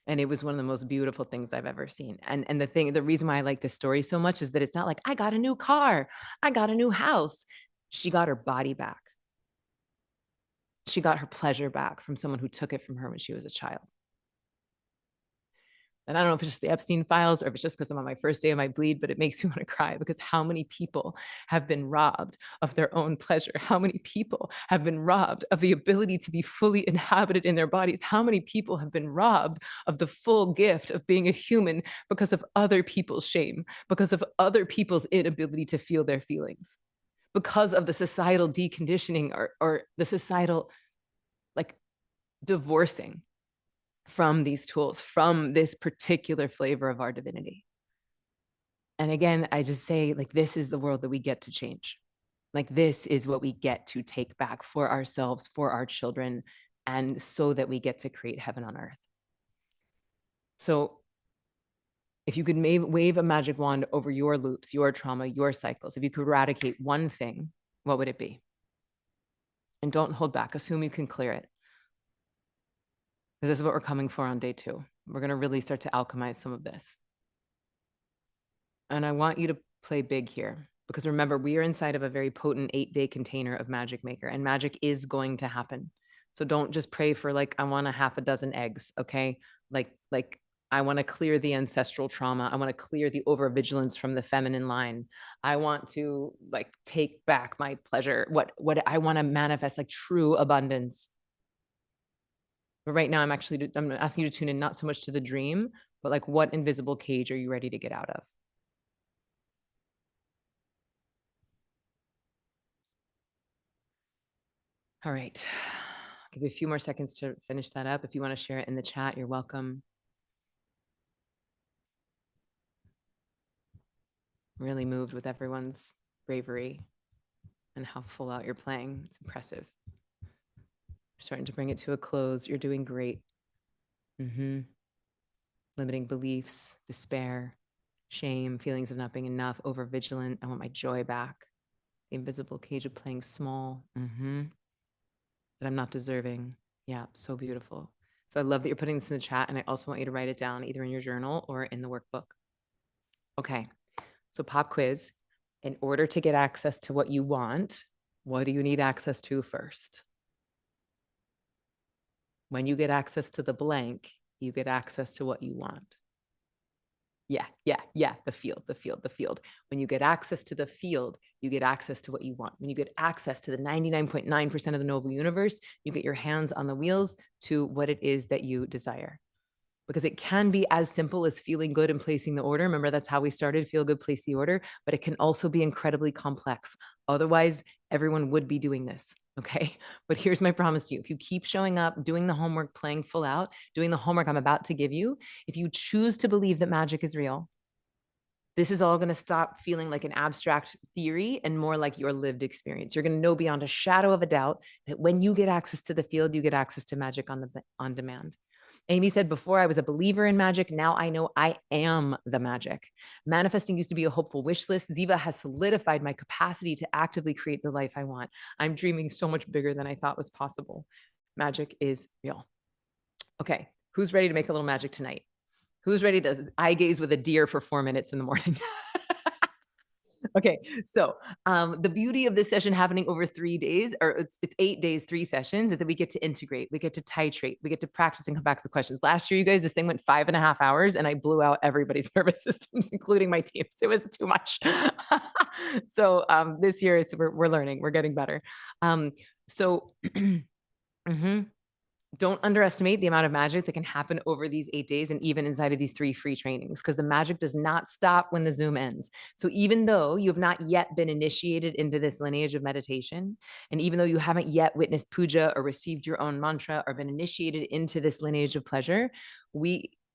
A: And it was one of the most beautiful things I've ever seen. And the reason why I like this story so much is that it's not like, I got a new car, I got a new house. She got her body back. She got her pleasure back from someone who took it from her when she was a child. And I don't know if it's just the Epstein files or if it's just because I'm on my first day of my bleed, but it makes me want to cry because how many people have been robbed of their own pleasure? How many people have been robbed of the ability to be fully inhabited in their bodies? How many people have been robbed of the full gift of being a human because of other people's shame, because of other people's inability to feel their feelings, because of the societal deconditioning or the societal like divorcing from these tools, from this particular flavor of our divinity. And again, I just say, like, this is the world that we get to change. Like, this is what we get to take back for ourselves, for our children, and so that we get to create heaven on earth. So if you could wave a magic wand over your loops, your trauma, your cycles, if you could eradicate one thing, what would it be? And don't hold back. Assume you can clear it. This is what we're coming for on day 2. We're going to really start to alchemize some of this. And I want you to play big here because remember, we are inside of a very potent 8-day container of Magic Maker and magic is going to happen. So don't just pray for like, I want a half a dozen eggs. Okay. Like I want to clear the ancestral trauma. I want to clear the overvigilance from the feminine line. I want to like take back my pleasure. What I want to manifest like true abundance. But right now I'm asking you to tune in not so much to the dream, but like what invisible cage are you ready to get out of? All right. I'll give you a few more seconds to finish that up. If you want to share it in the chat, you're welcome. Really moved with everyone's bravery and how full out you're playing. It's impressive. Starting to bring it to a close. You're doing great. Limiting beliefs, despair, shame, feelings of not being enough, overvigilant. I want my joy back. The invisible cage of playing small. That I'm not deserving. Yeah, so beautiful. So I love that you're putting this in the chat, and I also want you to write it down either in your journal or in the workbook. Okay, so pop quiz. In order to get access to what you want, what do you need access to first? When you get access to the blank, you get access to what you want. Yeah. The field. When you get access to the field, you get access to what you want. When you get access to the 99.9% of the noble universe, you get your hands on the wheels to what it is that you desire. Because it can be as simple as feeling good and placing the order. Remember, that's how we started, feel good, place the order, but it can also be incredibly complex. Otherwise, everyone would be doing this. Okay. But here's my promise to you. If you keep showing up, doing the homework, playing full out, doing the homework I'm about to give you, if you choose to believe that magic is real, this is all going to stop feeling like an abstract theory and more like your lived experience. You're going to know beyond a shadow of a doubt that when you get access to the field, you get access to magic on demand. Amy said, before I was a believer in magic, now I know I am the magic. Manifesting used to be a hopeful wish list. Ziva has solidified my capacity to actively create the life I want. I'm dreaming so much bigger than I thought was possible. Magic is real. Okay, who's ready to make a little magic tonight? Who's ready to eye gaze with a deer for 4 minutes in the morning? Okay, so the beauty of this session happening over 3 days, or it's 8 days, 3 sessions, is that we get to integrate, we get to titrate, we get to practice and come back to the questions. Last year, you guys, this thing went 5.5 hours and I blew out everybody's nervous systems, including my teams. It was too much. So this year, we're learning, we're getting better. So don't underestimate the amount of magic that can happen over these 8 days and even inside of these 3 free trainings, because the magic does not stop when the Zoom ends. So even though you have not yet been initiated into this lineage of meditation, and even though you haven't yet witnessed puja or received your own mantra or been initiated into this lineage of pleasure,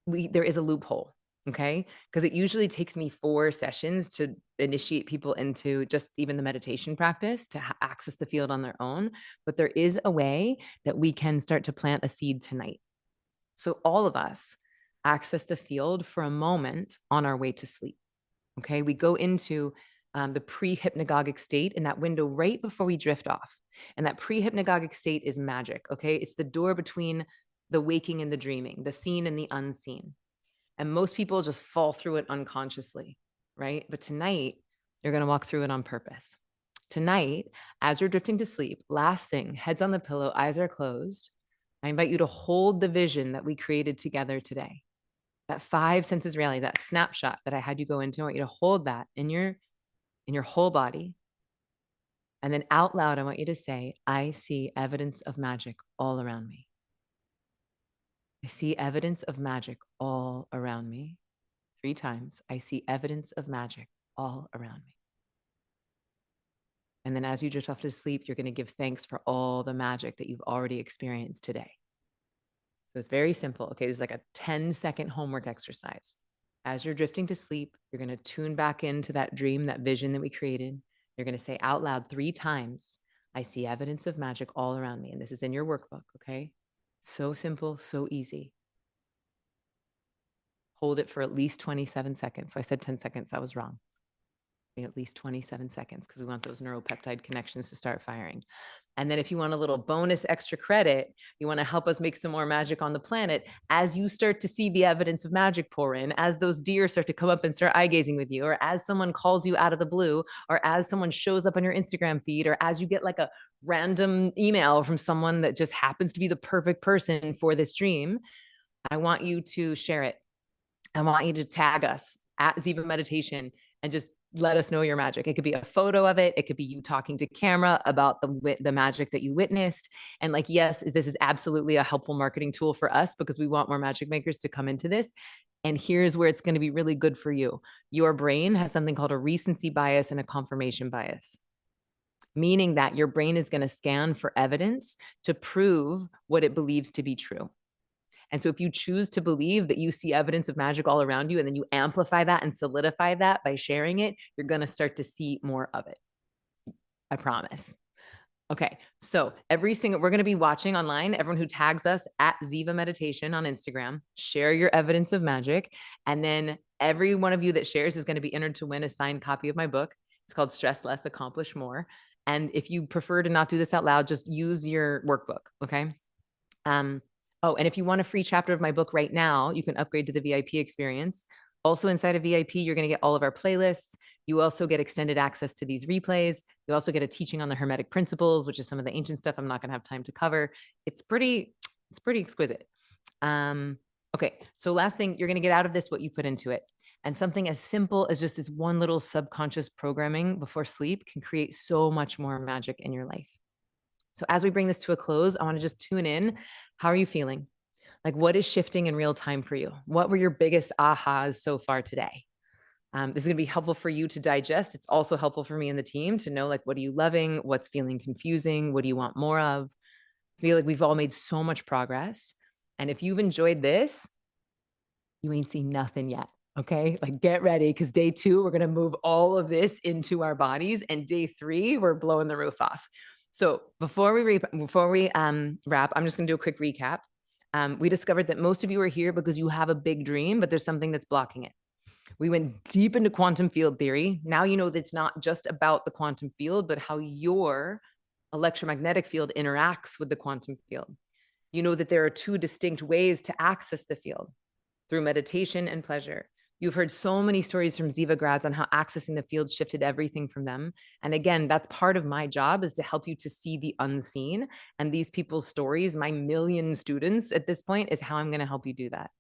A: there is a loophole. Okay. Because it usually takes me 4 sessions to initiate people into just even the meditation practice to access the field on their own. But there is a way that we can start to plant a seed tonight. So all of us access the field for a moment on our way to sleep. Okay. We go into the pre-hypnagogic state in that window right before we drift off. And that pre-hypnagogic state is magic. Okay. It's the door between the waking and the dreaming, the seen and the unseen. And most people just fall through it unconsciously, right? But tonight, you're going to walk through it on purpose. Tonight, as you're drifting to sleep, last thing, heads on the pillow, eyes are closed. I invite you to hold the vision that we created together today. That 5 senses reality, that snapshot that I had you go into, I want you to hold that in your whole body. And then out loud, I want you to say, I see evidence of magic all around me. I see evidence of magic all around me. 3 times. I see evidence of magic all around me. And then as you drift off to sleep, you're going to give thanks for all the magic that you've already experienced today. So it's very simple. Okay, this is like a 10-second homework exercise. As you're drifting to sleep, you're going to tune back into that dream, that vision that we created. You're going to say out loud 3 times, I see evidence of magic all around me. And this is in your workbook, okay? So simple, so easy. Hold it for at least 27 seconds. So I said 10 seconds. I was wrong. At least 27 seconds because we want those neuropeptide connections to start firing. And then if you want a little bonus extra credit, you want to help us make some more magic on the planet, as you start to see the evidence of magic pour in, as those deer start to come up and start eye gazing with you, or as someone calls you out of the blue, or as someone shows up on your Instagram feed, or as you get like a random email from someone that just happens to be the perfect person for this dream, I want you to share it. I want you to tag us at Ziva Meditation and just let us know your magic. It could be a photo of it. It could be you talking to camera about the magic that you witnessed. And like, yes, this is absolutely a helpful marketing tool for us because we want more magic makers to come into this. And here's where it's going to be really good for you. Your brain has something called a recency bias and a confirmation bias, meaning that your brain is going to scan for evidence to prove what it believes to be true. And so if you choose to believe that you see evidence of magic all around you, and then you amplify that and solidify that by sharing it, you're going to start to see more of it. I promise. Okay. So we're going to be watching online, everyone who tags us at Ziva Meditation on Instagram, share your evidence of magic. And then every one of you that shares is going to be entered to win a signed copy of my book. It's called Stress Less, Accomplish More. And if you prefer to not do this out loud, just use your workbook. Okay. Oh, and if you want a free chapter of my book right now, you can upgrade to the VIP experience. Also inside of VIP, you're going to get all of our playlists. You also get extended access to these replays. You also get a teaching on the Hermetic principles, which is some of the ancient stuff I'm not going to have time to cover. It's pretty exquisite. Okay, so last thing, you're going to get out of this what you put into it. And something as simple as just this one little subconscious programming before sleep can create so much more magic in your life. So as we bring this to a close, I want to just tune in. How are you feeling? Like, what is shifting in real time for you? What were your biggest ahas so far today? This is going to be helpful for you to digest. It's also helpful for me and the team to know, like, what are you loving? What's feeling confusing? What do you want more of? I feel like we've all made so much progress. And if you've enjoyed this, you ain't seen nothing yet. Okay. Like, get ready, because day 2, we're going to move all of this into our bodies. And day 3, we're blowing the roof off. So before we wrap, I'm just going to do a quick recap. We discovered that most of you are here because you have a big dream, but there's something that's blocking it. We went deep into quantum field theory. Now you know that it's not just about the quantum field, but how your electromagnetic field interacts with the quantum field. You know that there are 2 distinct ways to access the field: through meditation and pleasure. You've heard so many stories from Ziva grads on how accessing the field shifted everything from them. And again, that's part of my job, is to help you to see the unseen. And these people's stories, my million students at this point, is how I'm going to help you do that.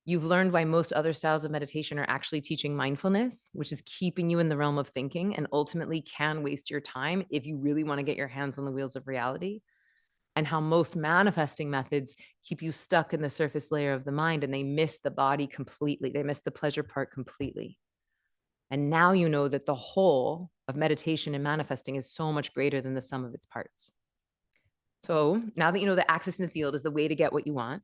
A: You've learned why most other styles of meditation are actually teaching mindfulness, which is keeping you in the realm of thinking and ultimately can waste your time if you really want to get your hands on the wheels of reality. And how most manifesting methods keep you stuck in the surface layer of the mind and they miss the body completely. They miss the pleasure part completely. And now you know that the whole of meditation and manifesting is so much greater than the sum of its parts. So now that you know that accessing the field is the way to get what you want,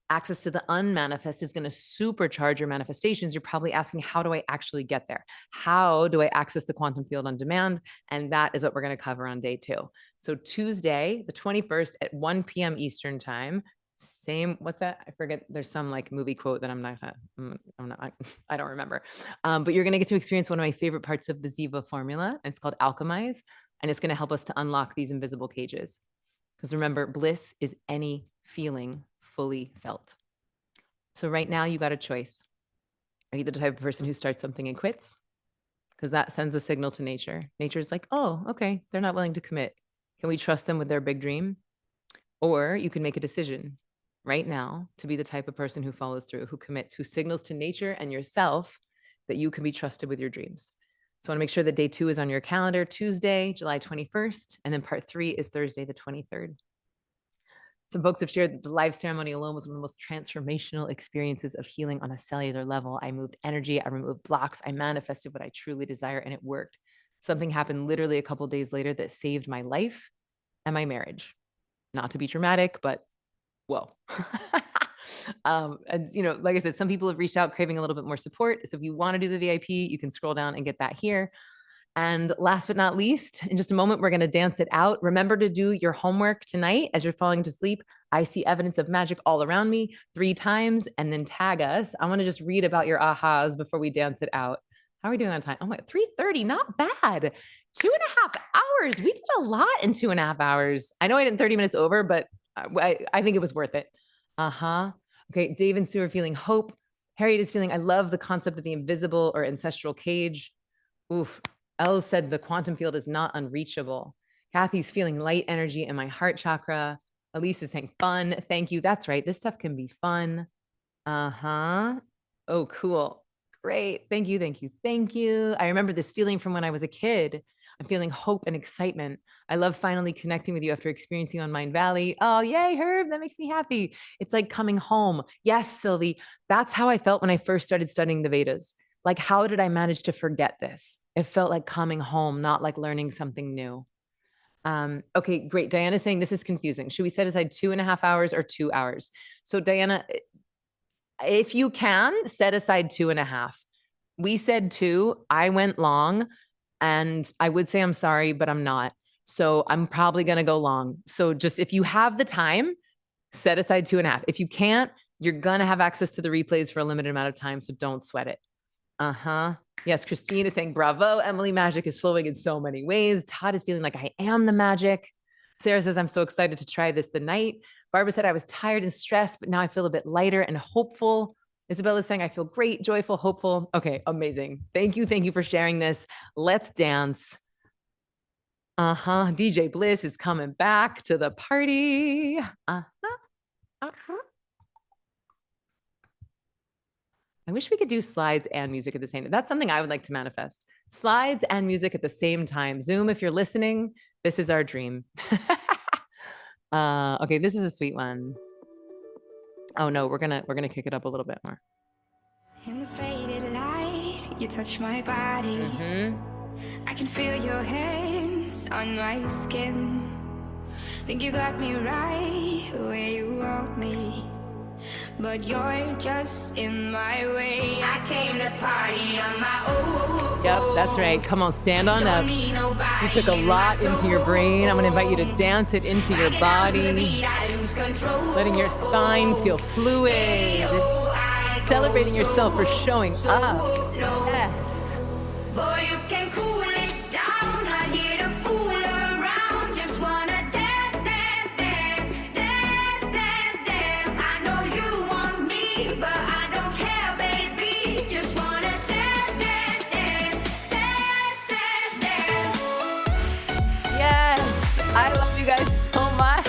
A: access to the unmanifest is going to supercharge your manifestations. You're probably asking, how do I actually get there? How do I access the quantum field on demand? And that is what we're going to cover on day 2. So Tuesday, the 21st at 1 p.m. Eastern time, same, what's that? I forget. There's some like movie quote that I don't remember. But you're going to get to experience one of my favorite parts of the Ziva formula. And it's called Alchemize. And it's going to help us to unlock these invisible cages. Because remember, bliss is any feeling fully felt. So right now you got a choice. Are you the type of person who starts something and quits? Because that sends a signal to nature. Nature's like, oh, okay, they're not willing to commit. Can we trust them with their big dream? Or you can make a decision right now to be the type of person who follows through, who commits, who signals to nature and yourself that you can be trusted with your dreams. So I want to make sure that day 2 is on your calendar, Tuesday, July 21st, and then part 3 is Thursday, the 23rd. Some folks have shared that the live ceremony alone was one of the most transformational experiences of healing on a cellular level. I moved energy, I removed blocks, I manifested what I truly desire, and it worked. Something happened literally a couple days later that saved my life and my marriage. Not to be dramatic, but whoa. And like I said, some people have reached out craving a little bit more support. So if you want to do the VIP, you can scroll down and get that here. And last but not least, in just a moment, we're going to dance it out. Remember to do your homework tonight as you're falling to sleep. I see evidence of magic all around me 3 times, and then tag us. I want to just read about your ahas before we dance it out. How are we doing on time? Oh my, 3:30, not bad. 2.5 hours. We did a lot in 2.5 hours. I know I did 30 minutes over, but I think it was worth it. Okay, Dave and Sue are feeling hope. Harriet is feeling, I love the concept of the invisible or ancestral cage. Oof. Elle said the quantum field is not unreachable. Kathy's feeling light energy in my heart chakra. Elise is saying fun. Thank you. That's right. This stuff can be fun. Oh, cool. Great. Thank you. Thank you. Thank you. I remember this feeling from when I was a kid. I'm feeling hope and excitement. I love finally connecting with you after experiencing on Mind Valley. Oh, yay, Herb. That makes me happy. It's like coming home. Yes, Sylvie. That's how I felt when I first started studying the Vedas. Like, how did I manage to forget this? It felt like coming home, not like learning something new. Okay, great. Diana's saying this is confusing. Should we set aside 2.5 hours or 2 hours? So Diana, if you can, set aside 2.5. We said 2. I went long, and I would say I'm sorry, but I'm not. So I'm probably going to go long. So just if you have the time, set aside 2.5. If you can't, you're going to have access to the replays for a limited amount of time. So don't sweat it. Yes, Christine is saying, bravo, Emily, magic is flowing in so many ways. Todd is feeling like I am the magic. Sarah says, I'm so excited to try this the night. Barbara said, I was tired and stressed, but now I feel a bit lighter and hopeful. Isabella is saying, I feel great, joyful, hopeful. Okay, amazing. Thank you. Thank you for sharing this. Let's dance. DJ Bliss is coming back to the party. I wish we could do slides and music at the same time. That's something I would like to manifest. Slides and music at the same time. Zoom, if you're listening, this is our dream. Okay, this is a sweet one. Oh no, we're gonna kick it up a little bit more.
C: In the faded light, you touch my body. I can feel your hands on my skin. Think you got me right where you want me, but you're just in my way. I came to party on my own.
A: Yep, that's right. Come on, stand on up. You took a lot into your brain. I'm going to invite you to dance it into your body, letting your spine feel fluid, celebrating yourself for showing up. Yes.
C: Boy, you can cool it down, not here to fool around. Just wanna dance, dance, dance, dance, dance, dance. I know you want me, but I don't care, baby. Just wanna dance, dance, dance, dance, dance, dance.
A: Yes, I love you guys so much.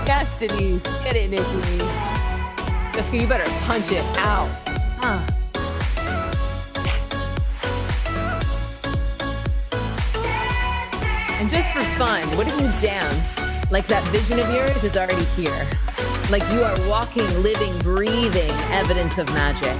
A: Yes, Denise, get it, Nikki. Jessica, you better punch it out. And just for fun, what if you dance like that vision of yours is already here? Like you are walking, living, breathing evidence of magic.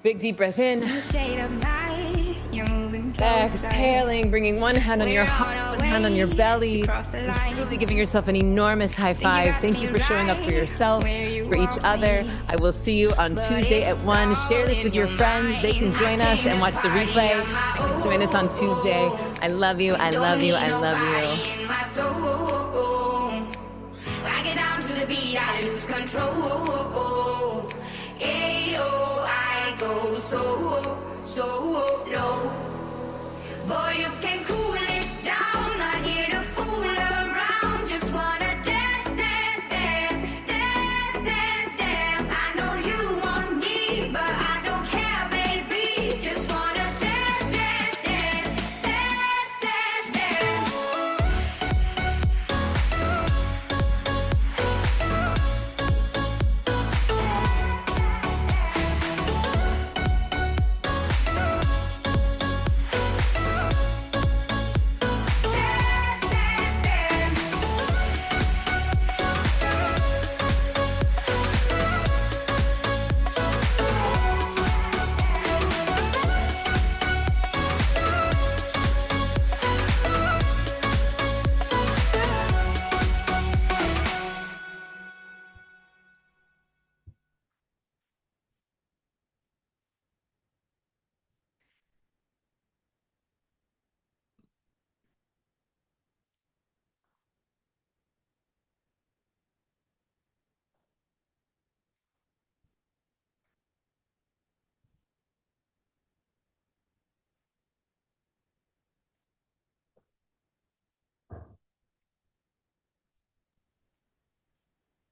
A: Big deep breath in.
C: In the shade of night, you're moving closer.
A: Exhaling, bringing one hand on your heart, one hand on your belly, and truly giving yourself an enormous high five. Thank you for showing up for yourself, for each other. I will see you on Tuesday at 1. Share this with your friends. They can join us and watch the replay. Join us on Tuesday. I love you. I love you. I love you.
C: In my soul, I get down to the beat, I lose control. Ayo, I go so low. Boy, you can cool it down, not here to fool around. Just wanna dance, dance, dance, dance, dance, dance. I know you want me, but I don't care, baby. Just wanna dance, dance, dance, dance, dance, dance. Dance, dance, dance.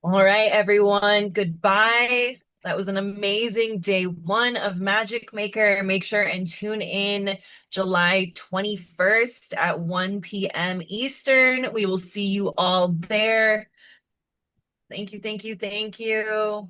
D: All right, everyone. Goodbye. That was an amazing day 1 of Magic Maker. Make sure and tune in July 21st at 1 p.m. Eastern. We will see you all there. Thank you, thank you, thank you.